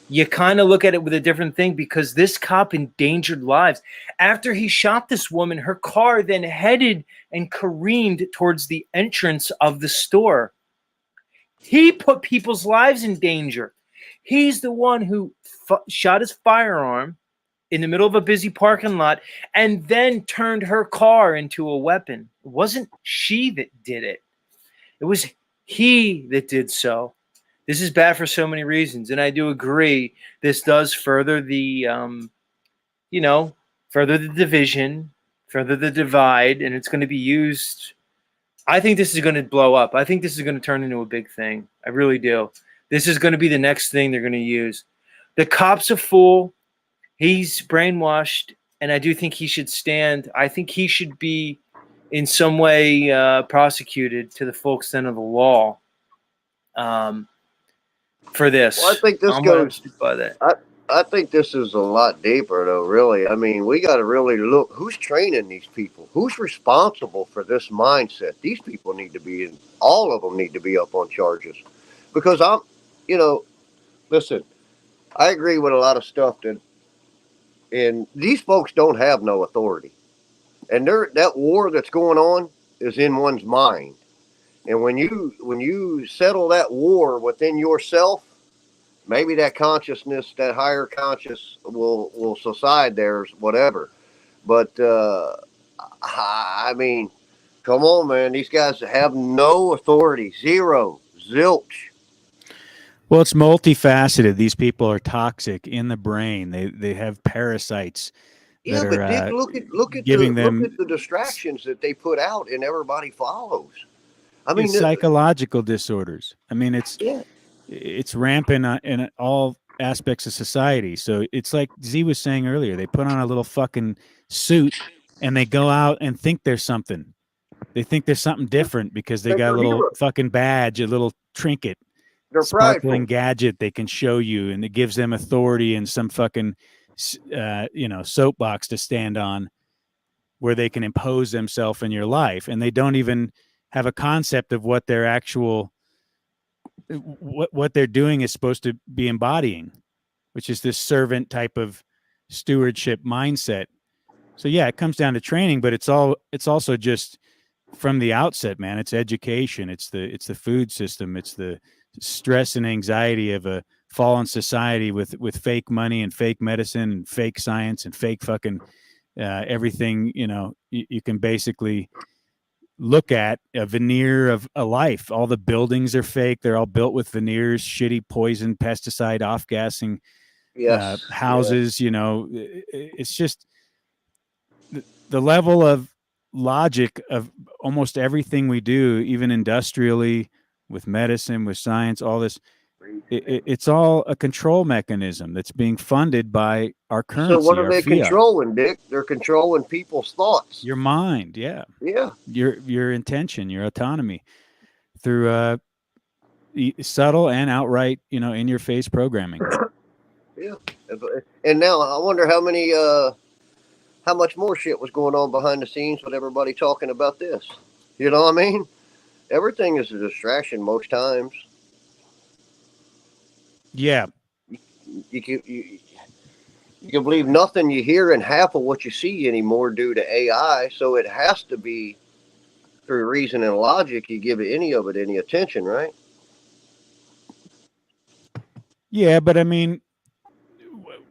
you kind of look at it with a different thing, because this cop endangered lives. After he shot this woman, her car then headed and careened towards the entrance of the store. He put people's lives in danger. He's the one who shot his firearm in the middle of a busy parking lot and then turned her car into a weapon. It wasn't she that did it. It was he that did so. This is bad for so many reasons. And I do agree this does further the, further the division, further the divide, and it's going to be used. I think this is going to blow up. I think this is going to turn into a big thing. I really do. This is going to be the next thing they're going to use. The cop's a fool. He's brainwashed, and I do think he should stand. I think he should be in some way prosecuted to the full extent of the law for this. Well, I think this goes by that. I think this is a lot deeper, though, really. I mean, we got to really look who's training these people, who's responsible for this mindset. These people need to be in, all of them need to be up on charges, because listen, I agree with a lot of stuff and these folks don't have no authority, and that war that's going on is in one's mind. And when you settle that war within yourself, maybe that consciousness, that higher conscious will subside there, whatever. But I mean, come on, man. These guys have no authority. Zero. Zilch. Well, it's multifaceted. These people are toxic in the brain. They have parasites. Yeah, but Dick, look at the distractions that they put out and everybody follows. I mean, it's psychological disorders. I mean, it's rampant in all aspects of society. So it's like Z was saying earlier, they put on a little fucking suit and they go out and think there's something. They think there's something different because they got a little fucking badge, a little trinket, sparkling gadget they can show you, and it gives them authority and some fucking soapbox to stand on where they can impose themselves in your life. And they don't even have a concept of what their actual what they're doing is supposed to be embodying, which is this servant type of stewardship mindset. So yeah, it comes down to training, but it's also just from the outset, man. It's education. It's the food system. It's the stress and anxiety of a fallen society with fake money and fake medicine and fake science and fake fucking everything. You can basically look at a veneer of a life. All the buildings are fake. They're all built with veneers, shitty poison, pesticide, off-gassing houses. Yes. It's just the level of logic of almost everything we do, even industrially, with medicine, with science, all this. It's all a control mechanism that's being funded by our currency. So what are they fiat. Controlling, Dick? They're controlling people's thoughts. Your mind, yeah. Your intention, your autonomy, through subtle and outright, in your face programming. Yeah, and now I wonder how much more shit was going on behind the scenes with everybody talking about this. You know what I mean? Everything is a distraction most times. Yeah. You can believe nothing you hear and half of what you see anymore due to AI. So it has to be through reason and logic. You give any of it any attention, right? Yeah, but I mean,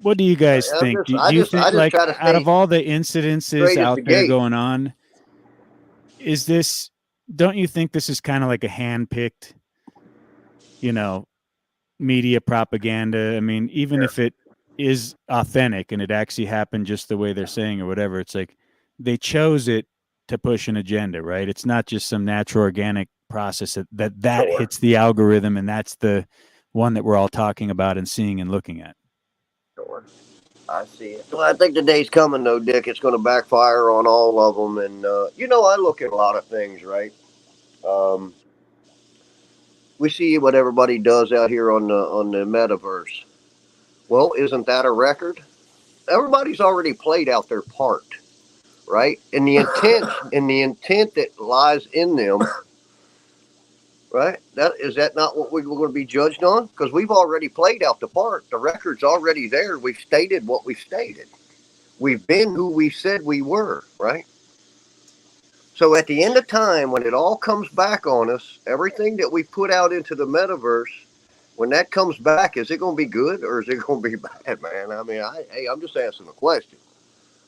what do you guys think? Do you think, like, out of all the incidences out there going on, don't you think this is kind of like a hand-picked, media propaganda? I mean, even if it is authentic and it actually happened just the way they're saying or whatever, it's like they chose it to push an agenda, right? It's not just some natural organic process that hits the algorithm, and that's the one that we're all talking about and seeing and looking at. Sure. I see it. Well, I think the day's coming, though, Dick. It's going to backfire on all of them. And, I look at a lot of things, right? We see what everybody does out here on the metaverse. Well, isn't that a record? Everybody's already played out their part, right? And the intent that lies in them, right? Is that not what we're going to be judged on? Because we've already played out the part. The record's already there. We've stated what we've stated. We've been who we said we were, right? So at the end of time, when it all comes back on us, everything that we put out into the metaverse when that comes back, is it going to be good or is it going to be bad, man? I mean, I'm just asking a question.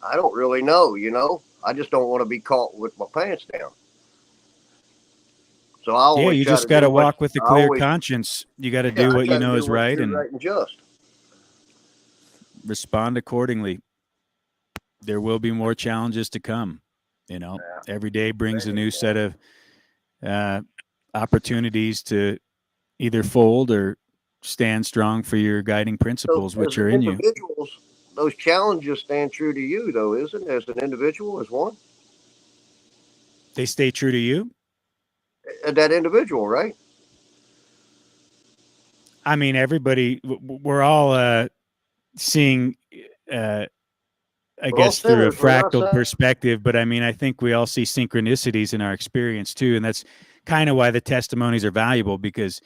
I don't really know, you know. I just don't want to be caught with my pants down. So I always you try just to got to do walk with a I clear always- conscience. You got to yeah, do I what try you to know do is what's right good, and right and just. respond accordingly. There will be more challenges to come. You know, every day brings a new set of opportunities to either fold or stand strong for your guiding principles, So which as are in you. individuals, those challenges stand true to you, though, isn't it? As an individual, as one, They stay true to you. that individual, right? I mean, everybody, we're all seeing, I all guess, through a sinners, we're not fractal sinners. perspective, but I mean, I think we all see synchronicities in our experience too. And that's kind of why the testimonies are valuable, because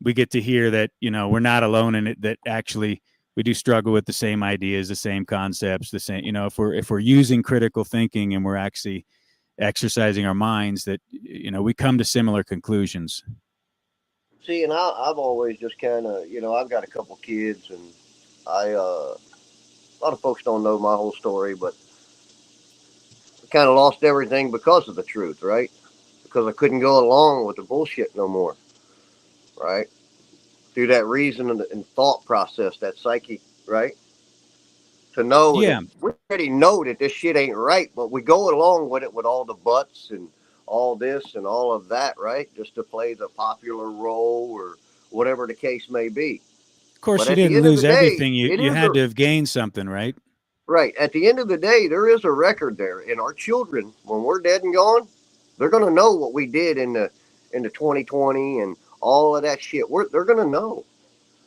we get to hear that, you know, we're not alone in it, that actually we do struggle with the same ideas, the same concepts, the same, you know, if we're using critical thinking and we're actually exercising our minds, that, you know, we come to similar conclusions. See, and I've always just kind of, you know, I've got a couple kids, and a lot of folks don't know my whole story, but I kind of lost everything because of the truth, right? Because I couldn't go along with the bullshit no more, right? Through that reason and thought process, that psyche, right? To know Yeah. that we already know that this shit ain't right, but we go along with it with all the buts and all this and all of that, right? Just to play the popular role or whatever the case may be. Of course, But you at the didn't end of lose the day, everything. You it is had a- to have gained something, right? Right. At the end of the day, there is a record there, and our children, when we're dead and gone, they're going to know what we did in the 2020 and all of that shit. They're going to know.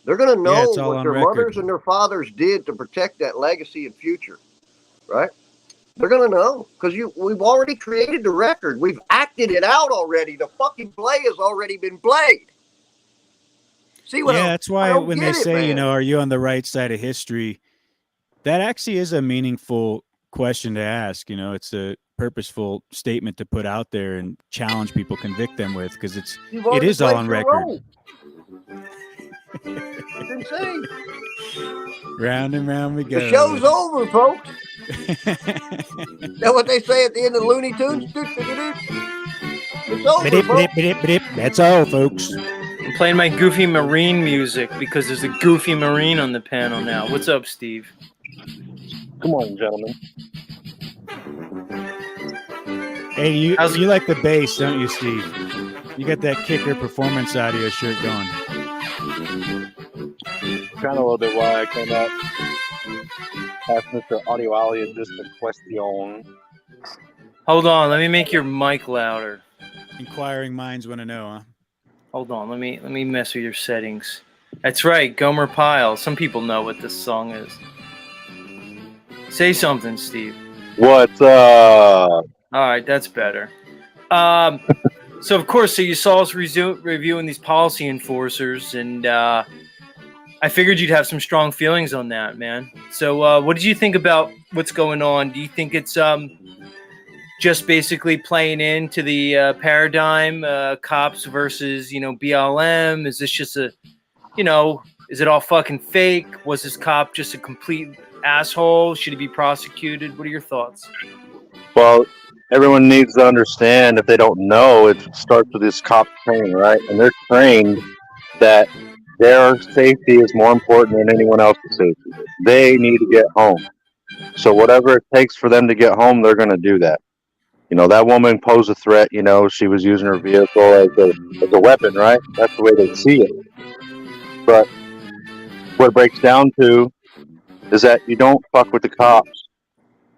They're going to Yeah, know it's all what on their record. mothers and their fathers did to protect that legacy and future. Right? They're going to know because we've already created the record. We've acted it out already. The fucking play has already been played. See what? Yeah, that's I why don't when get they it, say, you man. know, are you on the right side of history? That actually is a meaningful question to ask. You know, it's a purposeful statement to put out there and challenge people, convict them with, because You've it already is all played on your record. role. It's insane. Round and round we go. The show's over, folks. Is that what they say at the end of Looney Tunes? It's over, folks. That's all, folks. I'm playing my Goofy Marine music because there's a Goofy Marine on the panel now. What's up, Steve? Good morning, gentlemen. Hey, you like the bass, don't you, Steve? You got that Kicker Performance Audio shirt going. Kind of a little bit why I came up. Ask Mr. Audio Ali just a question. Hold on, let me make your mic louder. Inquiring minds want to know, huh? Hold on, let me mess with your settings. That's right, Gomer Pyle. Some people know what this song is. Say something, Steve. What's up? All right, that's better. So of course, so you saw us reviewing these policy enforcers, and I figured you'd have some strong feelings on that, man. So what did you think about what's going on? Do you think it's just basically playing into the paradigm, cops versus, you know, BLM? Is this just a, you know, is it all fucking fake? Was this cop just a complete asshole? Should he be prosecuted? What are your thoughts? Well, everyone needs to understand, if they don't know, it starts with this cop training, right? And they're trained that their safety is more important than anyone else's safety. They need to get home. So whatever it takes for them to get home, they're going to do that. You know, that woman posed a threat. You know, she was using her vehicle as a weapon, right? That's the way they see it. But what it breaks down to is that you don't fuck with the cops.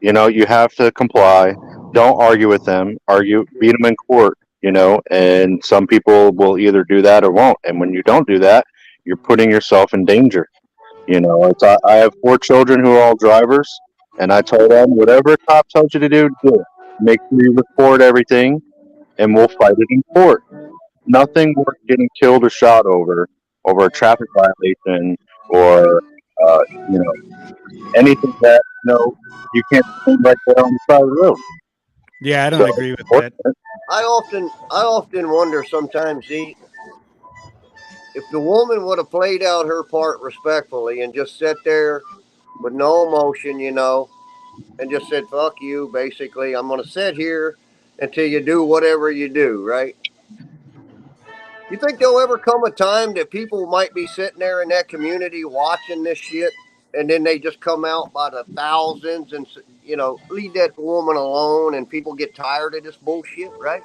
You know, you have to comply. Don't argue with them. Beat them in court, you know, and some people will either do that or won't. And when you don't do that, you're putting yourself in danger. You know, I have 4 children who are all drivers, and I told them, whatever a cop tells you to do, do it. Make sure you record everything, and we'll fight it in court. Nothing worth getting killed or shot over a traffic violation or, you know, anything that, you know, you can't stand right there on the side of the road. Yeah, I don't agree with that. I often wonder sometimes, Z, if the woman would have played out her part respectfully and just sat there with no emotion, you know, and just said, fuck you, basically, I'm going to sit here until you do whatever you do, right? You think there'll ever come a time that people might be sitting there in that community watching this shit, and then they just come out by the thousands and, you know, leave that woman alone, and people get tired of this bullshit, right?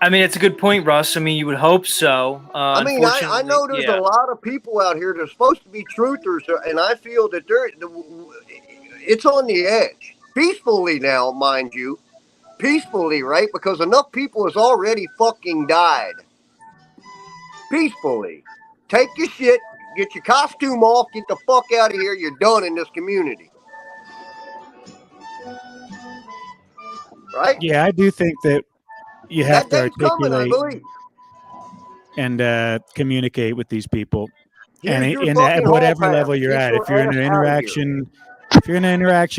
I mean, it's a good point, Russ. I mean, you would hope so. I mean, I know there's a lot of people out here that are supposed to be truthers, and I feel that it's on the edge. Peacefully now, mind you. Peacefully, right? Because enough people has already fucking died. Peacefully. Take your shit, get your costume off, get the fuck out of here. You're done in this community. Right? Yeah, I do think that you have to articulate and communicate with these people. And at whatever level you're at, if you're in an interaction,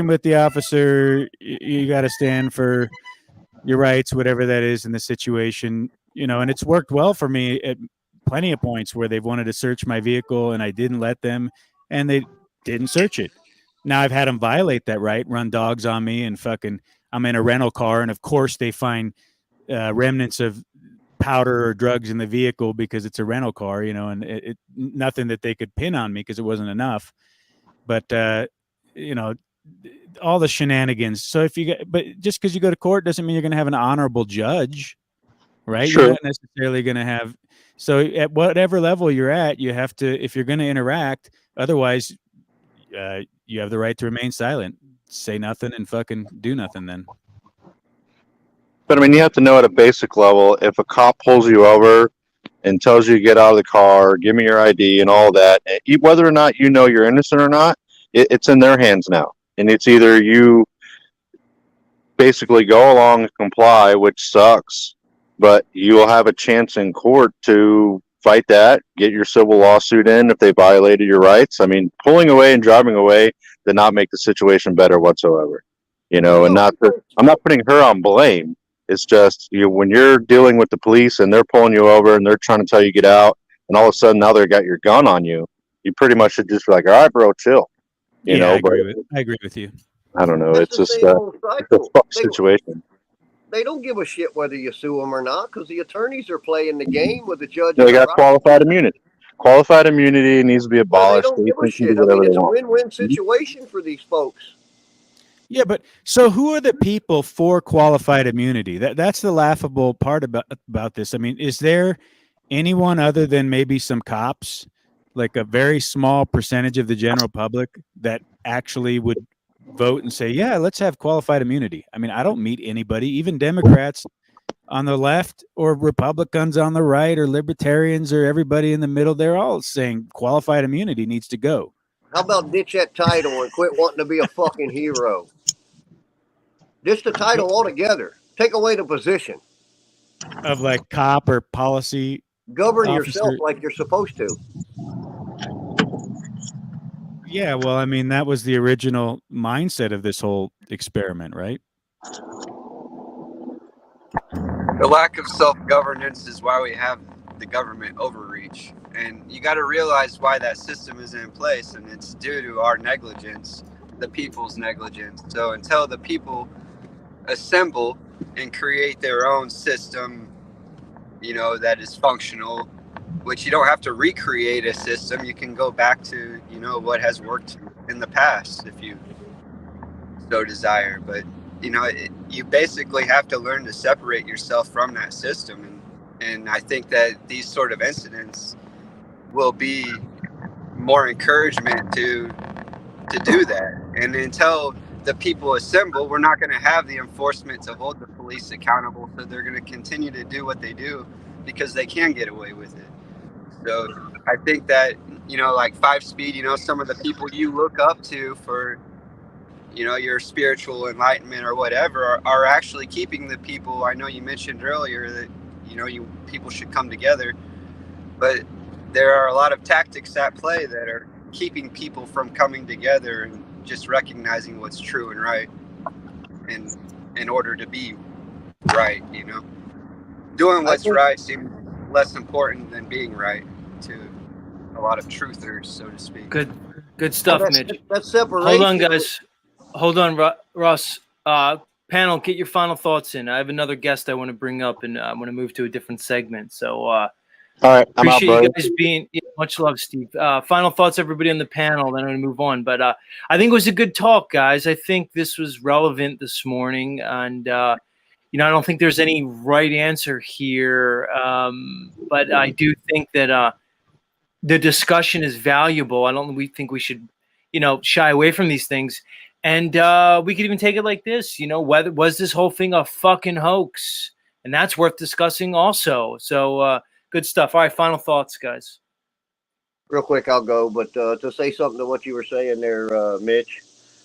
with the officer, you got to stand for your rights, whatever that is in the situation, you know. And it's worked well for me at plenty of points where they've wanted to search my vehicle and I didn't let them, and they didn't search it. Now I've had them violate that right, run dogs on me, and fucking I'm in a rental car, and of course they find remnants of powder or drugs in the vehicle because it's a rental car, you know, and it nothing that they could pin on me because it wasn't enough. But you know, all the shenanigans. So but just because you go to court doesn't mean you're going to have an honorable judge, right? Sure. You're not necessarily going to have. So at whatever level you're at, you have to, if you're going to interact, otherwise you have the right to remain silent, say nothing and fucking do nothing then. But I mean, you have to know at a basic level, if a cop pulls you over and tells you to get out of the car, give me your ID and all that, whether or not you know you're innocent or not, it's in their hands now. And it's either you basically go along and comply, which sucks, but you will have a chance in court to fight that, get your civil lawsuit in if they violated your rights. I mean, pulling away and driving away did not make the situation better whatsoever. You know, and I'm not putting her on blame. It's just, when you're dealing with the police and they're pulling you over and they're trying to tell you get out, and all of a sudden now they got your gun on you, you pretty much should just be like, all right, bro, chill. You know, I agree with you. I don't know. It's just it's a fuck situation. They don't give a shit whether you sue them or not, because the attorneys are playing the game with the judge. They got qualified immunity. Qualified immunity needs to be abolished. They don't give a shit. I mean, it's a win-win situation for these folks. Yeah, but so who are the people for qualified immunity? That's the laughable part about this. I mean, is there anyone other than maybe some cops, like a very small percentage of the general public, that actually would vote and say, yeah, let's have qualified immunity? I mean, I don't meet anybody, even Democrats on the left or Republicans on the right or libertarians or everybody in the middle. They're all saying qualified immunity needs to go. How about ditch that title and quit wanting to be a fucking hero? Ditch the title altogether. Take away the position of like cop or policy. Govern yourself like you're supposed to. Yeah, well, I mean, that was the original mindset of this whole experiment, right? The lack of self-governance is why we have the government overreach. And you got to realize why that system is in place, and it's due to our negligence, the people's negligence. So until the people assemble and create their own system, you know, that is functional, which you don't have to recreate a system, you can go back to, you know, what has worked in the past if you so desire. But, you know, you basically have to learn to separate yourself from that system. And I think that these sort of incidents will be more encouragement to do that. And until the people assemble, we're not going to have the enforcement to hold the police accountable. So they're going to continue to do what they do because they can get away with it. So I think that, you know, like 5-Speed, you know, some of the people you look up to for, you know, your spiritual enlightenment or whatever are actually keeping the people. I know you mentioned earlier that, you know, people should come together, but there are a lot of tactics at play that are keeping people from coming together and just recognizing what's true and right, and in order to be right, you know, doing what's right seems less important than being right to a lot of truthers, so to speak. Good stuff, Well, Mitch. That separation. Hold on, guys. Hold on, Ross. Panel, get your final thoughts in. I have another guest I want to bring up, and I want to move to a different segment. So, All right, I'm out, appreciate brother. you guys being. Yeah, much love, Steve. Final thoughts, everybody on the panel. Then I'm going to move on. But I think it was a good talk, guys. I think this was relevant this morning, and I don't think there's any right answer here. But I do think that the discussion is valuable. We think we should, shy away from these things. And we could even take it like this, whether was this whole thing a fucking hoax? And that's worth discussing also. So good stuff. All right, final thoughts, guys. Real quick, I'll go. But to say something to what you were saying there, Mitch,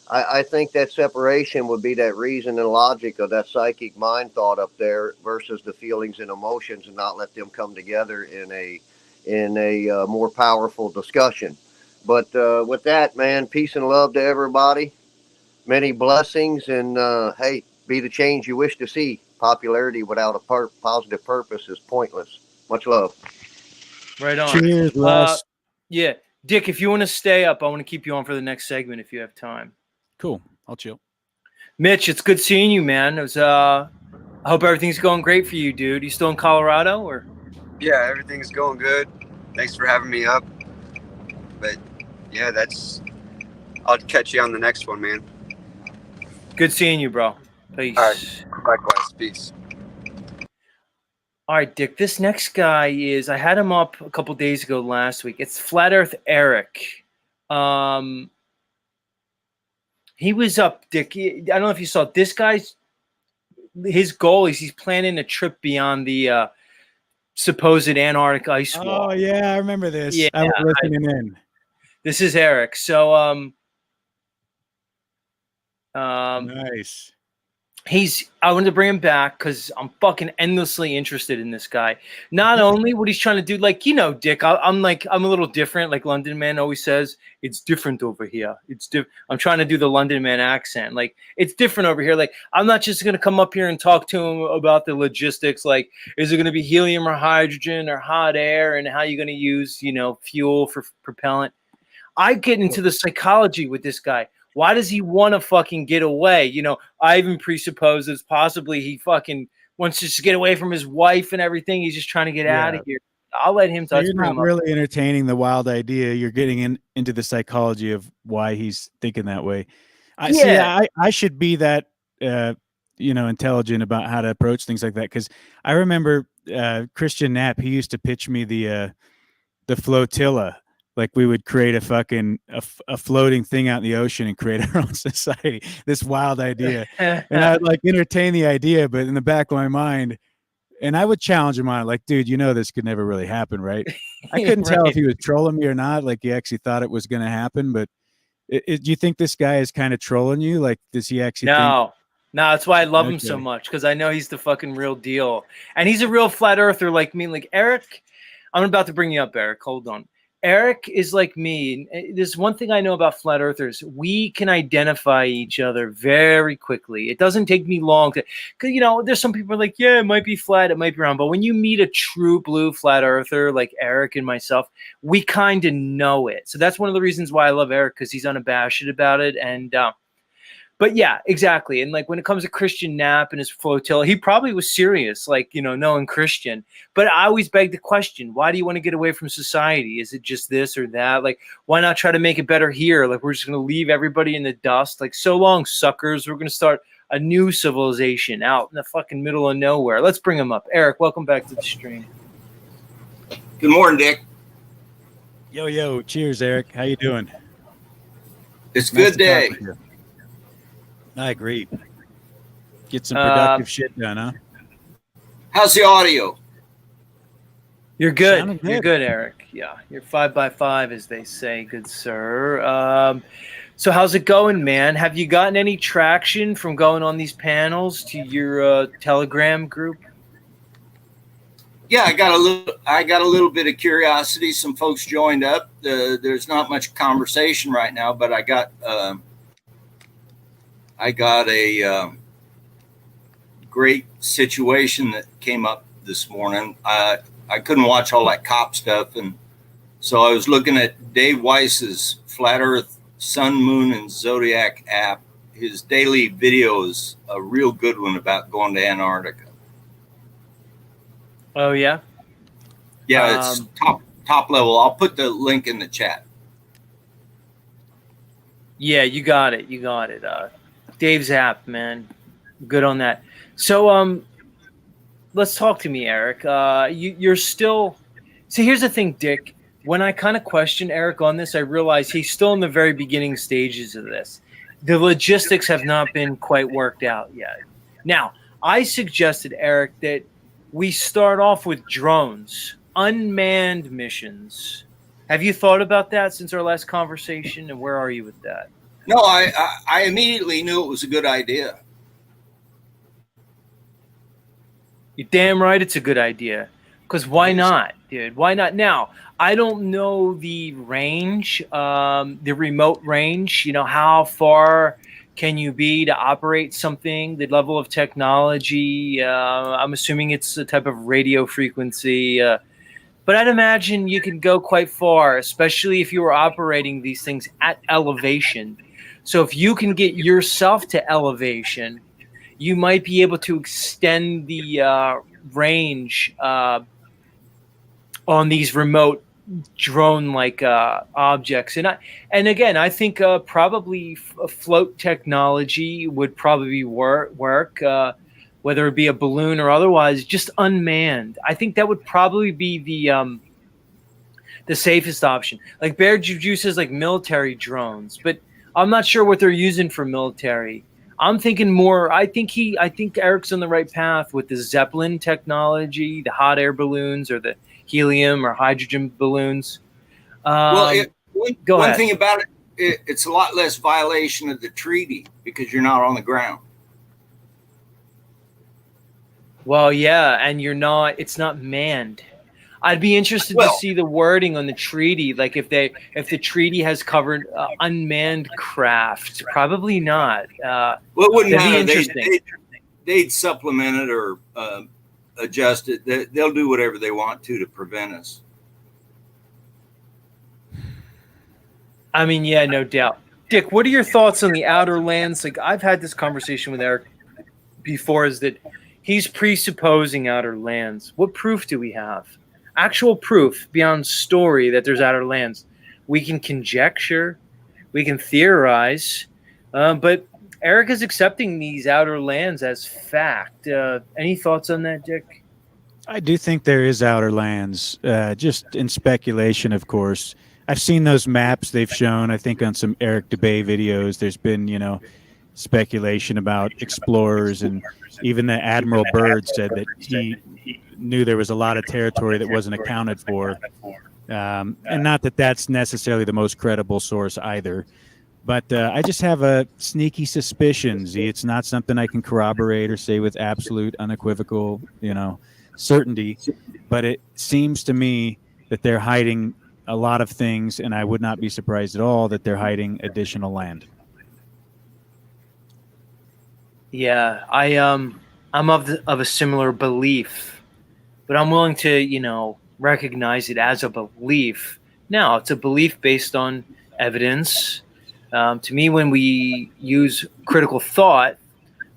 I think that separation would be that reason and logic of that psychic mind thought up there versus the feelings and emotions, and not let them come together in a more powerful discussion. But with that, man, peace and love to everybody. Many blessings, and hey, be the change you wish to see. Popularity without a positive purpose is pointless. Much love. Right on. Cheers, Russ. Yeah, Dick, if you want to stay up, I want to keep you on for the next segment if you have time. Cool. I'll chill. Mitch, it's good seeing you, man. It was, I hope everything's going great for you, dude. You still in Colorado, or? Yeah, everything's going good. Thanks for having me up. But yeah, I'll catch you on the next one, man. Good seeing you, bro. Peace. All right. Likewise. Peace. All right, Dick. This next guy I had him up a couple days ago last week. It's Flat Earth Eric. He was up, Dick. I don't know if you saw it. This guy's, his goal is he's planning a trip beyond the supposed Antarctic ice wall. Oh, yeah, I remember this. Yeah, I was listening in. This is Eric. So, nice. I wanted to bring him back because I'm fucking endlessly interested in this guy. Not only what he's trying to do, Dick, I'm a little different. Like London Man always says, it's different over here. I'm trying to do the London Man accent. Like, it's different over here. Like, I'm not just going to come up here and talk to him about the logistics. Like, is it going to be helium or hydrogen or hot air, and how you're going to use, fuel for propellant? I get into the psychology with this guy. Why does he want to fucking get away? I even presuppose that possibly he fucking wants to just get away from his wife and everything. He's just trying to get out of here. I'll let him touch. You're not really entertaining the wild idea. You're getting into the psychology of why he's thinking that way. I should be that, intelligent about how to approach things like that. Because I remember Christian Knapp. He used to pitch me the flotilla. Like, we would create a fucking a floating thing out in the ocean and create our own society. This wild idea, and I'd entertain the idea, but in the back of my mind, and I would challenge him on it. Like, dude, this could never really happen, right? I couldn't tell if he was trolling me or not. Like, he actually thought it was going to happen. But do you think this guy is kind of trolling you? Like, does he actually? No, that's why I love him so much, because I know he's the fucking real deal, and he's a real flat earther like me. Like Eric, I'm about to bring you up, Eric. Hold on. Eric is like me. There's one thing I know about flat earthers. We can identify each other very quickly. It doesn't take me long because, there's some people like, yeah, it might be flat, it might be round. But when you meet a true blue flat earther like Eric and myself, we kind of know it. So that's one of the reasons why I love Eric, because he's unabashed about it. And, but yeah, exactly. And when it comes to Christian Knapp and his flotilla, he probably was serious, knowing Christian. But I always beg the question, why do you want to get away from society? Is it just this or that? Why not try to make it better here? We're just going to leave everybody in the dust. So long, suckers. We're going to start a new civilization out in the fucking middle of nowhere. Let's bring him up. Eric, welcome back to the stream. Good morning, Dick. Yo. Cheers, Eric. How you doing? It's a good day. I agree. Get some productive shit done, huh? How's the audio? You're good. You're good, Eric. Yeah, you're 5x5, as they say, good sir. So how's it going, man? Have you gotten any traction from going on these panels to your Telegram group? Yeah, I got a little bit of curiosity. Some folks joined up. There's not much conversation right now, but I got a great situation that came up this morning. I couldn't watch all that cop stuff, and so I was looking at Dave Weiss's Flat Earth, Sun, Moon, and Zodiac app. His daily video is a real good one about going to Antarctica. Oh yeah. Yeah, it's top level. I'll put the link in the chat. Yeah, you got it. Dave's app, man. Good on that. So let's talk to me, Eric. You're still. See, here's the thing, Dick. When I kind of question Eric on this, I realize he's still in the very beginning stages of this. The logistics have not been quite worked out yet. Now, I suggested, Eric, that we start off with drones, unmanned missions. Have you thought about that since our last conversation, and where are you with that? No, I immediately knew it was a good idea. You're damn right it's a good idea. Because why not, dude? Why not? Now, I don't know the range, the remote range, how far can you be to operate something, the level of technology. I'm assuming it's a type of radio frequency. But I'd imagine you can go quite far, especially if you were operating these things at elevation. So if you can get yourself to elevation, you might be able to extend the range on these remote drone-like objects. And again, I think probably float technology would probably work, whether it be a balloon or otherwise, just unmanned. I think that would probably be the safest option. Like Bear Juju says, like military drones, but I'm not sure what they're using for military. I'm thinking more. I think Eric's on the right path with the Zeppelin technology, the hot air balloons, or the helium or hydrogen balloons. One ahead. thing about it, it's a lot less violation of the treaty because you're not on the ground. Well, yeah, and it's not manned. I'd be interested to see the wording on the treaty, like if the treaty has covered unmanned craft. Probably not. Well, it wouldn't that'd be matter. interesting. They'd supplement it or adjust it. They'll do whatever they want to prevent us. I mean, yeah, no doubt. Dick, what are your thoughts on the outer lands? Like, I've had this conversation with Eric before, is that he's presupposing outer lands. What proof do we have? Actual proof beyond story that there's outer lands. We can conjecture, we can theorize, but Eric is accepting these outer lands as fact. Any thoughts on that, Dick? I do think there is outer lands, just in speculation, of course. I've seen those maps they've shown, I think, on some Eric DeBay videos. There's been, speculation about explorers, and even the Admiral Byrd said that he knew there was a lot of territory that wasn't accounted for. And not that that's necessarily the most credible source either. But I just have a sneaky suspicion, Z. It's not something I can corroborate or say with absolute unequivocal, certainty. But it seems to me that they're hiding a lot of things, and I would not be surprised at all that they're hiding additional land. Yeah, I'm of a similar belief, but I'm willing to, recognize it as a belief. Now, it's a belief based on evidence. To me, when we use critical thought,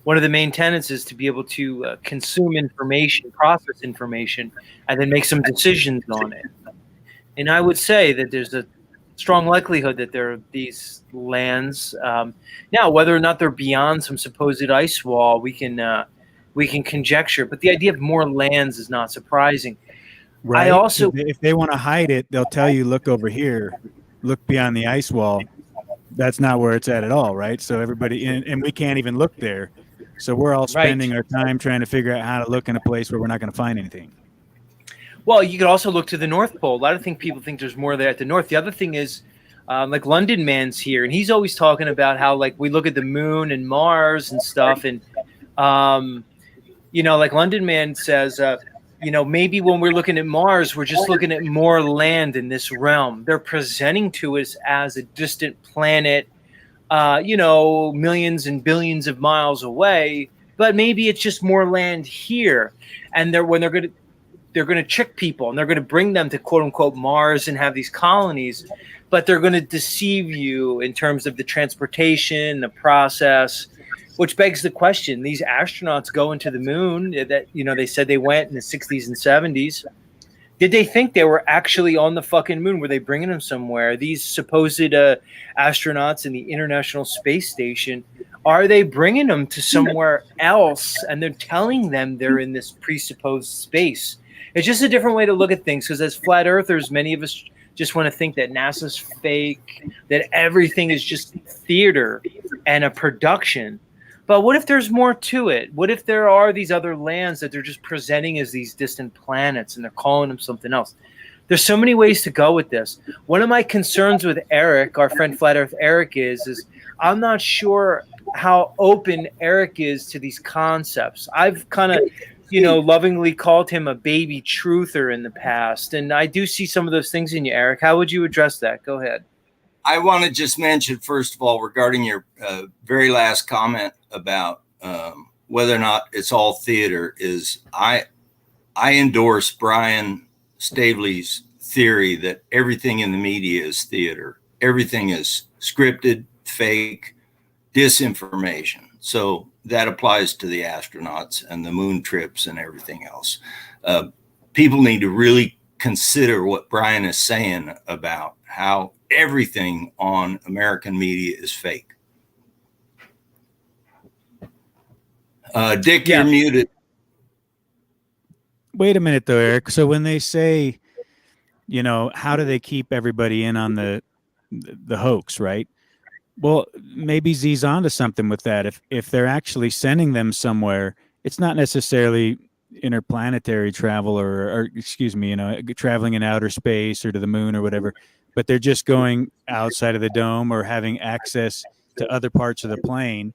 one of the main tenets is to be able to consume information, process information, and then make some decisions on it. And I would say that there's a strong likelihood that there are these lands. Now, whether or not they're beyond some supposed ice wall, we can conjecture. But the idea of more lands is not surprising. Right. I also, if they want to hide it, they'll tell you, look over here, look beyond the ice wall. That's not where it's at all, right? So everybody, and we can't even look there. So we're all spending our time trying to figure out how to look in a place where we're not going to find anything. Well, you could also look to the North Pole. A lot of people think there's more there at the North. The other thing is, like London Man's here, and he's always talking about how, like, we look at the moon and Mars and stuff, and like London Man says, maybe when we're looking at Mars, we're just looking at more land in this realm. They're presenting to us as a distant planet, millions and billions of miles away, but maybe it's just more land here. And when they're going to trick people, and they're going to bring them to quote unquote Mars and have these colonies, but they're going to deceive you in terms of the transportation, the process, which begs the question: these astronauts go into the moon that they said they went in the 60s and 70s. Did they think they were actually on the fucking moon? Were they bringing them somewhere? These supposed astronauts in the International Space Station, are they bringing them to somewhere else? And they're telling them they're in this presupposed space. It's just a different way to look at things, because as flat earthers, many of us just want to think that NASA's fake, that everything is just theater and a production. But what if there's more to it? What if there are these other lands that they're just presenting as these distant planets and they're calling them something else? There's so many ways to go with this. One of my concerns with Eric, our friend Flat Earth Eric, is I'm not sure how open Eric is to these concepts. I've kind of, lovingly called him a baby truther in the past. And I do see some of those things in you, Eric. How would you address that? Go ahead. I want to just mention, first of all, regarding your very last comment about whether or not it's all theater, is I endorse Brian Staveley's theory that everything in the media is theater. Everything is scripted, fake, disinformation. So that applies to the astronauts and the moon trips and everything else. People need to really consider what Brian is saying about how everything on American media is fake. Dick, you're muted. Wait a minute though, Eric. So when they say, how do they keep everybody in on the hoax, right? Well, maybe Z's onto something with that. If they're actually sending them somewhere, it's not necessarily interplanetary travel or traveling in outer space or to the moon or whatever, but they're just going outside of the dome or having access to other parts of the plane.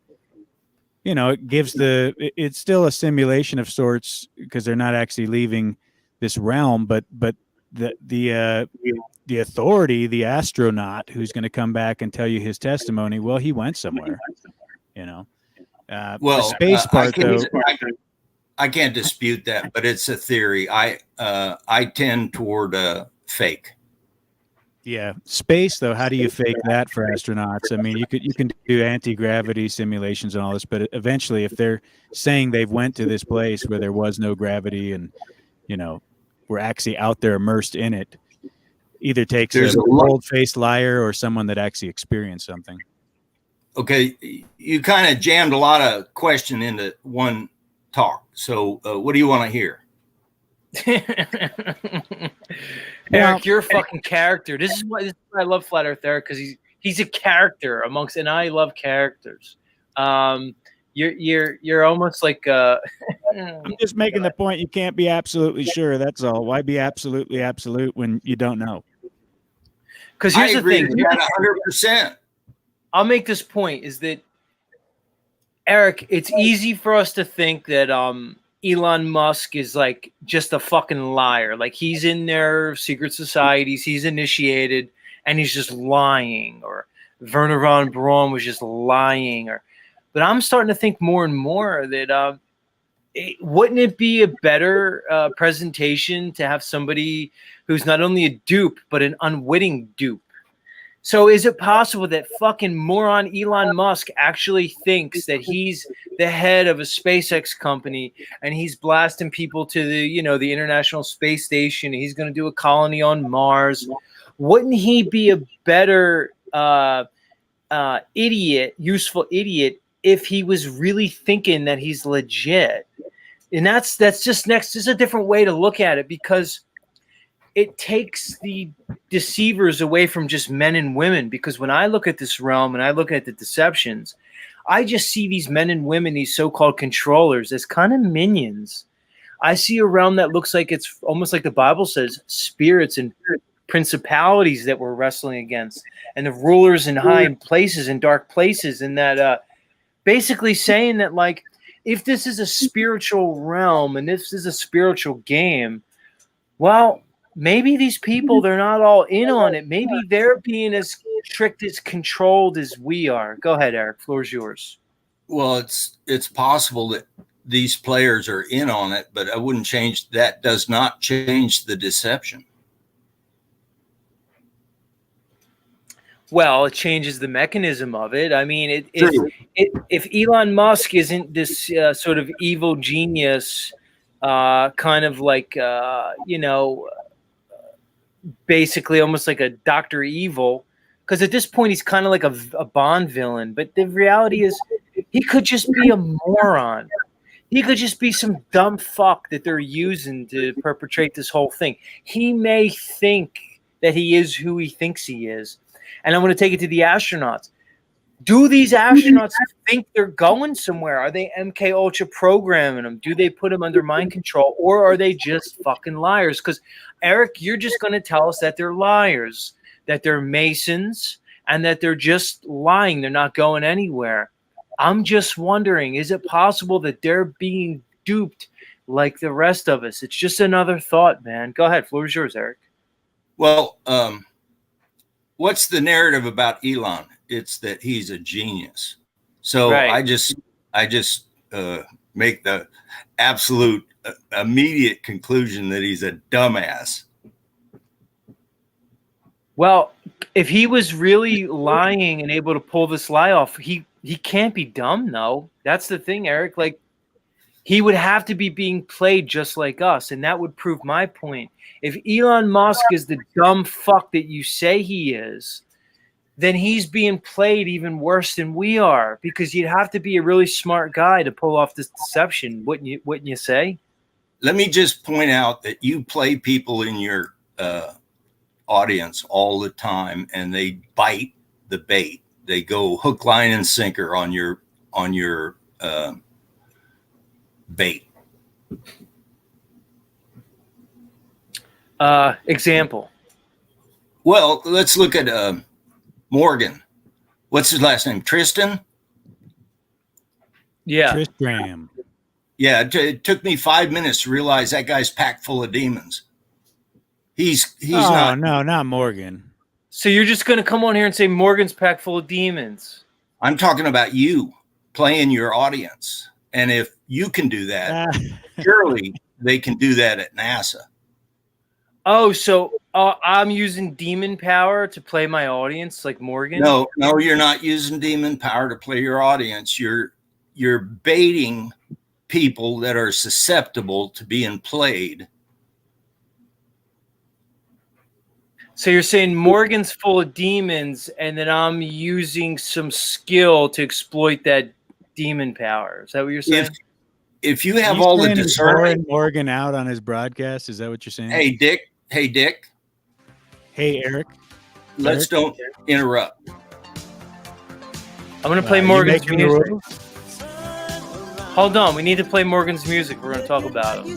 It's still a simulation of sorts, because they're not actually leaving this realm, but the authority, the astronaut who's going to come back and tell you his testimony, well, he went somewhere, Well, the space part, I can't dispute that, but it's a theory. I tend toward fake. Yeah, space though. How do you fake that for astronauts? I mean, you can do anti-gravity simulations and all this, but eventually, if they're saying they've went to this place where there was no gravity and we're actually out there immersed in it, either takes a bold-faced liar or someone that actually experienced something. Okay, you kind of jammed a lot of question into one talk. So, what do you want to hear? Eric, you're a fucking character. This is why I love Flat Earth Eric, because he's a character amongst, and I love characters. You're almost like I'm just making the point. You can't be absolutely sure. That's all. Why be absolutely absolute when you don't know? Because here's the thing. 100%. I'll make this point: is that Eric? It's easy for us to think that Elon Musk is like just a fucking liar. Like he's in their secret societies, he's initiated, and he's just lying. Or Werner von Braun was just lying. But I'm starting to think more and more that wouldn't it be a better presentation to have somebody who's not only a dupe but an unwitting dupe? So is it possible that fucking moron Elon Musk actually thinks that he's the head of a SpaceX company and he's blasting people to the International Space Station? He's going to do a colony on Mars. Wouldn't he be a better useful idiot, if he was really thinking that he's legit? And that's just next. There's a different way to look at it, because it takes the deceivers away from just men and women. Because when I look at this realm and I look at the deceptions, I just see these men and women, these so-called controllers, as kind of minions. I see a realm that looks like it's almost like the Bible says, spirits and principalities that we're wrestling against, and the rulers in high places and dark places, and that basically saying that, like, if this is a spiritual realm and this is a spiritual game, well, maybe these people, they're not all in on it. Maybe they're being as tricked, as controlled as we are. Go ahead, Eric. Floor is yours. Well, it's possible these players are in on it, but I wouldn't change that. Does not change the deception. Well, it changes the mechanism of it. I mean, True. if Elon Musk isn't this sort of evil genius, kind of like, basically almost like a Dr. Evil, because at this point he's kind of like a Bond villain. But the reality is he could just be a moron. He could just be some dumb fuck that they're using to perpetrate this whole thing. He may think that he is who he thinks he is. And I'm going to take it to the astronauts. Do these astronauts think they're going somewhere? Are they MK Ultra programming them? Do they put them under mind control? Or are they just fucking liars? Because, Eric, you're just going to tell us that they're liars, that they're Masons, and that they're just lying. They're not going anywhere. I'm just wondering, is it possible that they're being duped like the rest of us? It's just another thought, man. Go ahead. Floor is yours, Eric. Well, what's the narrative about Elon? It's that he's a genius. So Right. I just make the absolute immediate conclusion that he's a dumbass. Well, if he was really lying and able to pull this lie off, he can't be dumb, though. That's the thing, Eric. Like, he would have to be being played just like us, and that would prove my point. If Elon Musk is the dumb fuck that you say he is, then he's being played even worse than we are, because you'd have to be a really smart guy to pull off this deception, wouldn't you say? Let me just point out that you play people in your audience all the time, and they bite the bait. They go hook, line, and sinker on your bait. Example. Well, let's look at Morgan. What's his last name? Tristan? Yeah. Tristram. Yeah, it took me 5 minutes to realize that guy's packed full of demons. He's not. No, not Morgan. So you're just going to come on here and say Morgan's packed full of demons? I'm talking about you playing your audience. And if you can do that, surely they can do that at NASA. Oh, so I'm using demon power to play my audience like Morgan? No, you're not using demon power to play your audience. You're baiting people that are susceptible to being played. So you're saying Morgan's full of demons, and then I'm using some skill to exploit that demon power. Is that what you're saying? If you have all the discernment, Morgan out on his broadcast, is that what you're saying? Hey, Dick. Hey, Eric. Let's don't interrupt. I'm going to play Morgan's music. Hold on. We need to play Morgan's music. We're going to talk about him.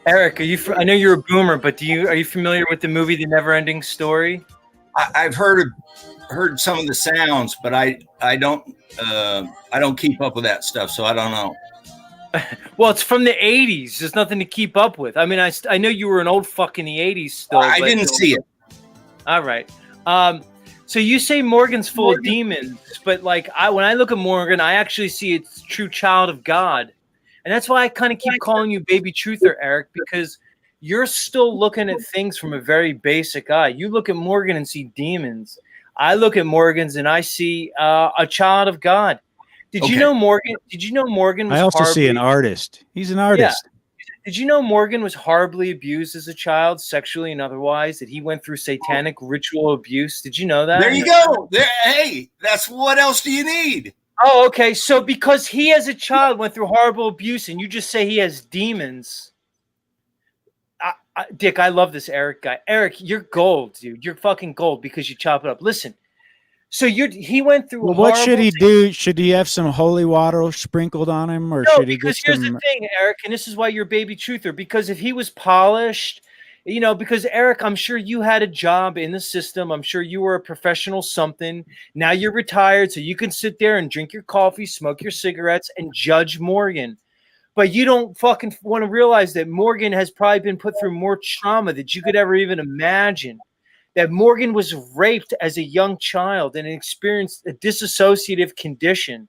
Eric, I know you're a boomer, but are you familiar with the movie The Never-Ending Story? I've heard some of the sounds, but I don't keep up with that stuff, so I don't know. Well, it's from the 80s. There's nothing to keep up with. I mean, I know you were an old fuck in the 80s still. I didn't see it. All right. So you say Morgan's full of demons, but like when I look at Morgan, I actually see it's true child of God. And that's why I kind of keep calling you Baby Truther, Eric, because you're still looking at things from a very basic eye. You look at Morgan and see demons. I look at Morgan's and I see a child of God. Did you know Morgan? Did you know Morgan was I also see an artist. He's an artist. Yeah. Did you know Morgan was horribly abused as a child, sexually and otherwise? That he went through satanic ritual abuse? Did you know that? There you go. Hey, that's what else do you need? Oh, okay. So because he as a child went through horrible abuse and you just say he has demons. Dick, I love this Eric guy. Eric, you're gold, dude. You're fucking gold because you chop it up. Listen. So he went through. Well, what should he do? Should he have some holy water sprinkled on him, or should he get because here's some? the thing, Eric, and this is why you're Baby Truther. Because if he was polished, because Eric, I'm sure you had a job in the system. I'm sure you were a professional something. Now you're retired, so you can sit there and drink your coffee, smoke your cigarettes, and judge Morgan. But you don't fucking want to realize that Morgan has probably been put through more trauma that you could ever even imagine. That Morgan was raped as a young child and experienced a dissociative condition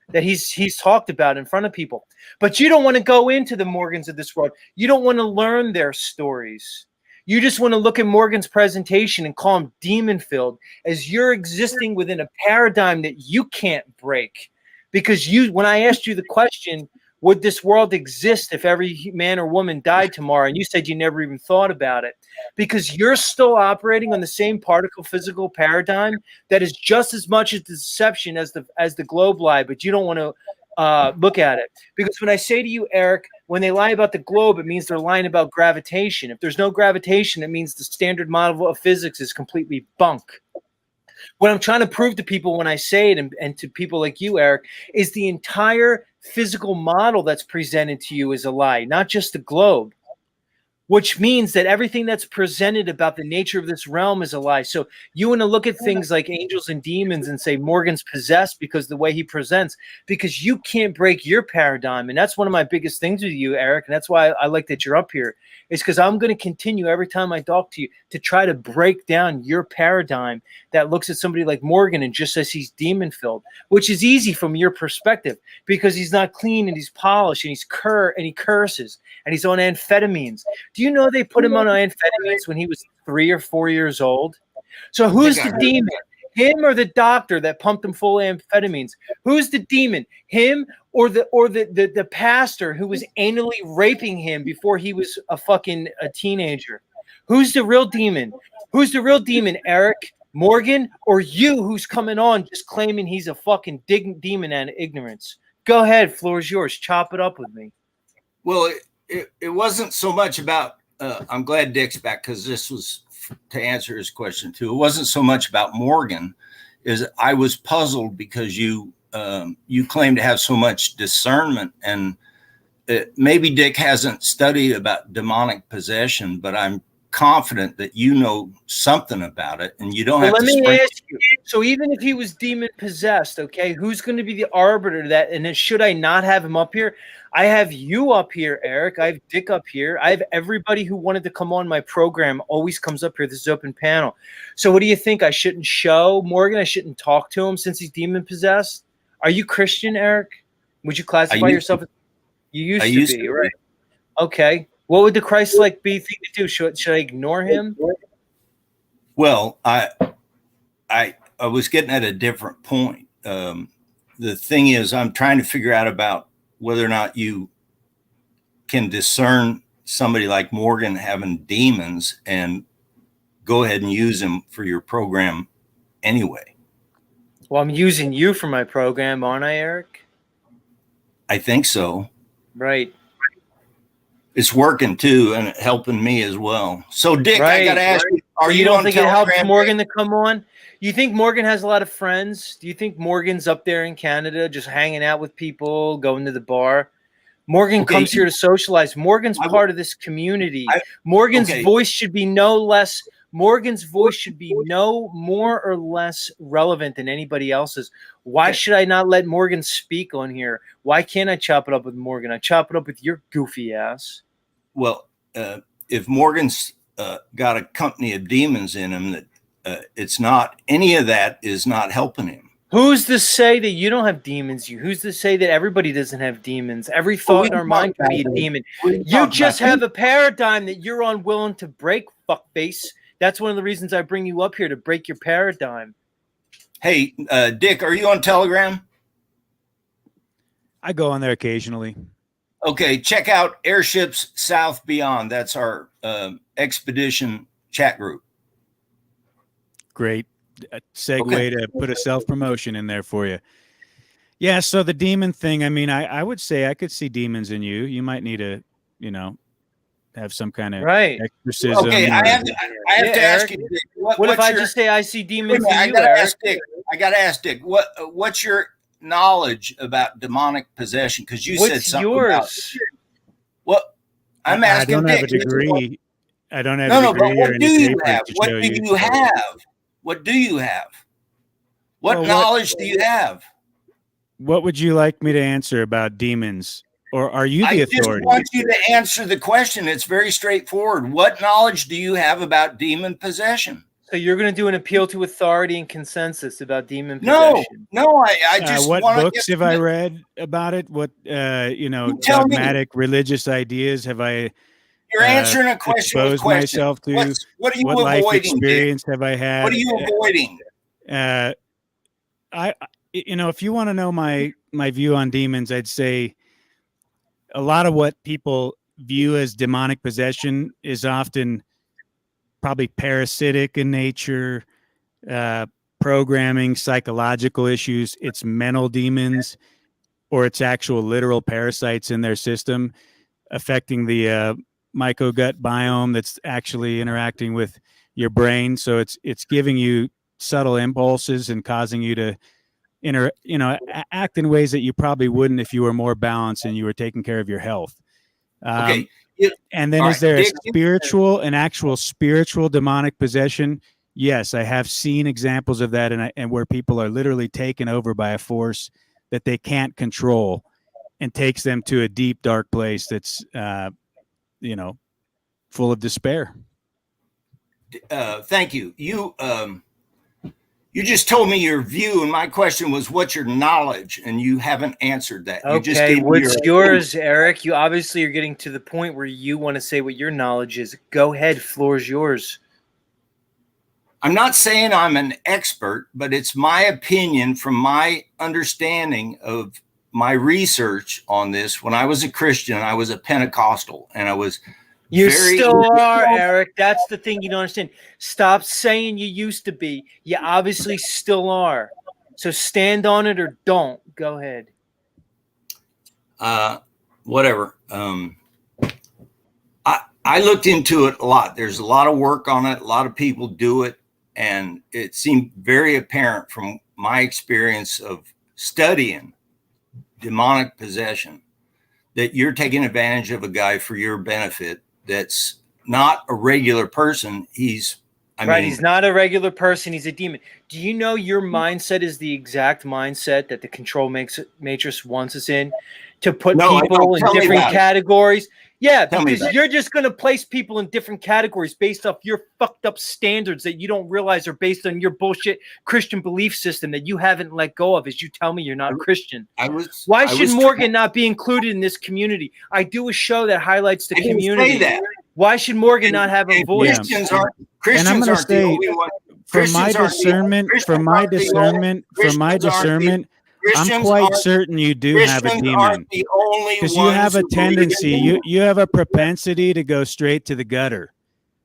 that he's talked about in front of people. But you don't want to go into the Morgans of this world. You don't want to learn their stories. You just want to look at Morgan's presentation and call him demon-filled as you're existing within a paradigm that you can't break. Because when I asked you the question, would this world exist if every man or woman died tomorrow? And you said you never even thought about it. Because you're still operating on the same particle physical paradigm that is just as much as deception as the globe lie, but you don't want to look at it. Because when I say to you, Eric, when they lie about the globe, it means they're lying about gravitation. If there's no gravitation, it means the standard model of physics is completely bunk. What I'm trying to prove to people when I say it, and to people like you, Eric, is the entire physical model that's presented to you is a lie, not just the globe, which means that everything that's presented about the nature of this realm is a lie. So you want to look at things like angels and demons and say Morgan's possessed because the way he presents, because you can't break your paradigm. And that's one of my biggest things with you, Eric. And that's why I like that you're up here, is because I'm going to continue every time I talk to you to try to break down your paradigm that looks at somebody like Morgan and just says he's demon filled, which is easy from your perspective because he's not clean and he's polished and he curses and he's on amphetamines. Do you know they put him on amphetamines when he was 3 or 4 years old? So who's the demon? Him or the doctor that pumped him full of amphetamines? Who's the demon? Him or the pastor who was anally raping him before he was a teenager? Who's the real demon? Who's the real demon, Eric? Morgan or you, who's coming on just claiming he's a fucking demon and ignorance? Go ahead, floor is yours. Chop it up with me. Well, it wasn't so much about, I'm glad Dick's back because this was to answer his question too. It wasn't so much about Morgan, is I was puzzled because you claim to have so much discernment, and maybe Dick hasn't studied about demonic possession, but I'm confident that you know something about it, and you don't have to. Let me ask you. So even if he was demon possessed, okay, who's going to be the arbiter of that? And then should I not have him up here? I have you up here, Eric. I have Dick up here. I have everybody who wanted to come on my program always comes up here. This is open panel. So what do you think? I shouldn't show Morgan? I shouldn't talk to him since he's demon possessed? Are you Christian, Eric? Would you classify yourself? You used to be, right? Okay. What would the Christ-like thing to do? Should I ignore him? Well, I was getting at a different point. The thing is, I'm trying to figure out about whether or not you can discern somebody like Morgan having demons and go ahead and use him for your program anyway. Well, I'm using you for my program, aren't I, Eric? I think so. Right. It's working too, and helping me as well. So, Dick, I got to ask you, are you don't think it helps Telegram? Morgan to come on? You think Morgan has a lot of friends? Do you think Morgan's up there in Canada just hanging out with people, going to the bar? Morgan comes here to socialize. Morgan's part of this community. Morgan's voice should be no less. Morgan's voice should be no more or less relevant than anybody else's. Why should I not let Morgan speak on here? Why can't I chop it up with Morgan? I chop it up with your goofy ass. Well, if Morgan's got a company of demons in him, that it's not, any of that is not helping him. Who's to say that you don't have demons? Who's to say that everybody doesn't have demons? Every thought in our mind can be a demon. You just have a paradigm that you're unwilling to break, fuckface. That's one of the reasons I bring you up here, to break your paradigm. Hey, Dick, are you on Telegram? I go on there occasionally. Okay, check out Airships South Beyond. That's our expedition chat group. Great segue to put a self-promotion in there for you. Yeah, so the demon thing, I mean, I would say I could see demons in you. You might need to, have some kind of exorcism. Okay, I have to ask you, Dick, what if I just say I see demons in you, I got to ask Dick, what's your knowledge about demonic possession? Because you said something about it. What? I'm asking I don't Dick. have a degree. I don't have No, a degree but what or do any you paper have? to What show do you have? What do you have? What knowledge do you have? What would you like me to answer about demons? or are you I the just authority? want you to answer the question. It's very straightforward. What knowledge do you have about demon possession? So you're going to do an appeal to authority and consensus about demon No, possession? no. I just What want books have I read about it? What You tell me. dogmatic religious ideas have I You're answering a question with exposed questions. myself to? What are you What life avoiding, Dick? experience have I had? What are you avoiding? If you want to know my view on demons, I'd say a lot of what people view as demonic possession is often probably parasitic in nature, programming, psychological issues. It's mental demons, or it's actual literal parasites in their system affecting the mycogut biome that's actually interacting with your brain. So it's giving you subtle impulses and causing you to act in ways that you probably wouldn't if you were more balanced and you were taking care of your health. Okay. And then All is right, there a Dick, an actual spiritual demonic possession? Yes, I have seen examples of that, and where people are literally taken over by a force that they can't control and takes them to a deep, dark place that's, full of despair. Thank you. You just told me your view, and my question was, what's your knowledge? And you haven't answered that. You just Okay, gave me what's yours, Eric? You obviously are getting to the point where you want to say what your knowledge is. Go ahead, floor is yours. I'm not saying I'm an expert, but it's my opinion from my understanding of my research on this. When I was a Christian, I was a Pentecostal, and I was You very still are, Eric. That's the thing you don't understand. Stop saying you used to be. You obviously still are. So stand on it or don't. Go ahead. Whatever. I looked into it a lot. There's a lot of work on it. A lot of people do it. And it seemed very apparent from my experience of studying demonic possession that you're taking advantage of a guy for your benefit that's not a regular person. He's not a regular person. He's a demon. Do you know your mindset is the exact mindset that the control matrix wants us in, to put people in different categories? Yeah, because you're just going to place people in different categories based off your fucked up standards that you don't realize are based on your bullshit Christian belief system that you haven't let go of, as you tell me you're not a Christian. Why should Morgan not be included in this community? I do a show that highlights the community. Why should Morgan not have a voice? Christians I'm going to aren't the say, only one. from my discernment, I'm quite certain you do have a demon, because you have a tendency, you have a propensity to go straight to the gutter.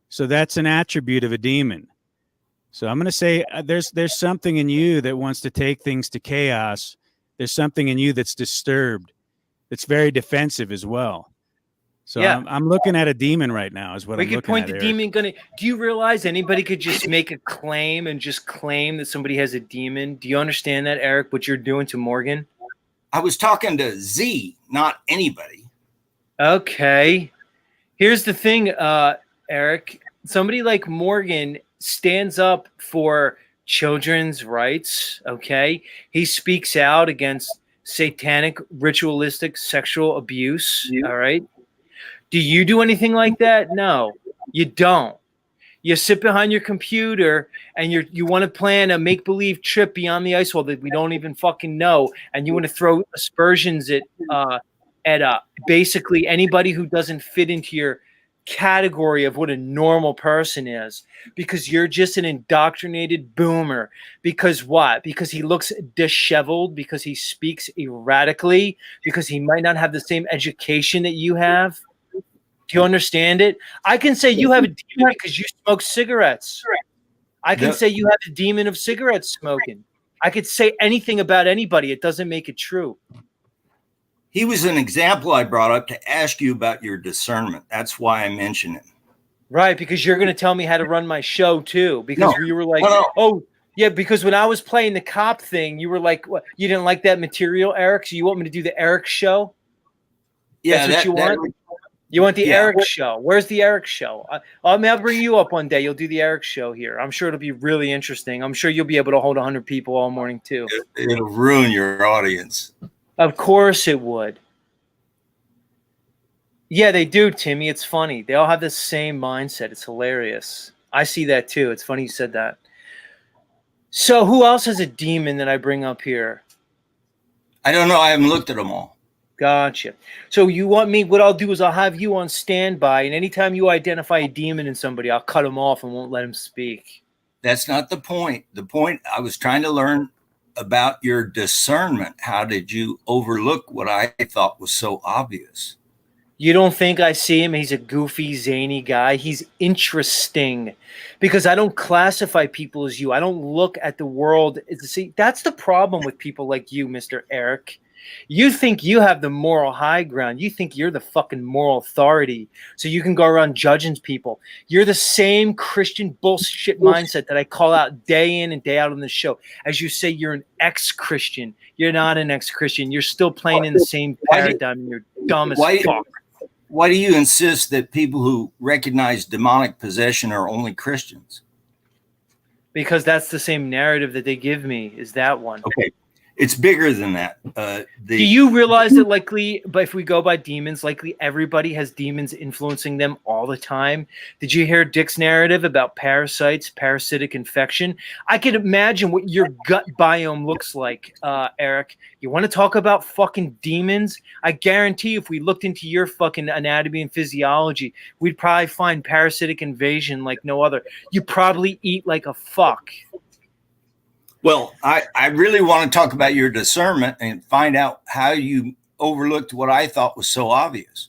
So that's an attribute of a demon. So I'm going to say there's something in you that wants to take things to chaos. There's something in you that's disturbed. It's very defensive as well. So yeah. I'm looking at a demon right now is what I'm looking at. We could point the demon gun. Do you realize anybody could just make a claim and just claim that somebody has a demon? Do you understand that, Eric, what you're doing to Morgan? I was talking to Z, not anybody. Okay. Here's the thing, Eric. Somebody like Morgan stands up for children's rights, okay? He speaks out against satanic, ritualistic sexual abuse, all right? Do you do anything like that? No, you don't. You sit behind your computer and you want to plan a make-believe trip beyond the ice wall that we don't even fucking know, and you want to throw aspersions at basically anybody who doesn't fit into your category of what a normal person is, because you're just an indoctrinated boomer. Because what? Because he looks disheveled, because he speaks erratically, because he might not have the same education that you have. Do you understand it? I can say you have a demon because you smoke cigarettes. I can say you have a demon of cigarette smoking. I could say anything about anybody. It doesn't make it true. He was an example I brought up to ask you about your discernment. That's why I mentioned it. Right, because you're going to tell me how to run my show too. Because you were like, oh, yeah, because when I was playing the cop thing, you were like, what? You didn't like that material, Eric? So you want me to do the Eric show? Yeah, that's what you want? You want the Eric show? Where's the Eric show? I'll bring you up one day. You'll do the Eric show here. I'm sure it'll be really interesting. I'm sure you'll be able to hold 100 people all morning too. It'll ruin your audience. Of course it would. Yeah, they do, Timmy. It's funny. They all have the same mindset. It's hilarious. I see that too. It's funny you said that. So who else has a demon that I bring up here? I don't know. I haven't looked at them all. Gotcha. So you want me? What I'll do is I'll have you on standby, and anytime you identify a demon in somebody, I'll cut them off and won't let them speak. That's not the point. The point, I was trying to learn about your discernment. How did you overlook what I thought was so obvious? You don't think I see him? He's a goofy, zany guy. He's interesting because I don't classify people as you. I don't look at the world. See, that's the problem with people like you, Mr. Eric. You think you have the moral high ground. You think you're the fucking moral authority, so you can go around judging people. You're the same Christian bullshit mindset that I call out day in and day out on the show. As you say, you're an ex-Christian. You're not an ex-Christian. You're still playing in the same paradigm, and you're dumb as fuck. Why do you insist that people who recognize demonic possession are only Christians? Because that's the same narrative that they give me, is that one. Okay. It's bigger than that. Do you realize that likely, but if we go by demons, likely everybody has demons influencing them all the time? Did you hear Dick's narrative about parasites, parasitic infection? I could imagine what your gut biome looks like, Eric. You want to talk about fucking demons? I guarantee if we looked into your fucking anatomy and physiology, we'd probably find parasitic invasion like no other. You probably eat like a fuck. Well, I really want to talk about your discernment and find out how you overlooked what I thought was so obvious.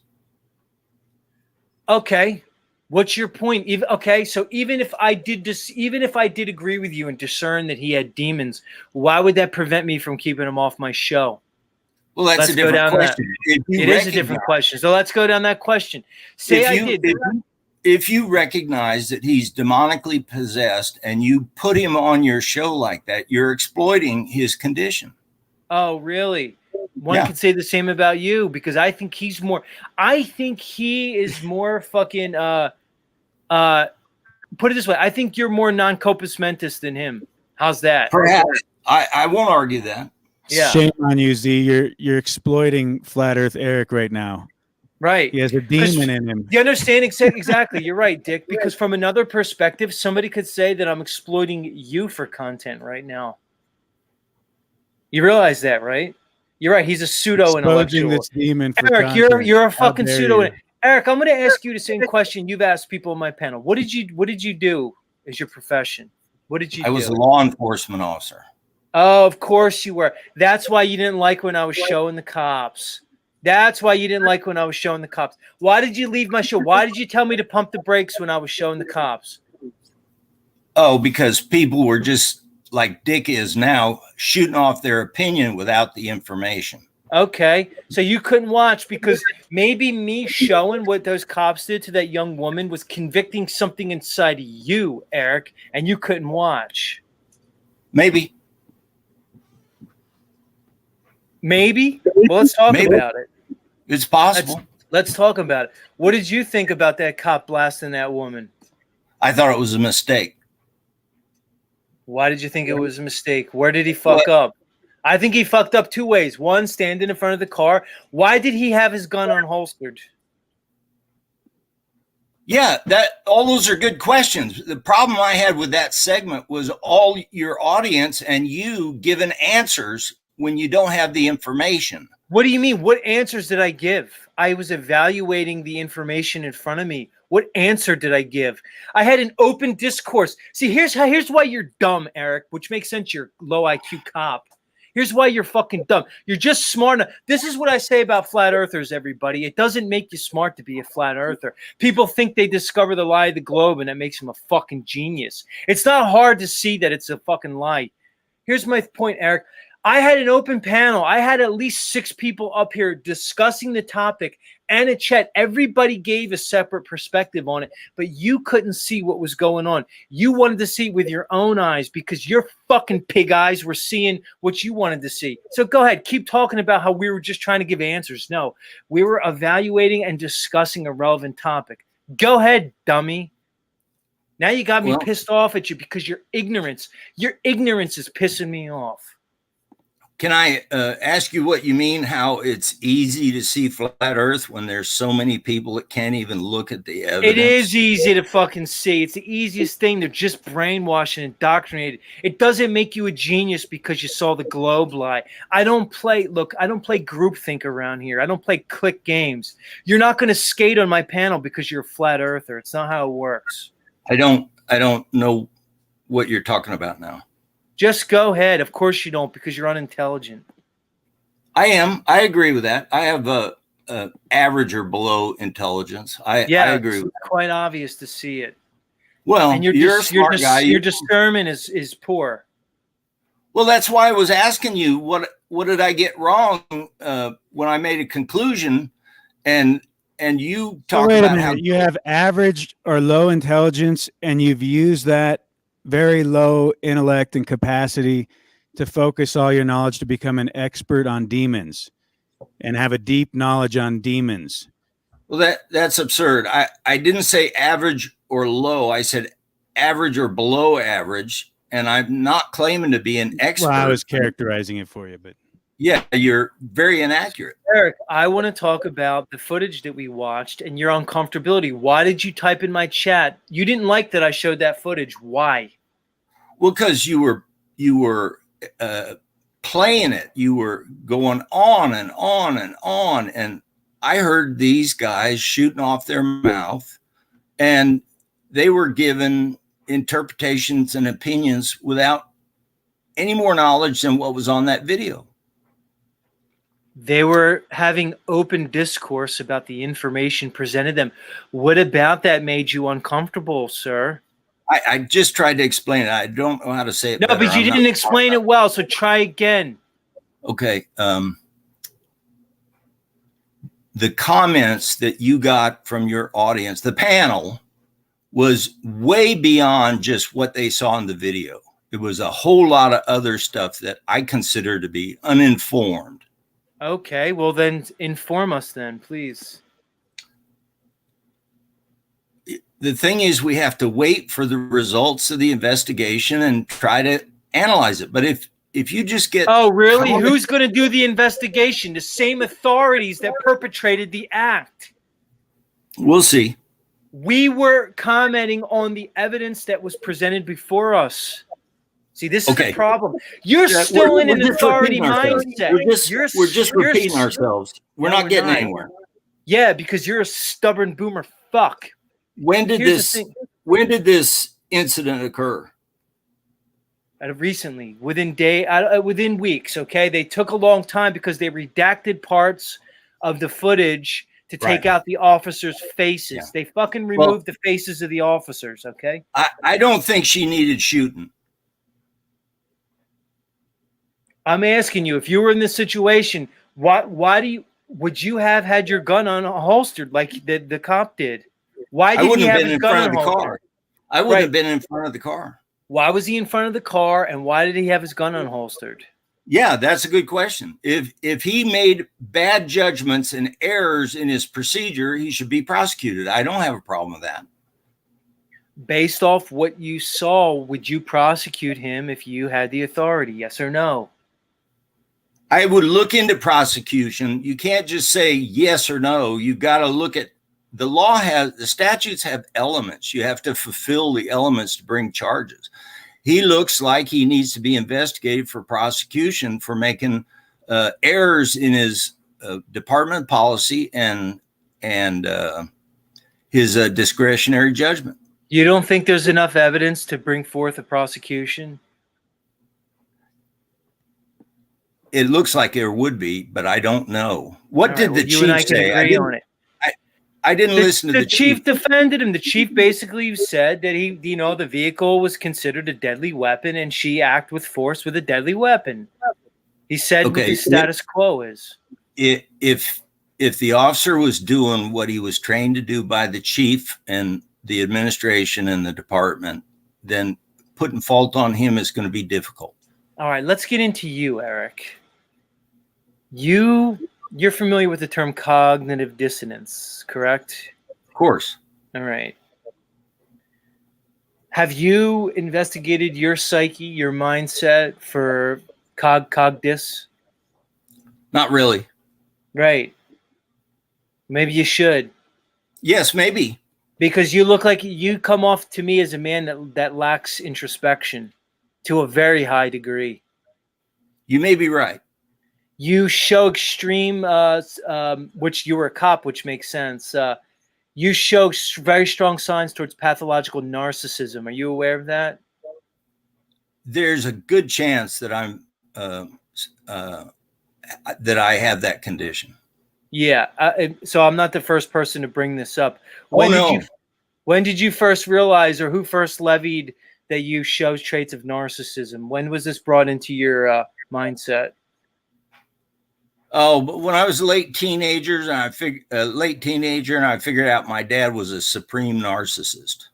Okay. What's your point? Okay, so even if I did agree with you and discern that he had demons, why would that prevent me from keeping him off my show? Well, that's a different question. It is a different question. So let's go down that question. If you recognize that he's demonically possessed and you put him on your show like that, you're exploiting his condition. Oh, really? One could say the same about you because I think he is more fucking put it this way. I think you're more non-compos mentis than him. How's that? Perhaps. I won't argue that. Yeah. Shame on you, Z. You're exploiting Flat Earth Eric right now. Right. He has a demon in him. You understand exactly. You're right, Dick. Because from another perspective, somebody could say that I'm exploiting you for content right now. You realize that, right? You're right. He's a pseudo-intellectual. This demon for Eric, content. you're a fucking pseudo. You. Eric, I'm going to ask you the same question you've asked people on my panel. What did you do as your profession? What did you do? I was a law enforcement officer. Oh, of course you were. That's why you didn't like when I was showing the cops. That's why you didn't like when I was showing the cops. Why did you leave my show? Why did you tell me to pump the brakes when I was showing the cops? Oh, because people were just like Dick is now, shooting off their opinion without the information. Okay, so you couldn't watch because maybe me showing what those cops did to that young woman was convicting something inside of you, Eric, and you couldn't watch. Maybe. Maybe? Well, let's talk about it. It's possible. Let's talk about it. What did you think about that cop blasting that woman? I thought it was a mistake. Why did you think it was a mistake? Where did he fuck up? I think he fucked up two ways. One, standing in front of the car. Why did he have his gun unholstered? Yeah, all those are good questions. The problem I had with that segment was all your audience and you giving answers when you don't have the information. What do you mean? What answers did I give? I was evaluating the information in front of me. What answer did I give? I had an open discourse. See, here's why you're dumb, Eric, which makes sense. You're low IQ cop. Here's why you're fucking dumb. You're just smart enough. This is what I say about flat earthers, everybody. It doesn't make you smart to be a flat earther. People think they discover the lie of the globe and that makes them a fucking genius. It's not hard to see that it's a fucking lie. Here's my point, Eric. I had an open panel. I had at least 6 people up here discussing the topic and a chat. Everybody gave a separate perspective on it, but you couldn't see what was going on. You wanted to see it with your own eyes because your fucking pig eyes were seeing what you wanted to see. So go ahead. Keep talking about how we were just trying to give answers. No, we were evaluating and discussing a relevant topic. Go ahead, dummy. Now you got me pissed off at you because your ignorance is pissing me off. Can I ask you what you mean? How it's easy to see flat Earth when there's so many people that can't even look at the evidence? It is easy to fucking see. It's the easiest thing. They're just brainwashed and indoctrinated. It doesn't make you a genius because you saw the globe lie. I don't play groupthink around here. I don't play click games. You're not going to skate on my panel because you're a flat earther. It's not how it works. I don't know what you're talking about now. Just go ahead. Of course you don't, because you're unintelligent. I am. I agree with that. I have a average or below intelligence. I agree with that. Quite obvious to see it. Well, and you're a smart guy. Your discernment is poor. Well, that's why I was asking you what did I get wrong when I made a conclusion, and you talk wait about a minute. how You have average or low intelligence, and you've used that very low intellect and capacity to focus all your knowledge to become an expert on demons and have a deep knowledge on demons. Well, that's absurd. I didn't say average or low. I said average or below average, and I'm not claiming to be an expert. Well, I was characterizing it for you, but yeah, you're very inaccurate. Eric, I want to talk about the footage that we watched and your uncomfortability. Why did you type in my chat? You didn't like that I showed that footage. Why? Well, because you were playing it. You were going on and on and on, and I heard these guys shooting off their mouth, and they were given interpretations and opinions without any more knowledge than what was on that video. They were having open discourse about the information presented them. What about that made you uncomfortable, sir? I just tried to explain it. I don't know how to say it. No, better. but you didn't explain it well, so try again. Okay. The comments that you got from your audience, the panel, was way beyond just what they saw in the video. It was a whole lot of other stuff that I consider to be uninformed. Okay, well then inform us then, please. The thing is, we have to wait for the results of the investigation and try to analyze it. But if you just get... Oh, really? Who's going to do the investigation? The same authorities that perpetrated the act. We'll see. We were commenting on the evidence that was presented before us. See, this is the problem. You're still in an authority mindset. We're just repeating ourselves. We're not getting anywhere. Yeah, because you're a stubborn boomer fuck. When did this incident occur? Recently, within weeks. Okay, they took a long time because they redacted parts of the footage to take out the officers' faces. Yeah. They fucking removed the faces of the officers. Okay. I don't think she needed shooting. I'm asking you, if you were in this situation, would you have had your gun unholstered like the cop did? Why did he have his gun unholstered? I wouldn't have been in front of the car. Why was he in front of the car, and why did he have his gun unholstered? Yeah, that's a good question. If he made bad judgments and errors in his procedure, he should be prosecuted. I don't have a problem with that. Based off what you saw, would you prosecute him if you had the authority? Yes or no? I would look into prosecution. You can't just say yes or no. You've got to look at the statutes have elements. You have to fulfill the elements to bring charges. He looks like he needs to be investigated for prosecution for making errors in his department policy and his discretionary judgment. You don't think there's enough evidence to bring forth a prosecution? It looks like there would be, but I don't know. What did the chief say? I didn't listen to the chief. The chief defended him. The chief basically said that the vehicle was considered a deadly weapon, and she acted with force with a deadly weapon. He said what the status quo is. If the officer was doing what he was trained to do by the chief and the administration and the department, then putting fault on him is going to be difficult. All right, let's get into you, Eric. You're familiar with the term cognitive dissonance, correct? Of course. All right. Have you investigated your psyche, your mindset for Cogdis? Not really. Right. Maybe you should. Yes, maybe. Because you look like you come off to me as a man that lacks introspection to a very high degree. You may be right. You show extreme, which you were a cop, which makes sense. You show very strong signs towards pathological narcissism. Are you aware of that? There's a good chance that that I have that condition. Yeah. So I'm not the first person to bring this up. When When did you first realize, or who first levied that you show traits of narcissism? When was this brought into your mindset? Oh, but when I was a late teenager, and I figured out my dad was a supreme narcissist.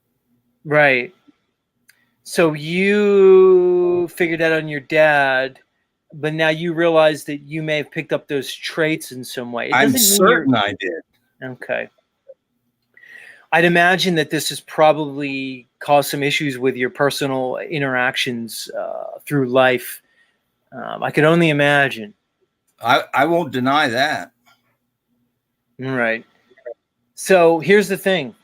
Right. So you figured that on your dad, but now you realize that you may have picked up those traits in some way. It I'm doesn't mean certain I did. Okay. I'd imagine that this has probably caused some issues with your personal interactions through life. I could only imagine. I won't deny that. All right. So here's the thing.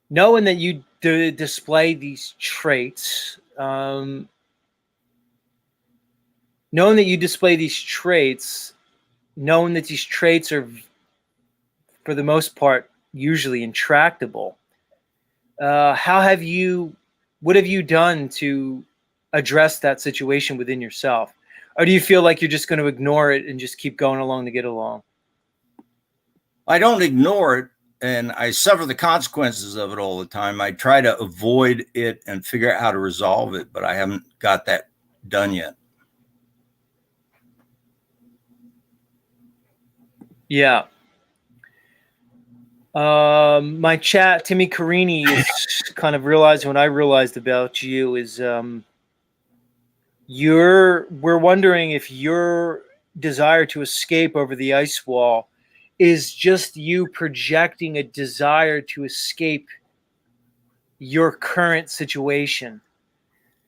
Knowing that you display these traits, knowing that these traits are, for the most part, usually intractable. What have you done to address that situation within yourself? Or do you feel like you're just going to ignore it and just keep going along to get along? I don't ignore it, and I suffer the consequences of it all the time. I try to avoid it and figure out how to resolve it, but I haven't got that done yet. Yeah. My chat, Timmy Carini, is kind of realizing what I realized about you is we're wondering if your desire to escape over the ice wall is just you projecting a desire to escape your current situation,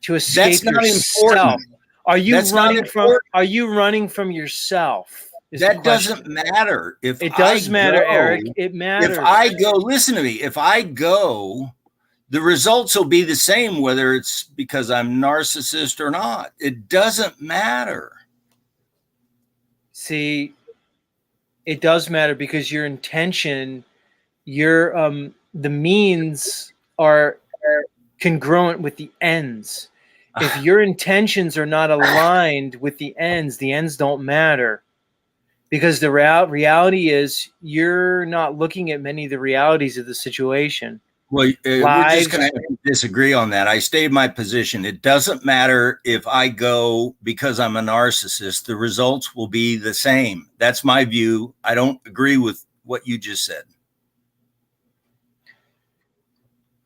to escape That's not yourself. important. Are you That's not running from? important. Are you running from yourself? is the That doesn't question. matter. If It does I matter, go- Eric. It matters. If I go, listen to me. If I go, the results will be the same, whether it's because I'm narcissist or not. It doesn't matter. See, it does matter because your intention, your the means are congruent with the ends. If your intentions are not aligned with the ends don't matter. Because the reality is you're not looking at many of the realities of the situation. Well, we're Lives- just going to disagree on that. I stayed my position. It doesn't matter if I go because I'm a narcissist. The results will be the same. That's my view. I don't agree with what you just said.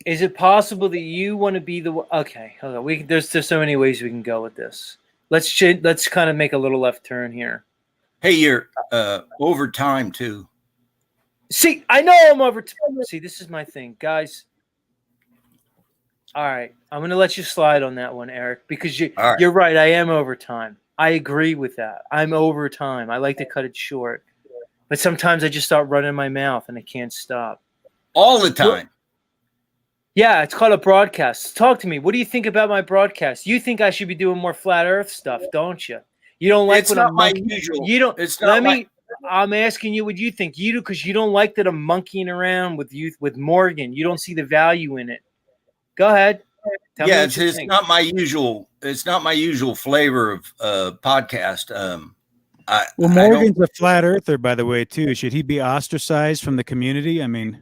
Is it possible that you want to be the okay? Hold on. There's so many ways we can go with this. Let's kind of make a little left turn here. Hey, you're over time too. See, I know I'm over time. See, this is my thing, guys. All right, I'm going to let you slide on that one, Eric, because you're right. I am over time. I agree with that. I'm over time. I like to cut it short, but sometimes I just start running my mouth and I can't stop. All the time. Yeah, it's called a broadcast. Talk to me. What do you think about my broadcast? You think I should be doing more flat Earth stuff, don't you? You don't like It's what not I'm my monkeying. usual. You don't. It's not I'm asking you what you think. You do because you don't like that I'm monkeying around with Morgan. You don't see the value in it. Go ahead. Tell me Yeah, what you it's think. not my usual. It's not my usual flavor of podcast. I Morgan's a flat earther, by the way, too. Should he be ostracized from the community? I mean,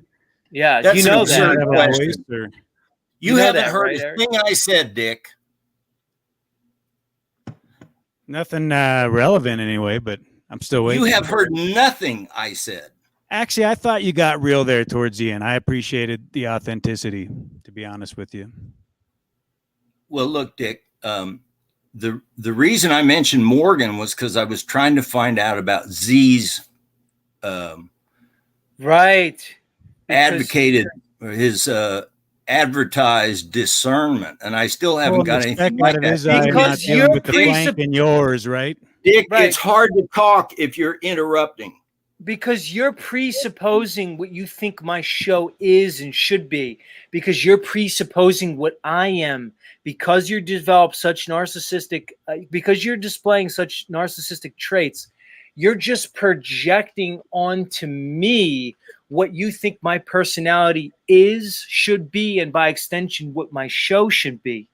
yeah, That's you know an absurd that. question. or- You know haven't that, heard right, a Eric? thing I said, Dick. Nothing relevant anyway, but I'm still waiting. You have heard nothing I said. Actually, I thought you got real there towards the end. I appreciated the authenticity, to be honest with you. Well, look, Dick. The reason I mentioned Morgan was because I was trying to find out about Z's Right. advocated his advertised discernment, and I still haven't got the anything speck like out of that. his eye, not Because dealing you're with the plank in yours, right? Dick, Right. it's hard to talk if you're interrupting. Because you're presupposing what you think my show is and should be, because you're presupposing what I am, because you're developed such narcissistic, because you're displaying such narcissistic traits, you're just projecting onto me what you think my personality is, should be, and by extension, what my show should be.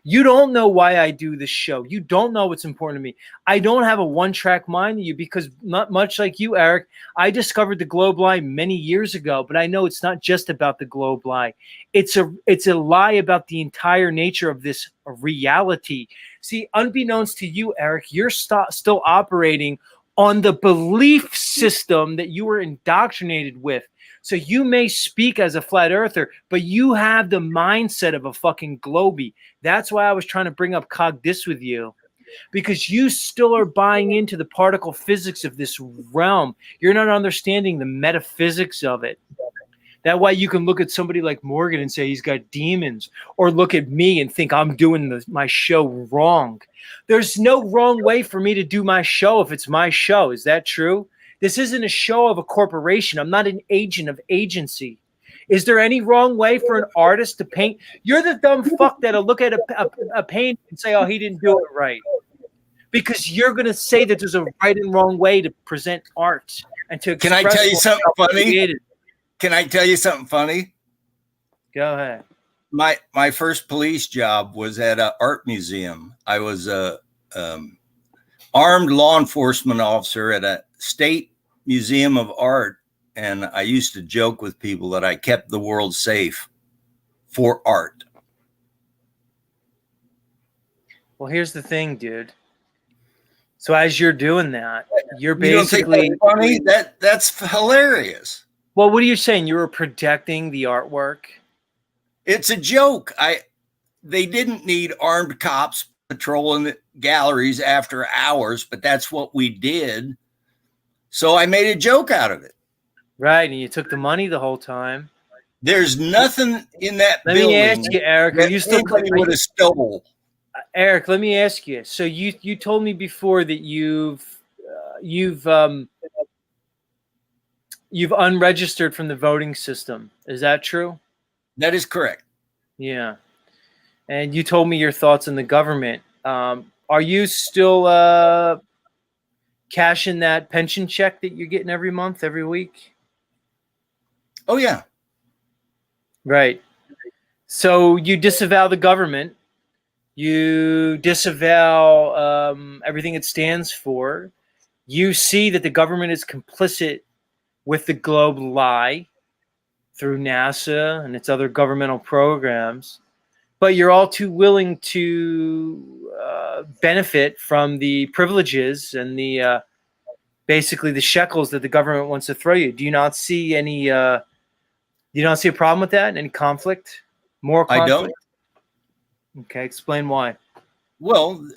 You don't know why I do this show. You don't know what's important to me. I don't have a one-track mind to you because, not much like you, Eric, I discovered the Globe lie many years ago, but I know it's not just about the Globe lie. It's a lie about the entire nature of this reality. See, unbeknownst to you, Eric, you're still operating on the belief system that you were indoctrinated with. So you may speak as a flat earther, but you have the mindset of a fucking globie. That's why I was trying to bring up Cogdis with you, because you still are buying into the particle physics of this realm. You're not understanding the metaphysics of it. That way you can look at somebody like Morgan and say he's got demons, or look at me and think I'm doing my show wrong. There's no wrong way for me to do my show if it's my show. Is that true? This isn't a show of a corporation. I'm not an agent of agency. Is there any wrong way for an artist to paint? You're the dumb fuck that'll look at a painting and say, oh, he didn't do it right. Because you're going to say that there's a right and wrong way to present art and to Can I express tell you what's something funny? created. Can I tell you something funny? Go ahead. My first police job was at an art museum. I was a armed law enforcement officer at a state museum of art, and I used to joke with people that I kept the world safe for art. Well, here's the thing, dude. So as you're doing that, you're You don't think basically that's funny? That's hilarious. Well, what are you saying? You were protecting the artwork? It's a joke. They didn't need armed cops patrolling the galleries after hours, but that's what we did. So I made a joke out of it. Right, and you took the money the whole time. There's nothing in that Let building me ask you, Eric. Are that you still anybody would have stole. Eric, let me ask you. So you told me before that you've unregistered from the voting system. Is that true? That is correct. Yeah. And you told me your thoughts on the government. Are you still cashing that pension check that you're getting every month, every week? Oh, yeah. Right. So you disavow the government. You disavow everything it stands for. You see that the government is complicit with the Globe lie through NASA and its other governmental programs, but you're all too willing to benefit from the privileges and the basically the shekels that the government wants to throw you. Do you not see any? Do you not see a problem with that? Any conflict? More conflict? I don't. Okay, explain why. Well,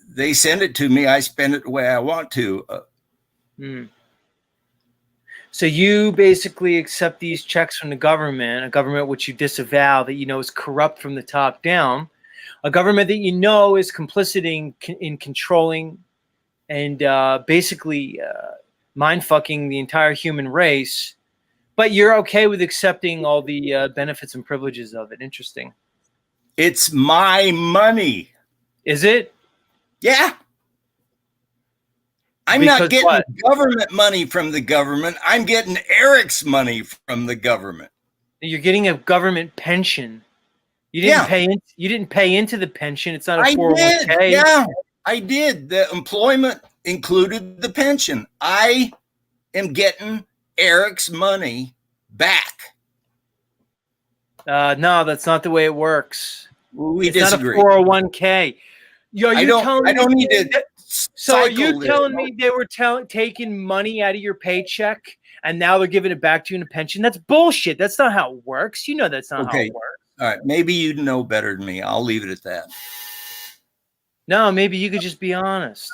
they send it to me. I spend it the way I want to. So you basically accept these checks from the government, a government which you disavow, that you know is corrupt from the top down, a government that you know is complicit in controlling and basically mind-fucking the entire human race, but you're okay with accepting all the benefits and privileges of it. Interesting. It's my money. Is it? Yeah. I'm Because not getting what? government money from the government. I'm getting Eric's money from the government. You're getting a government pension. You didn't pay in, you didn't pay into the pension. It's not a 401k. Did. Yeah, I did. The employment included the pension. I am getting Eric's money back. No, that's not the way it works. We it's disagree. Not a 401k. I don't need to. So are you telling me they were taking money out of your paycheck and now they're giving it back to you in a pension? That's bullshit. That's not how it works. You know that's not how it works. All right. Maybe you know better than me. I'll leave it at that. No, maybe you could just be honest.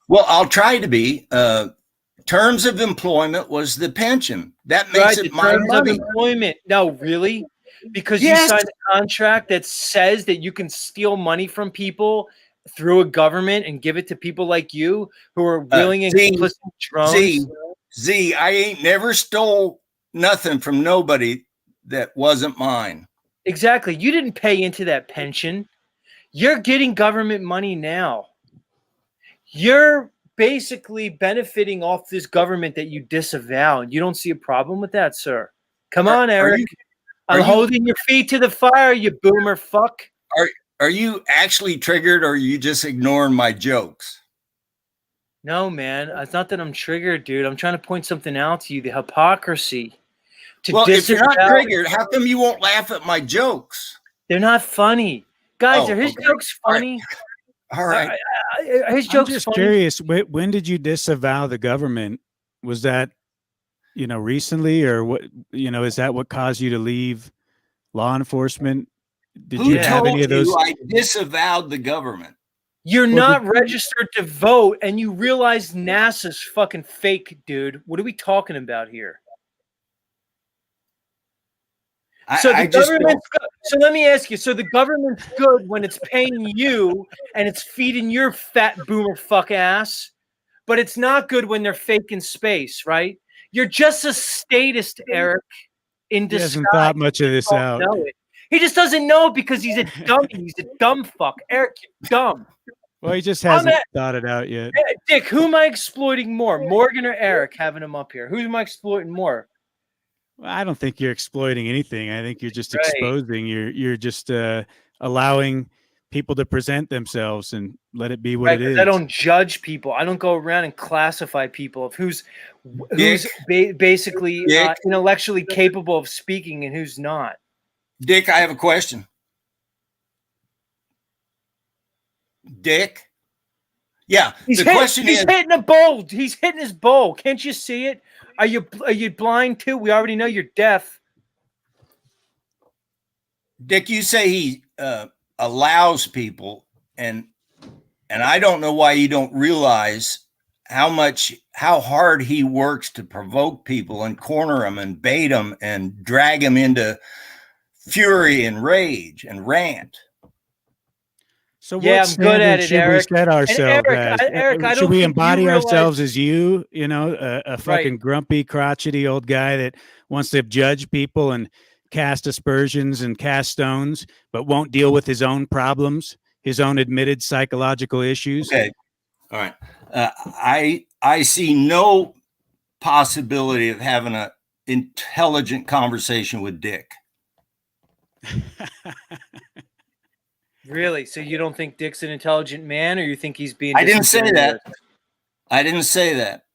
Well, I'll try to be. Terms of employment was the pension. That makes it my terms money. of employment. No, really? because Yes. you signed a contract that says that you can steal money from people through a government and give it to people like you who are willing and Z, complicit drones? Z, I ain't never stole nothing from nobody that wasn't mine. Exactly. You didn't pay into that pension. You're getting government money now. You're basically benefiting off this government that you disavow, and you don't see a problem with that, sir. Come on, Eric. I'm holding your feet to the fire, you boomer fuck. Are you actually triggered, or are you just ignoring my jokes? No, man. It's not that I'm triggered, dude. I'm trying to point something out to you, the hypocrisy. Well, if you're not triggered, how come you won't laugh at my jokes? They're not funny. Guys, are his okay. jokes funny? All right. His I'm jokes just funny. curious. When did you disavow the government? Was that, recently, or what? Is that what caused you to leave law enforcement? Did Who you have any of those? I disavowed the government? You're Well, not registered to vote, and you realize NASA's fucking fake, dude. What are we talking about here? So let me ask you. So the government's good when it's paying you and it's feeding your fat boomer fuck ass, but it's not good when they're faking space, right? You're just a statist, Eric. In He disguise. hasn't thought much of this Don't out. know it. He just doesn't know it because he's a dummy. He's a dumb fuck. Eric, you're dumb. Well, he just hasn't thought it out yet. Dick, who am I exploiting more, Morgan or Eric? Having him up here, who am I exploiting more? Well, I don't think you're exploiting anything. I think you're just Right. exposing. You're just allowing people to present themselves and let it be what Right, it 'cause is. I don't judge people. I don't go around and classify people of who's basically Dick. intellectually capable of speaking and who's not. Dick, I have a question. Dick? Yeah, He's hitting a bowl. He's hitting his bowl. Can't you see it? Are you blind too? We already know you're deaf. Dick, you say he allows people, and I don't know why you don't realize how hard he works to provoke people and corner them and bait them and drag them into fury and rage and rant. So Yeah, what I'm good at standard it, should Eric. we set And ourselves Eric, as? Eric, I Should don't we think you embody realize- ourselves as a fucking grumpy, crotchety old guy that wants to judge people and cast aspersions and cast stones, but won't deal with his own problems, his own admitted psychological issues? Okay. All right. I see no possibility of having an intelligent conversation with Dick. Really? So you don't think Dick's an intelligent man, or you think he's being? I didn't say that. disingenuous? I didn't say that.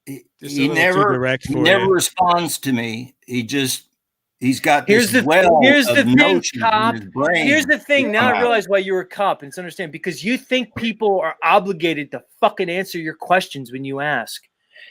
Just a He little too never direct he for never you. responds to me. He's got Here's this the well here's of the thing, notions cop. in his brain. Here's the thing. Now I Yeah. realize why you were a cop, and it's understand because you think people are obligated to fucking answer your questions when you ask.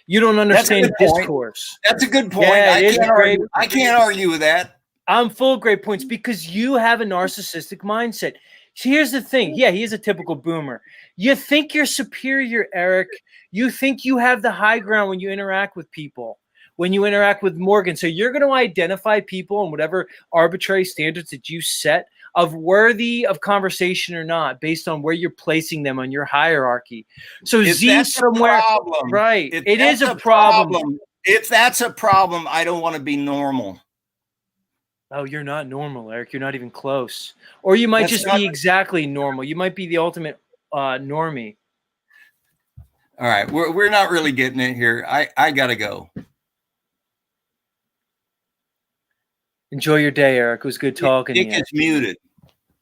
You don't understand good point. discourse. That's a good point. Yeah, I it is can't great. argue. I can't argue with that. I'm full of great points because you have a narcissistic mindset. So here's the thing. Yeah, he is a typical boomer. You think you're superior, Eric. You think you have the high ground when you interact with people, when you interact with Morgan. So you're going to identify people and whatever arbitrary standards that you set of worthy of conversation or not, based on where you're placing them on your hierarchy. So If Z that's a somewhere, problem, right? if It is that's a problem. If that's a problem, I don't want to be normal. Oh, you're not normal, Eric. You're not even close. Or you might That's just not- be exactly normal. You might be the ultimate normie. All right, we're not really getting it here. I gotta go. Enjoy your day, Eric. It was good talking to Dick you. is muted.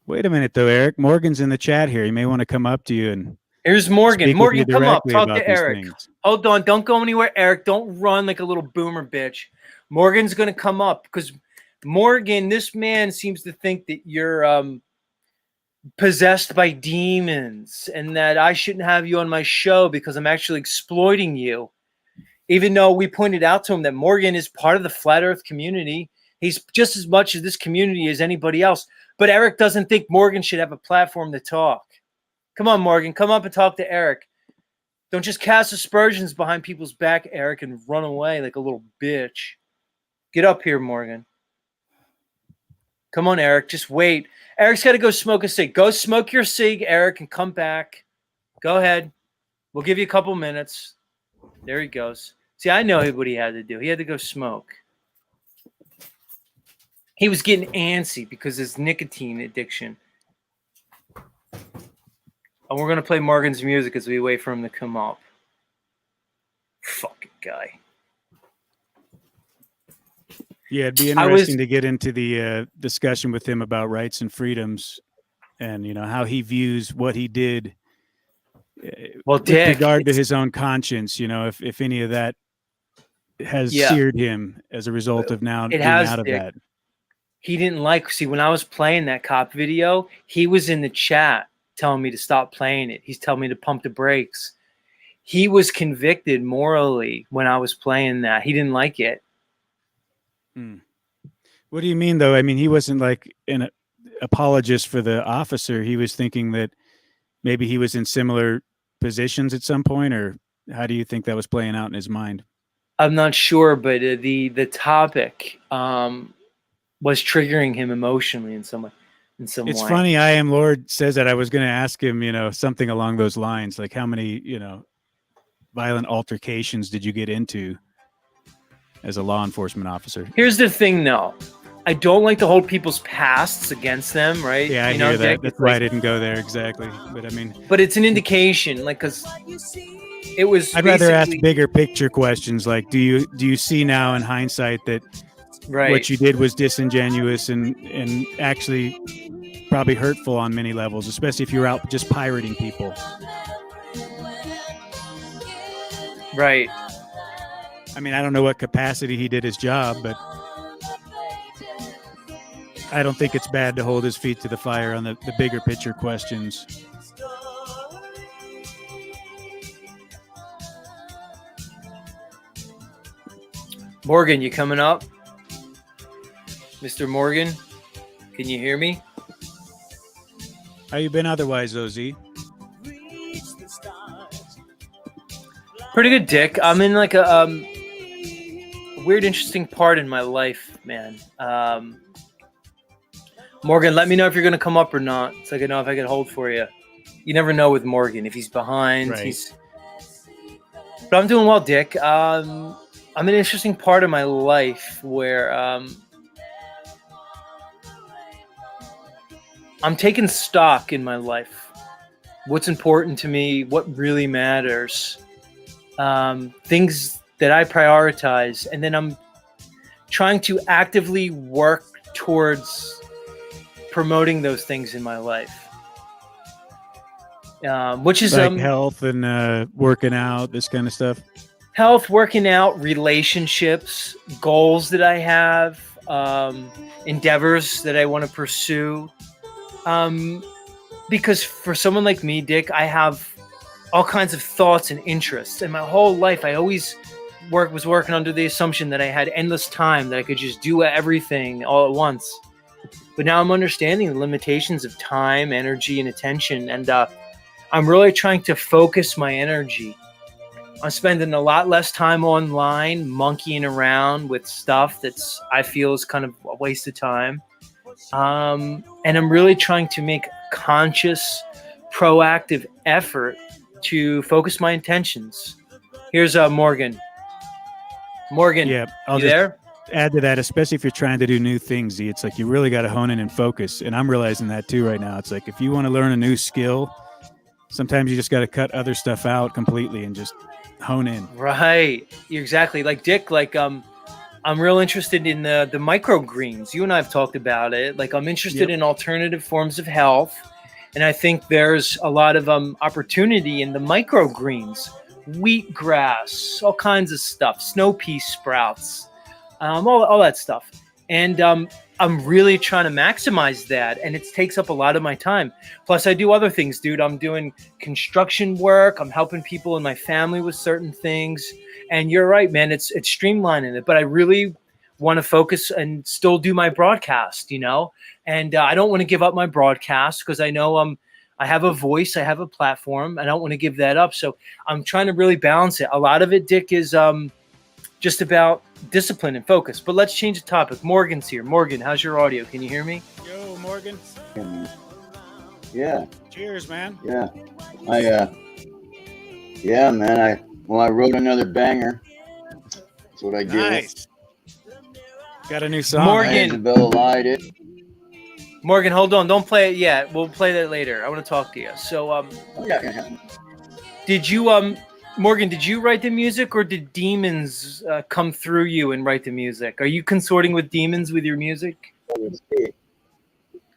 Wait a minute, though, Eric. Morgan's in the chat here. He may want to come up to you and Here's Morgan. speak with Morgan, you come up. directly Talk about to these Eric. things. Hold on. Don't go anywhere, Eric. Don't run like a little boomer bitch. Morgan's going to come up because Morgan, this man seems to think that you're possessed by demons and that I shouldn't have you on my show because I'm actually exploiting you. Even though we pointed out to him that Morgan is part of the Flat Earth community. He's just as much of this community as anybody else. But Eric doesn't think Morgan should have a platform to talk. Come on, Morgan. Come up and talk to Eric. Don't just cast aspersions behind people's back, Eric, and run away like a little bitch. Get up here, Morgan. Come on, Eric. Just wait. Eric's got to go smoke a cig. Go smoke your cig, Eric, and come back. Go ahead. We'll give you a couple minutes. There he goes. See, I know what he had to do. He had to go smoke. He was getting antsy because of his nicotine addiction. And we're going to play Morgan's music as we wait for him to come up. Fucking guy. Yeah, it'd be interesting to get into the discussion with him about rights and freedoms, and how he views what he did. Well, with regard to his own conscience, if any of that has seared him as a result of now being out of that. He didn't see, when I was playing that cop video, he was in the chat telling me to stop playing it. He's telling me to pump the brakes. He was convicted morally when I was playing that. He didn't like it. What do you mean, though? I mean, he wasn't like an apologist for the officer. He was thinking that maybe he was in similar positions at some point, or how do you think that was playing out in his mind? I'm not sure, but the topic was triggering him emotionally in some way. It's funny. I Am Lord says that. I was going to ask him, something along those lines, like how many, violent altercations did you get into as a law enforcement officer? Here's the thing, though. I don't like to hold people's pasts against them, right? Yeah, I hear that. That's why I didn't go there exactly. But I mean, but it's an indication, because it was. I'd rather ask bigger picture questions, like, do you see now in hindsight that what you did was disingenuous and actually probably hurtful on many levels, especially if you're out just pirating people. Right. I mean, I don't know what capacity he did his job, but I don't think it's bad to hold his feet to the fire on the bigger picture questions. Morgan, you coming up? Mr. Morgan, can you hear me? How you been otherwise, OZ? Pretty good, Dick. I'm in like a weird, interesting part in my life, man. Morgan, let me know if you're going to come up or not, so I can know if I can hold for you. You never know with Morgan. If he's behind, right. But I'm doing well, Dick. I'm in an interesting part of my life where I'm taking stock in my life. What's important to me, what really matters, things that I prioritize, and then I'm trying to actively work towards promoting those things in my life, which is like health and working out, this kind of stuff. Health, working out, relationships, goals that I have, endeavors that I want to pursue. Because for someone like me, Dick, I have all kinds of thoughts and interests, and my whole life I always was working under the assumption that I had endless time, that I could just do everything all at once. But now I'm understanding the limitations of time, energy, and attention, and I'm really trying to focus my energy. I'm spending a lot less time online, monkeying around with stuff that's I feel is kind of a waste of time. And I'm really trying to make a conscious, proactive effort to focus my intentions. Here's Morgan. Morgan, yeah, you there? Add to that, especially if you're trying to do new things, Z, it's like you really got to hone in and focus. And I'm realizing that too right now. It's like if you want to learn a new skill, sometimes you just got to cut other stuff out completely and just hone in. Right. You're exactly like Dick. Like I'm real interested in the microgreens. You and I have talked about it. Like I'm interested in alternative forms of health, and I think there's a lot of opportunity in the microgreens, wheatgrass, all kinds of stuff, snow pea sprouts. All that stuff. And I'm really trying to maximize that. And it takes up a lot of my time. Plus, I do other things, dude. I'm doing construction work. I'm helping people in my family with certain things. And you're right, man. It's streamlining it. But I really want to focus and still do my broadcast, And I don't want to give up my broadcast because I know I have a voice. I have a platform. I don't want to give that up. So I'm trying to really balance it. A lot of it, Dick, is just about discipline and focus. But let's change the topic. Morgan's here. Morgan, how's your audio? Can you hear me? Yo, Morgan. Yeah, Cheers, man. yeah. Yeah, man. I wrote another banger. That's what I do. Nice. Got a new song. Morgan. right? Isabella lied it. Morgan, hold on. Don't play it yet. We'll play that later. I want to talk to you. So, did you, Morgan, did you write the music, or did demons come through you and write the music? Are you consorting with demons with your music?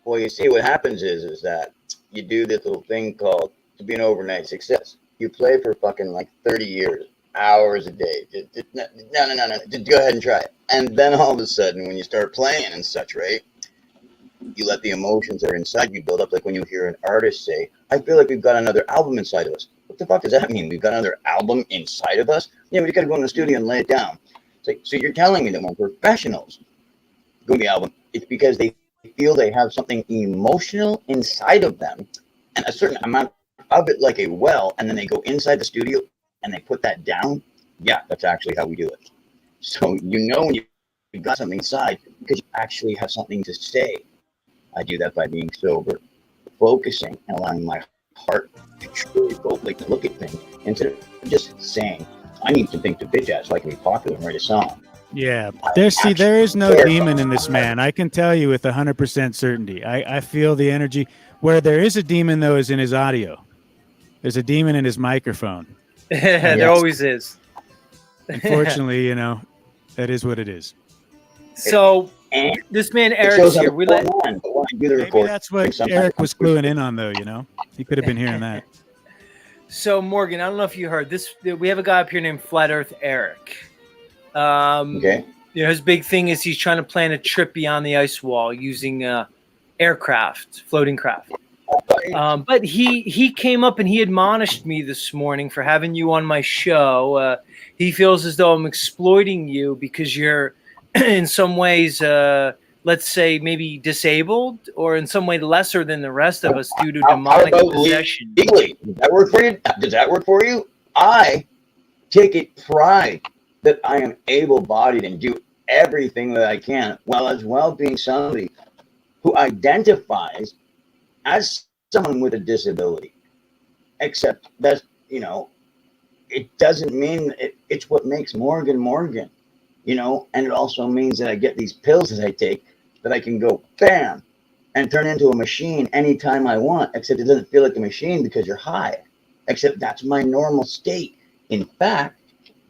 Well, you see, what happens is that you do this little thing called to be an overnight success. You play for fucking like 30 years, hours a day. No. Just go ahead and try it. And then all of a sudden, when you start playing and such, right? You let the emotions that are inside you build up. Like when you hear an artist say, I feel like we've got another album inside of us. What the fuck does that mean? We've got another album inside of us? Yeah, we got to go in the studio and lay it down. It's like, so you're telling me that when professionals go to the album, it's because they feel they have something emotional inside of them and a certain amount of it, like a well, and then they go inside the studio and they put that down. Yeah, that's actually how we do it. So you know when you've got something inside because you actually have something to say. I do that by being sober, focusing, and allowing my heart to truly go, like, look at things instead of just saying, I need something to bitch at so I can be popular and write a song. Yeah, there is no demon in this man. I can tell you with 100% certainty. I feel the energy. Where there is a demon, though, is in his audio. There's a demon in his microphone. There always is. Unfortunately, you know, that is what it is. So this man Eric's here. Maybe that's what Eric was cluing in on, though. You know, he could have been hearing that. So Morgan, I don't know if you heard this. We have a guy up here named Flat Earth Eric. Okay. You know, his big thing is he's trying to plan a trip beyond the ice wall using aircraft, floating craft. But he came up and he admonished me this morning for having you on my show. He feels as though I'm exploiting you because you're in some ways, let's say, maybe disabled or in some way lesser than the rest of us due to demonic possession. Legally, does that work for you? Does that work for you? I take it pride that I am able-bodied and do everything that I can, while as well being somebody who identifies as someone with a disability. Except that, you know, it doesn't mean it's what makes Morgan Morgan, you know, and it also means that I get these pills that I take that I can go bam and turn into a machine anytime I want, except it doesn't feel like a machine because you're high, except that's my normal state. In fact,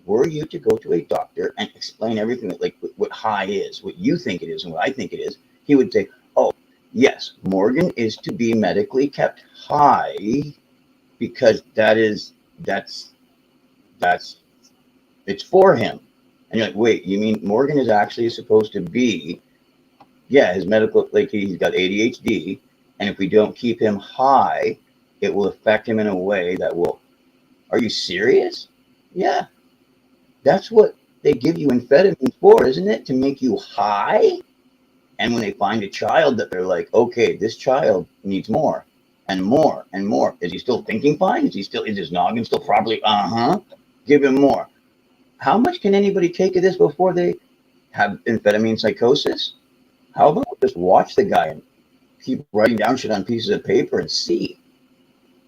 were you to go to a doctor and explain everything that, like, what high is, what you think it is and what I think it is, he would say, oh, yes, Morgan is to be medically kept high because that's it's for him. And you're like, wait, you mean Morgan is actually supposed to be, yeah, his medical, like, he's got ADHD, and if we don't keep him high, it will affect him in a way that will, are you serious? Yeah. That's what they give you amphetamines for, isn't it? To make you high? And when they find a child that they're like, okay, this child needs more and more and more. Is he still thinking fine? Is his noggin still properly? Give him more. How much can anybody take of this before they have amphetamine psychosis? How about just watch the guy and keep writing down shit on pieces of paper and see?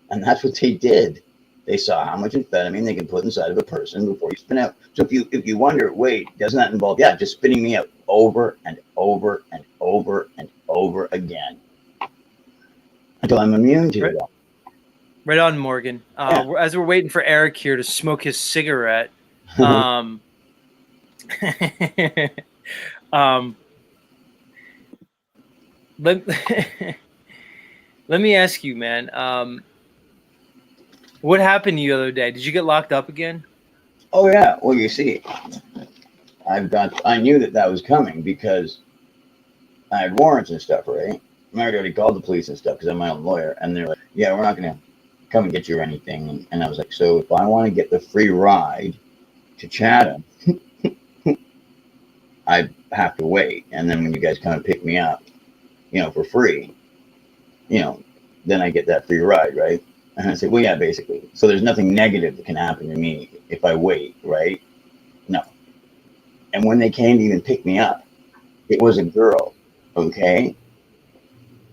And that's what they did. They saw how much amphetamine they can put inside of a person before you spin out. So if you wonder, wait, doesn't that involve, yeah, just spinning me out over and over and over and over again until I'm immune to it. Right on, Morgan. As we're waiting for Eric here to smoke his cigarette, let me ask you, man. What happened to you the other day? Did you get locked up again? Oh yeah. Well, you see, I knew that was coming because I had warrants and stuff, right? I already called the police and stuff because I'm my own lawyer, and they're like, "Yeah, we're not gonna come and get you or anything." And I was like, "So if I want to get the free ride to Chatham, I have to wait, and then when you guys come and pick me up, you know, for free, you know, then I get that free ride, right?" And I said, well, yeah, basically. So there's nothing negative that can happen to me if I wait, right? No. And when they came to even pick me up, it was a girl. Okay.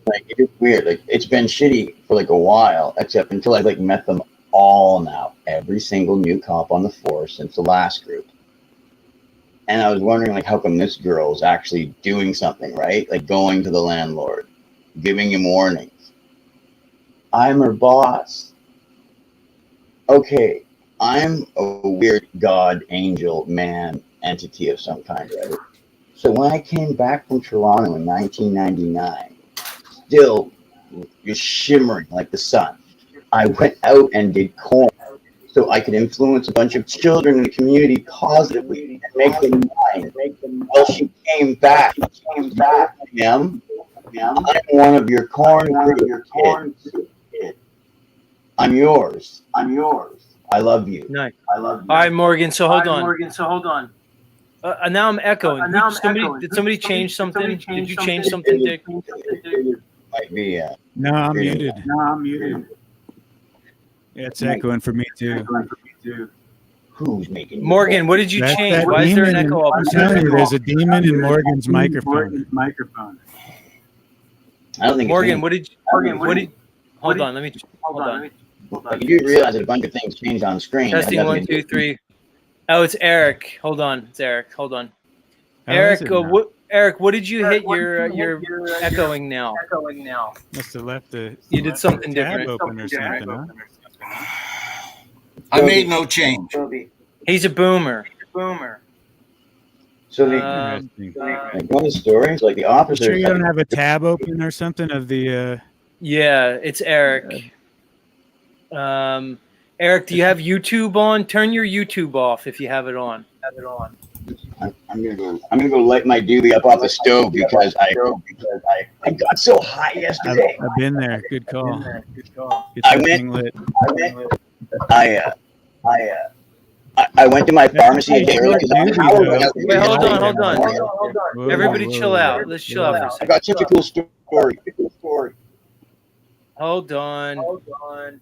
Like, it's weird. Like, it's been shitty for like a while, except until I like met them all now. Every single new cop on the force since the last group. And I was wondering, like, how come this girl is actually doing something, right? Like going to the landlord, giving him warnings. I'm her boss. Okay, I'm a weird god, angel, man, entity of some kind, right? So when I came back from Toronto in 1999, still just shimmering like the sun, I went out and did corn so I could influence a bunch of children in the community positively and make them mine. Well, she came back. Ma'am, I'm one of your corn kids. I'm yours. I love you. Nice. I love you. All right, Morgan. So hold on. Now I'm echoing. Did somebody change something? Did you change something, Dick? Might be. No, I'm muted. Yeah, it's echoing for me too. Who's making Morgan, what did you That's change? that Why is there an demon echo up? I'm telling you, there's a demon in Morgan's microphone. I don't think Morgan, it's what did hold on, let me hold on. Like, you do realize that a bunch of things changed on screen. Testing 1, 2, 3. Oh, it's Eric. Hold on. It's Eric. Hold on. How is Eric, it now? what did you hit your echoing now? Must have left the You did something tab different. open or something, huh? I made no change. He's a boomer. So the Interesting. like one of the stories, like the officer. Sure you don't have a tab open or something of the Yeah, it's Eric. Eric, do you have YouTube on? Turn your YouTube off if you have it on. I'm gonna go light my doobie up off the stove because I got so high yesterday. I've been there. Good call. Get I that went- thing lit. I went to my pharmacy Hey, early because the power went out. Wait, hold on. Whoa, Everybody whoa, chill whoa. out. Let's chill out for a I second. got such a cool story. Hold on.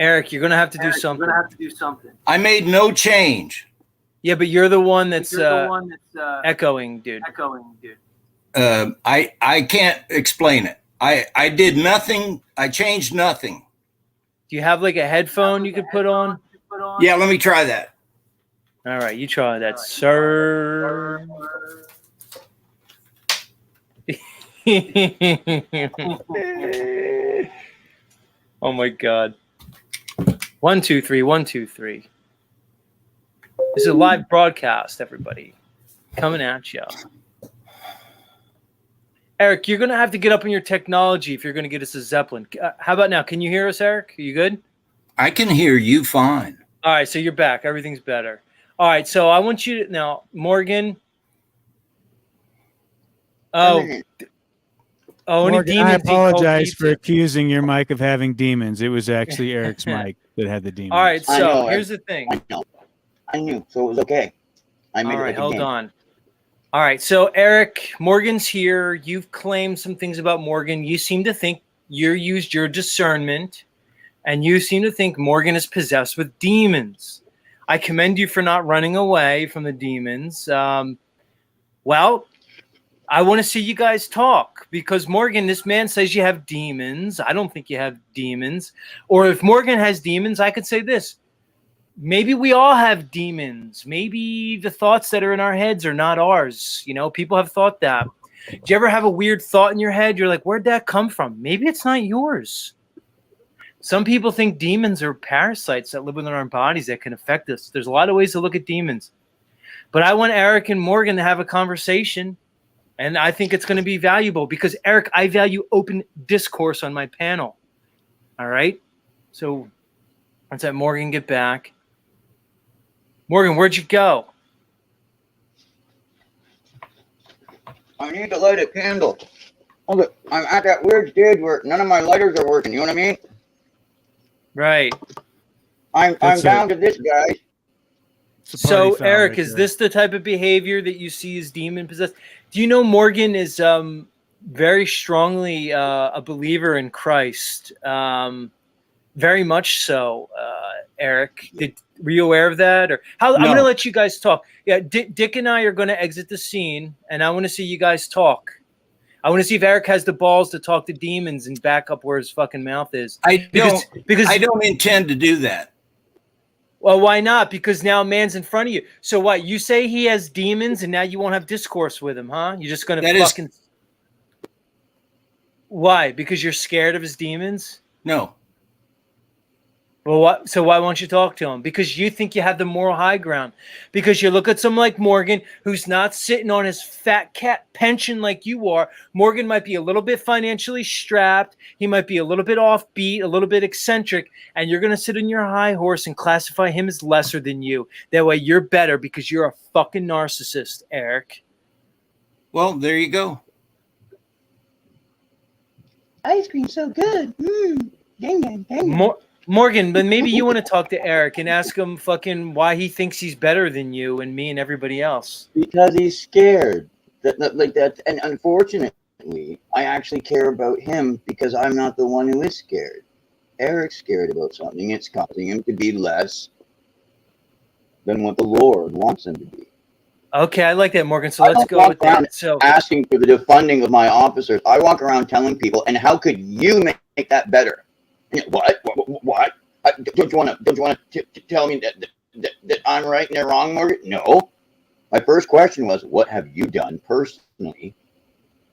Eric, you're gonna have to do something. I made no change. Yeah, but you're the one that's echoing, dude. I can't explain it. I did nothing. I changed nothing. Do you have like a headphone you could put on? Yeah, let me try that. All right, you try that, sir. Oh my God. 1, 2, 3, 1, 2, 3. This is a live broadcast, everybody. Coming at you. Eric, you're going to have to get up on your technology if you're going to get us a Zeppelin. How about now? Can you hear us, Eric? Are you good? I can hear you fine. All right, so you're back. Everything's better. All right, so I want you to now, Morgan. Any Morgan, demons? I he called apologize for pizza. accusing your mic of having demons. It was actually Eric's mic that had the demons. All right, I so know, here's the thing. I knew, so it was okay. I made All it right, like a hold game. on. All right, so Eric, Morgan's here. You've claimed some things about Morgan. You seem to think you used your discernment, and you seem to think Morgan is possessed with demons. I commend you for not running away from the demons. Well, I want to see you guys talk because Morgan, this man says you have demons. I don't think you have demons. Or if Morgan has demons, I could say this. Maybe we all have demons. Maybe the thoughts that are in our heads are not ours. You know, people have thought that. Do you ever have a weird thought in your head? You're like, where'd that come from? Maybe it's not yours. Some people think demons are parasites that live within our bodies that can affect us. There's a lot of ways to look at demons. But I want Eric and Morgan to have a conversation, and I think it's going to be valuable because, Eric, I value open discourse on my panel. All right? So let's have Morgan get back. Morgan, where'd you go? I need to light a candle. Hold it. I'm at that weird stage where none of my lighters are working. You know what I mean? Right. I'm down to this, guys. So, Eric, is this the type of behavior that you see as demon possessed? Do you know Morgan is very strongly a believer in Christ? Very much so. Eric. Were you aware of that? Or how? I'm No. going to let you guys talk. Yeah, Dick and I are going to exit the scene, and I want to see you guys talk. I want to see if Eric has the balls to talk to demons and back up where his fucking mouth is. Because I don't intend to do that. Well, why not? Because now man's in front of you. So what? You say he has demons, and now you won't have discourse with him, huh? You're just going to fucking. Why? Because you're scared of his demons? No. Well, what? So why won't you talk to him? Because you think you have the moral high ground. Because you look at someone like Morgan, who's not sitting on his fat cat pension like you are. Morgan might be a little bit financially strapped. He might be a little bit offbeat, a little bit eccentric, and you're going to sit on your high horse and classify him as lesser than you. That way you're better because you're a fucking narcissist, Eric. Well, there you go. Ice cream so good. Dang, dang, dang. Morgan, but maybe you want to talk to Eric and ask him fucking why he thinks he's better than you and me and everybody else. Because he's scared. Like that, and unfortunately, I actually care about him because I'm not the one who is scared. Eric's scared about something. It's causing him to be less than what the Lord wants him to be. Okay, I like that, Morgan. So let's go with that. So asking for the defunding of my officers, I walk around telling people, and how could you make that better? What? Don't you want to tell me that I'm right and they're wrong, Morgan? No. My first question was, what have you done personally?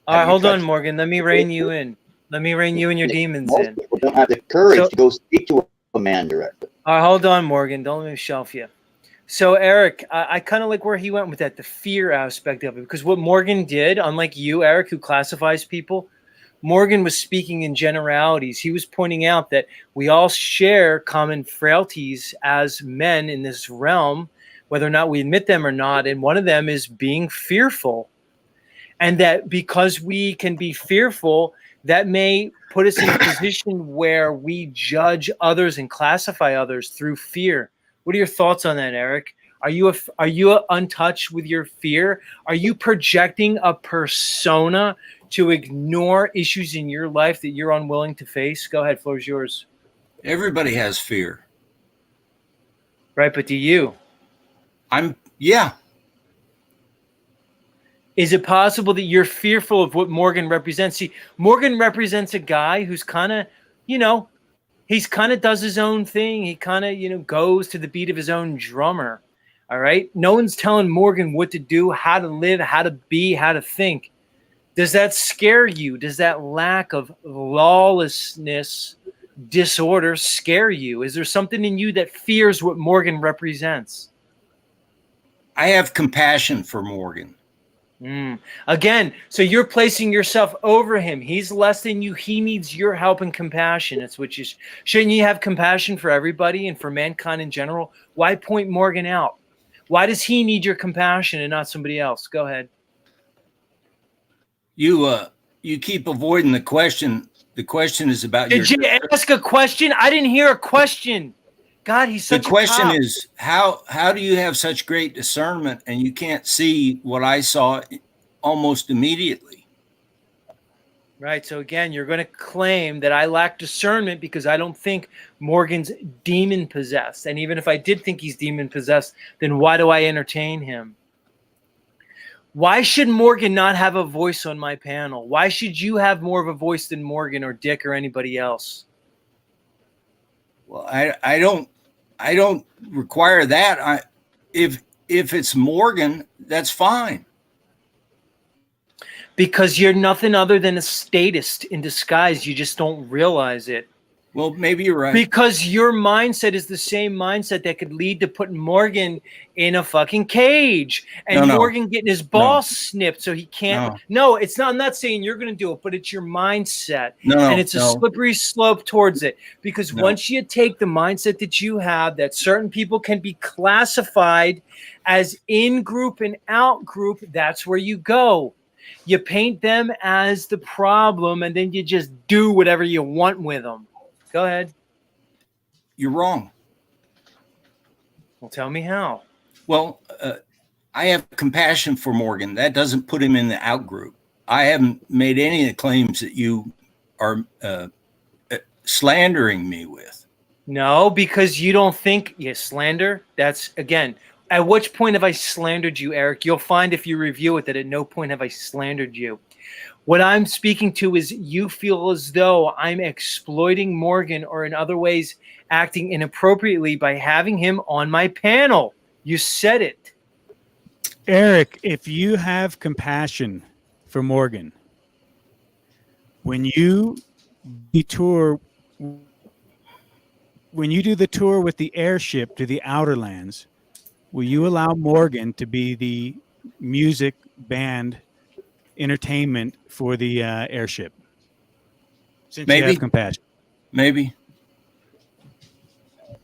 all right, hold on, Morgan. Let me rein you in. Let me rein you and your demons Most in. people don't have the courage to go speak to a man directly. All right, hold on, Morgan. Don't let me shelf you. So, Eric, I kind of like where he went with that, the fear aspect of it. Because what Morgan did, unlike you, Eric, who classifies people, Morgan was speaking in generalities. He was pointing out that we all share common frailties as men in this realm, whether or not we admit them or not. And one of them is being fearful. And that because we can be fearful, that may put us in a position where we judge others and classify others through fear. What are your thoughts on that, Eric? Are you untouched with your fear? Are you projecting a persona to ignore issues in your life that you're unwilling to face? Go ahead, floor is yours. Everybody has fear. Right, but do you? Yeah. Is it possible that you're fearful of what Morgan represents? See, Morgan represents a guy who's kind of, he's kind of does his own thing. He kind of, goes to the beat of his own drummer. All right. No one's telling Morgan what to do, how to live, how to be, how to think. Does that scare you? Does that lack of lawlessness, disorder scare you? Is there something in you that fears what Morgan represents? I have compassion for Morgan. Again, so you're placing yourself over him. He's less than you. He needs your help and compassion. It's what you shouldn't you have compassion for everybody and for mankind in general? Why point Morgan out? Why does he need your compassion and not somebody else? Go ahead. You keep avoiding the question. The question is about Did you ask a question? I didn't hear a question. God, he's such the question a cop. is how do you have such great discernment and you can't see what I saw almost immediately? Right. So again, you're going to claim that I lack discernment because I don't think Morgan's demon possessed. And even if I did think he's demon possessed, then why do I entertain him? Why should Morgan not have a voice on my panel? Why should you have more of a voice than Morgan or Dick or anybody else? Well, I don't require that. If it's Morgan, that's fine. Because you're nothing other than a statist in disguise. You just don't realize it. Well, maybe you're right. Because your mindset is the same mindset that could lead to putting Morgan in a fucking cage and No. Morgan getting his balls snipped so he can't. No, it's not. I'm not saying you're going to do it, but it's your mindset. And it's a slippery slope towards it. Because once you take the mindset that you have, that certain people can be classified as in group and out group, that's where you go. You paint them as the problem and then you just do whatever you want with them. Go ahead. You're wrong. Well, tell me how. Well, I have compassion for Morgan. That doesn't put him in the out group. I haven't made any of the claims that you are slandering me with. No, because you don't think slander. That's again. At which point have I slandered you, Eric? You'll find if you review it that at no point have I slandered you. What I'm speaking to is you feel as though I'm exploiting Morgan or in other ways acting inappropriately by having him on my panel. You said it. Eric, if you have compassion for Morgan, when you do the tour with the airship to the Outer Lands, will you allow Morgan to be the music band entertainment for the airship? Since you have compassion. Maybe.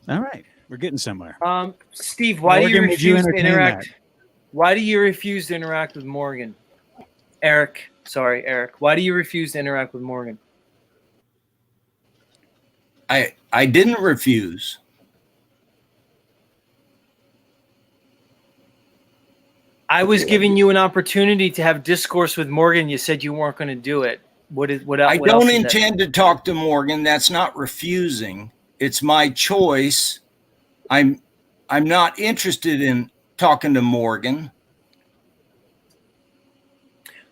All right. We're getting somewhere. Steve, why do you Morgan, would you refuse to entertain interact? that? Why do you refuse to interact with Morgan? Eric. Why do you refuse to interact with Morgan? I didn't refuse. I was giving you an opportunity to have discourse with Morgan. You said you weren't going to do it. I don't intend to talk to Morgan. That's not refusing. It's my choice. I'm not interested in talking to Morgan.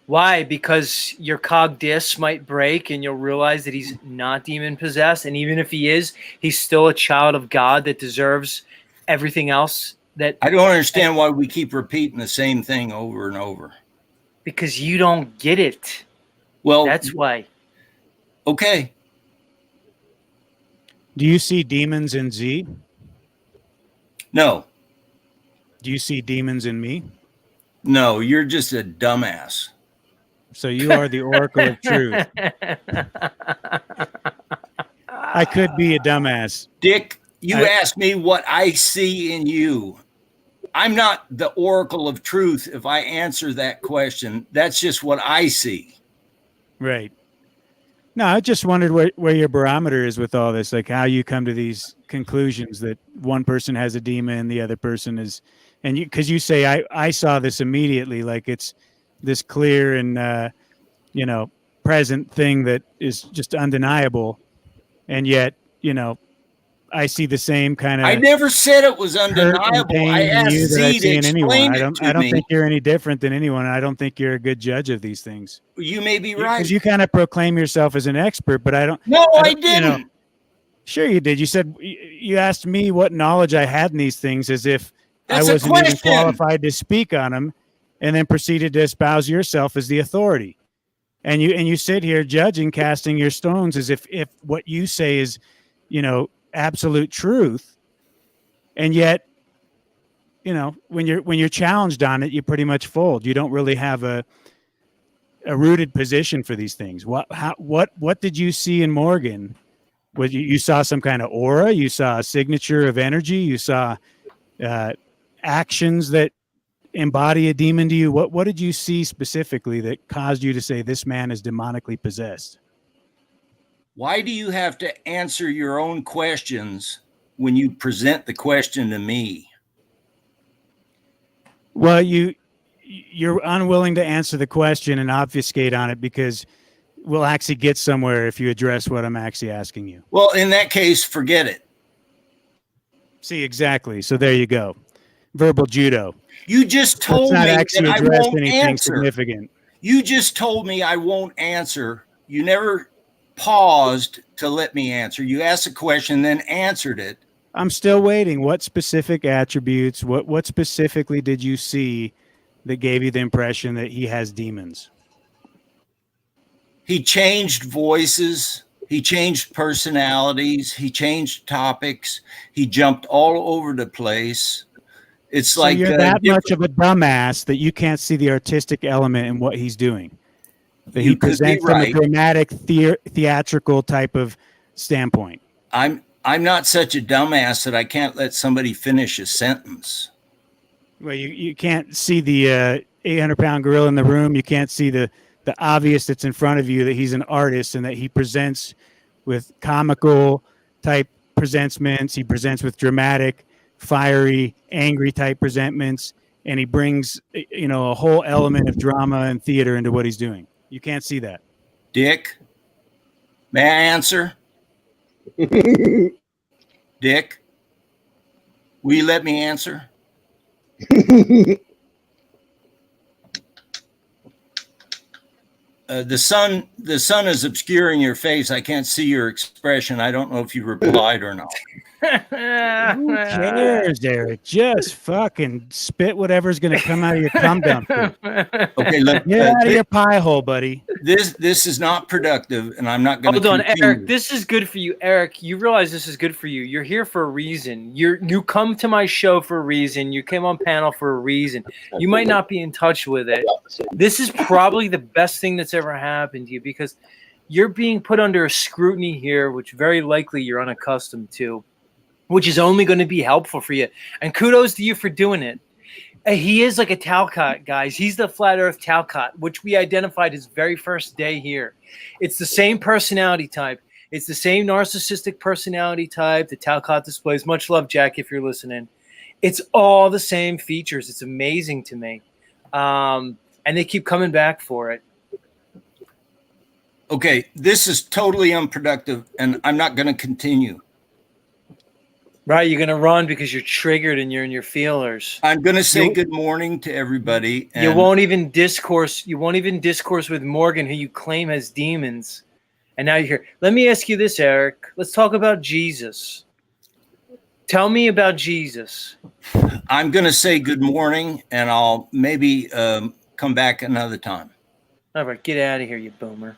Why? Because your cog disc might break and you'll realize that he's not demon possessed. And even if he is, he's still a child of God that deserves everything else. That I don't understand why we keep repeating the same thing over and over. Because you don't get it. Well, that's why. Okay. Do you see demons in Z? No. Do you see demons in me? No, you're just a dumbass. So you are the oracle of truth. I could be a dumbass. Dick, you asked me what I see in you. I'm not the oracle of truth if I answer that question. That's just what I see. Right. No, I just wondered where your barometer is with all this, like how you come to these conclusions that one person has a demon, the other person is, and you, because you say I saw this immediately, like it's this clear and present thing that is just undeniable, and yet I see the same kind of. I never said it was undeniable. I asked Z to explain it to me. I don't think you're any different than anyone. I don't think you're a good judge of these things. You may be right. Because you kind of proclaim yourself as an expert, but I don't. No, I didn't. Sure you did. You said you asked me what knowledge I had in these things as if That's I wasn't a even question. qualified to speak on them, and then proceeded to espouse yourself as the authority. And you sit here judging, casting your stones as if what you say is, absolute truth, and yet when you're challenged on it, you pretty much fold. You don't really have a rooted position for these things. What did you see in Morgan? What you saw some kind of aura, you saw a signature of energy, you saw actions that embody a demon to you. What did you see specifically that caused you to say this man is demonically possessed? Why do you have to answer your own questions when you present the question to me? Well, you're unwilling to answer the question and obfuscate on it because we'll actually get somewhere if you address what I'm actually asking you. Well, in that case, forget it. See, exactly. So there you go. Verbal judo. You just told me that I won't answer. Significant. You just told me I won't answer. You never paused to let me answer. You asked a question, then answered it. I'm still waiting. What specific attributes, what specifically did you see that gave you the impression that he has demons? He changed voices. He changed personalities. He changed topics. He jumped all over the place. It's So like you're that much of a dumbass that you can't see the artistic element in what he's doing. That he presents from a dramatic, theatrical type of standpoint. I'm not such a dumbass that I can't let somebody finish a sentence. Well, you can't see the 800-pound gorilla in the room. You can't see the obvious that's in front of you, that he's an artist and that he presents with comical type presentments. He presents with dramatic, fiery, angry type presentments, and he brings a whole element of drama and theater into what he's doing. You can't see that. Dick, may I answer? Dick, will you let me answer? The sun is obscuring your face. I can't see your expression. I don't know if you replied or not. Who cares, Eric? Just fucking spit whatever's going to come out of your cum dumpster. Okay, look. Get out of your pie hole, buddy. This is not productive, and I'm not going to. Hold on, Eric. This is good for you, Eric. You realize this is good for you. You're here for a reason. You come to my show for a reason. You came on panel for a reason. You might not be in touch with it. This is probably the best thing that's ever happened to you because you're being put under a scrutiny here, which very likely you're unaccustomed to, which is only going to be helpful for you. And kudos to you for doing it. He is like a Talcott, guys. He's the Flat Earth Talcott, which we identified his very first day here. It's the same personality type. It's the same narcissistic personality type that Talcott displays. Much love, Jack, if you're listening. It's all the same features. It's amazing to me. And they keep coming back for it. Okay, this is totally unproductive, and I'm not going to continue. Right, you're going to run because you're triggered and you're in your feelers. I'm going to say good morning to everybody. You won't even discourse. You won't even discourse with Morgan, who you claim has demons. And now you're here. Let me ask you this, Eric. Let's talk about Jesus. Tell me about Jesus. I'm going to say good morning, and I'll maybe come back another time. All right, get out of here, you boomer.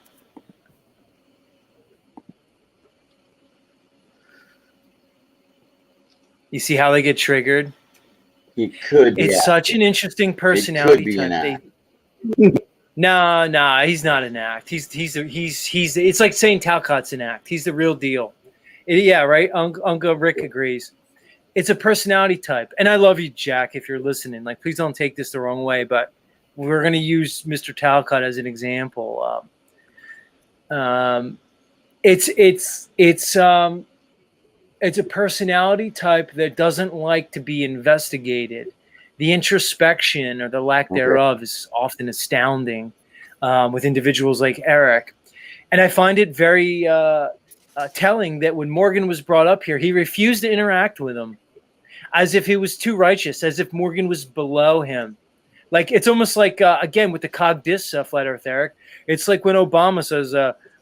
You see how they get triggered? He could be. It's such an interesting personality type. No, he's not an act. He's it's like saying Talcott's an act. He's the real deal. Yeah, right? Uncle Rick agrees. It's a personality type. And I love you, Jack, if you're listening. Like, please don't take this the wrong way, but we're going to use Mr. Talcott as an example. It's a personality type that doesn't like to be investigated. The introspection or the lack thereof is often astounding with individuals like Eric. And I find it very telling that when Morgan was brought up here, he refused to interact with him as if he was too righteous, as if Morgan was below him. Like, it's almost like, again, with the Cog Dis Flat Earth, Eric, it's like when Obama says,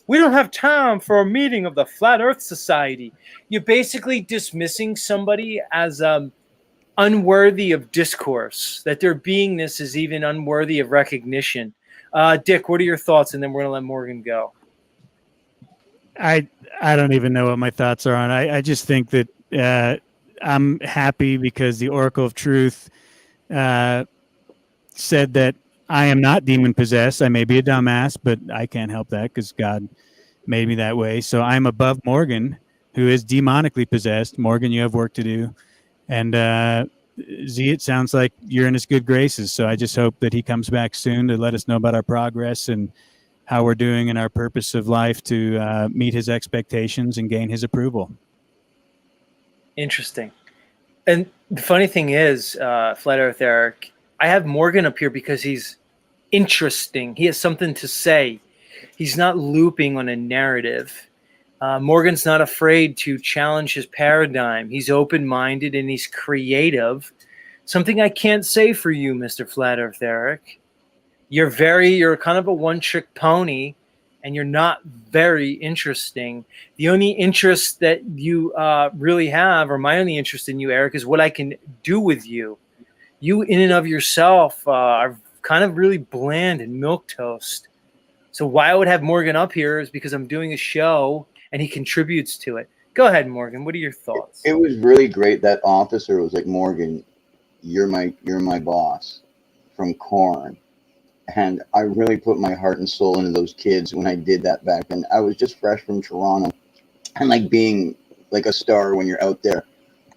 we don't have time for a meeting of the Flat Earth Society. You're basically dismissing somebody as unworthy of discourse, that their beingness is even unworthy of recognition. Dick, what are your thoughts? And then we're going to let Morgan go. I don't even know what my thoughts are on. I just think that I'm happy because the Oracle of Truth said that I am not demon possessed. I may be a dumbass, but I can't help that because God made me that way. So I'm above Morgan, who is demonically possessed. Morgan, you have work to do. And Z, it sounds like you're in his good graces. So I just hope that he comes back soon to let us know about our progress and how we're doing in our purpose of life to meet his expectations and gain his approval. Interesting. And the funny thing is, Flat Earth Eric, I have Morgan up here because he's interesting. He has something to say. He's not looping on a narrative. Morgan's not afraid to challenge his paradigm. He's open-minded and he's creative. Something I can't say for you, Mr. Flat Earth Eric. You're kind of a one-trick pony, and you're not very interesting. The only interest that you really have, or my only interest in you, Eric, is what I can do with you. You in and of yourself are kind of really bland and milquetoast. So why I would have Morgan up here is because I'm doing a show and he contributes to it. Go ahead, Morgan. What are your thoughts? It was really great. That officer was like, Morgan, you're my boss from Korn. And I really put my heart and soul into those kids when I did that back then. I was just fresh from Toronto, and like being like a star when you're out there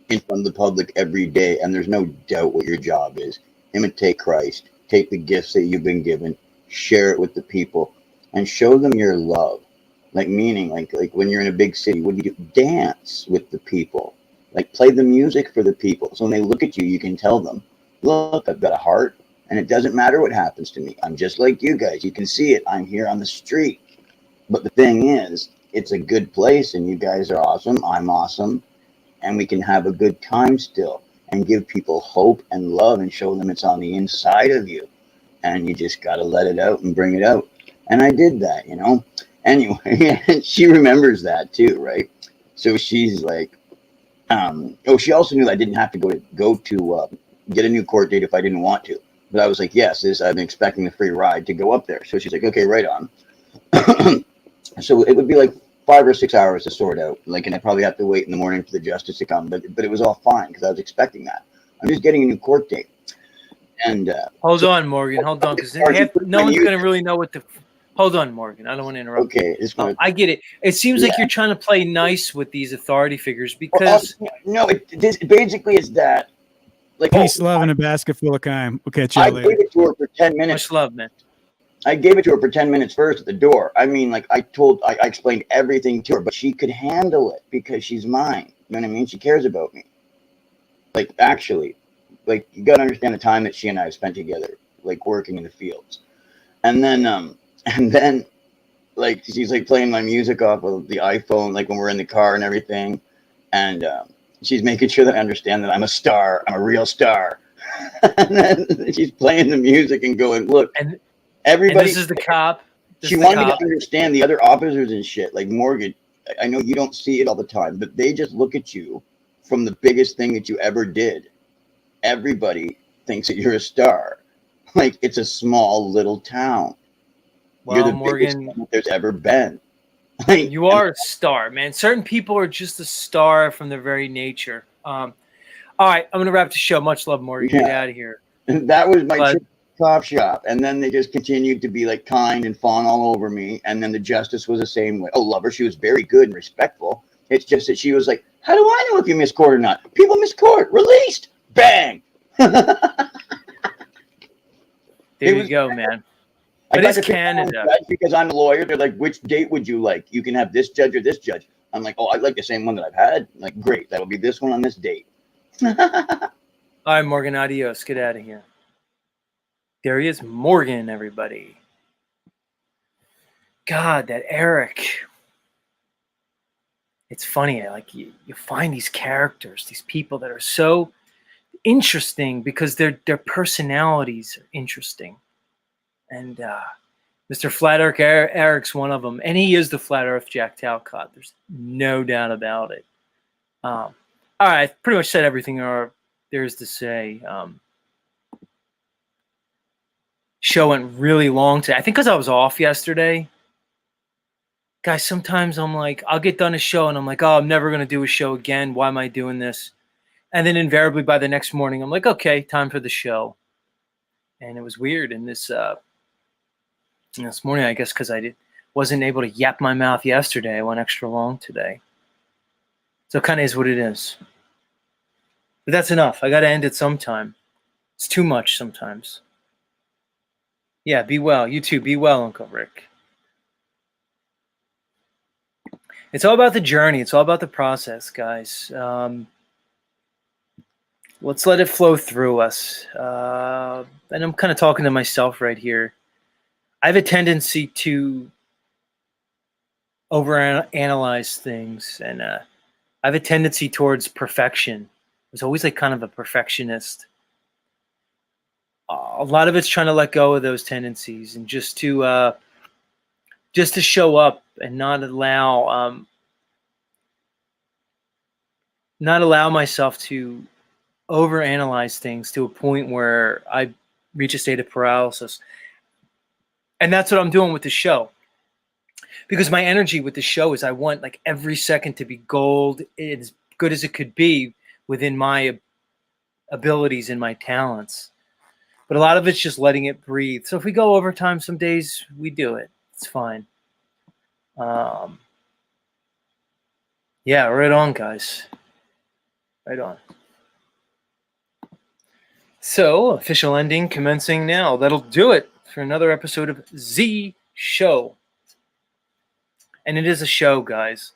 in front of the public every day, and there's no doubt what your job is. Imitate Christ, take the gifts that you've been given, share it with the people, and show them your love. Like meaning, like when you're in a big city, what do you do? Dance with the people. Like play the music for the people. So when they look at you, you can tell them, look, I've got a heart, and it doesn't matter what happens to me. I'm just like you guys. You can see it. I'm here on the street. But the thing is, it's a good place, and you guys are awesome. I'm awesome. and we can have a good time still and give people hope and love and show them it's on the inside of you. And you just got to let it out and bring it out. And I did that, you know. Anyway, she remembers that too, right? So she's like, she also knew I didn't have to go to get a new court date if I didn't want to. But I was like, yes, I've been expecting the free ride to go up there. So she's like, okay, right on. So it would be like 5 or 6 hours to sort out. Like, and I probably have to wait in the morning for the justice to come. But it was all fine because I was expecting that. I'm just getting a new court date. And hold on, Morgan. Hold on, because no one's going to really know what the. Hold on, Morgan. I don't want to interrupt. Okay, I get it. It seems like you're trying to play nice with these authority figures because no, this basically is that. Like, peace, love, and a basket full of kind. We'll catch you I later. gave it to her for 10 minutes. Much love, man. I gave it to her for 10 minutes first at the door. I mean, like I explained everything to her, but she could handle it because she's mine. You know what I mean? She cares about me. Like, actually, like, you got to understand the time that she and I have spent together, like working in the fields. And then like, she's like playing my music off of the iPhone, like when we're in the car and everything. And she's making sure that I understand that I'm a star. I'm a real star. And then she's playing the music and going, look, and everybody. And this is the cop. She wanted me to understand the other officers and shit. Like, Morgan, I know you don't see it all the time, but they just look at you from the biggest thing that you ever did. Everybody thinks that you're a star. Like, it's a small little town. Well, you're the Morgan, biggest thing there's ever been. You are a star, man. Certain people are just a star from their very nature. All right, I'm going to wrap the show. Much love, Morgan. Get out of here. And that was my cop shop. And then they just continued to be like kind and fawn all over me. And then the justice was the same way. Oh, love her. She was very good and respectful. It's just that she was like, how do I know if you miss court or not? People miss court. Released. Bang. There you go, man. But it's Canada. Because I'm a lawyer, they're like, which date would you like? You can have this judge or this judge. I'm like, oh, I like the same one that I've had. Like, great. That'll be this one on this date. All right, Morgan, adios. Get out of here. There he is, Morgan, everybody. God, that Eric. It's funny. Like, you find these characters, these people that are so interesting because their personalities are interesting. And Mr. Flat Earth Eric's one of them. And he is the Flat Earth Jack Talcott. There's no doubt about it. All right, I've pretty much said everything there is to say. Show went really long today. I think because I was off yesterday. Guys, sometimes I'm like, I'll get done a show and I'm like, oh, I'm never going to do a show again. Why am I doing this? And then invariably by the next morning, I'm like, okay, time for the show. And it was weird. And this morning, I guess because I wasn't able to yap my mouth yesterday, I went extra long today. So it kind of is what it is. But that's enough. I got to end it sometime. It's too much sometimes. Yeah, be well. You too. Be well, Uncle Rick. It's all about the journey. It's all about the process, guys. Let's let it flow through us. And I'm kind of talking to myself right here. I have a tendency to overanalyze things, and I have a tendency towards perfection. I was always like kind of a perfectionist. A lot of it's trying to let go of those tendencies and just to show up and not allow myself to overanalyze things to a point where I reach a state of paralysis. And that's what I'm doing with the show. Because my energy with the show is I want like every second to be gold, as good as it could be within my abilities and my talents. But a lot of it's just letting it breathe. So if we go overtime some days, we do it. It's fine. Yeah, right on, guys. Right on. So, official ending commencing now. That'll do it for another episode of Z Show. And it is a show, guys.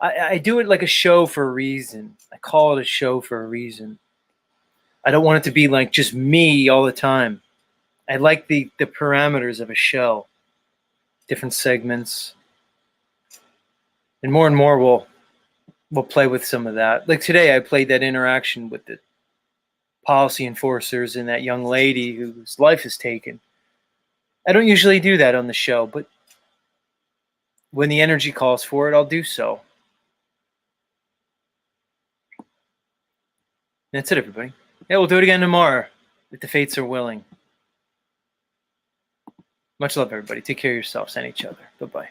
I do it like a show for a reason. I call it a show for a reason. I don't want it to be like just me all the time. I like the parameters of a show. Different segments. And more will we'll play with some of that. Like today, I played that interaction with the policy enforcers and that young lady whose life is taken. I don't usually do that on the show, but when the energy calls for it, I'll do so. That's it, everybody. Yeah, we'll do it again tomorrow if the fates are willing. Much love, everybody. Take care of yourselves and each other. Bye-bye.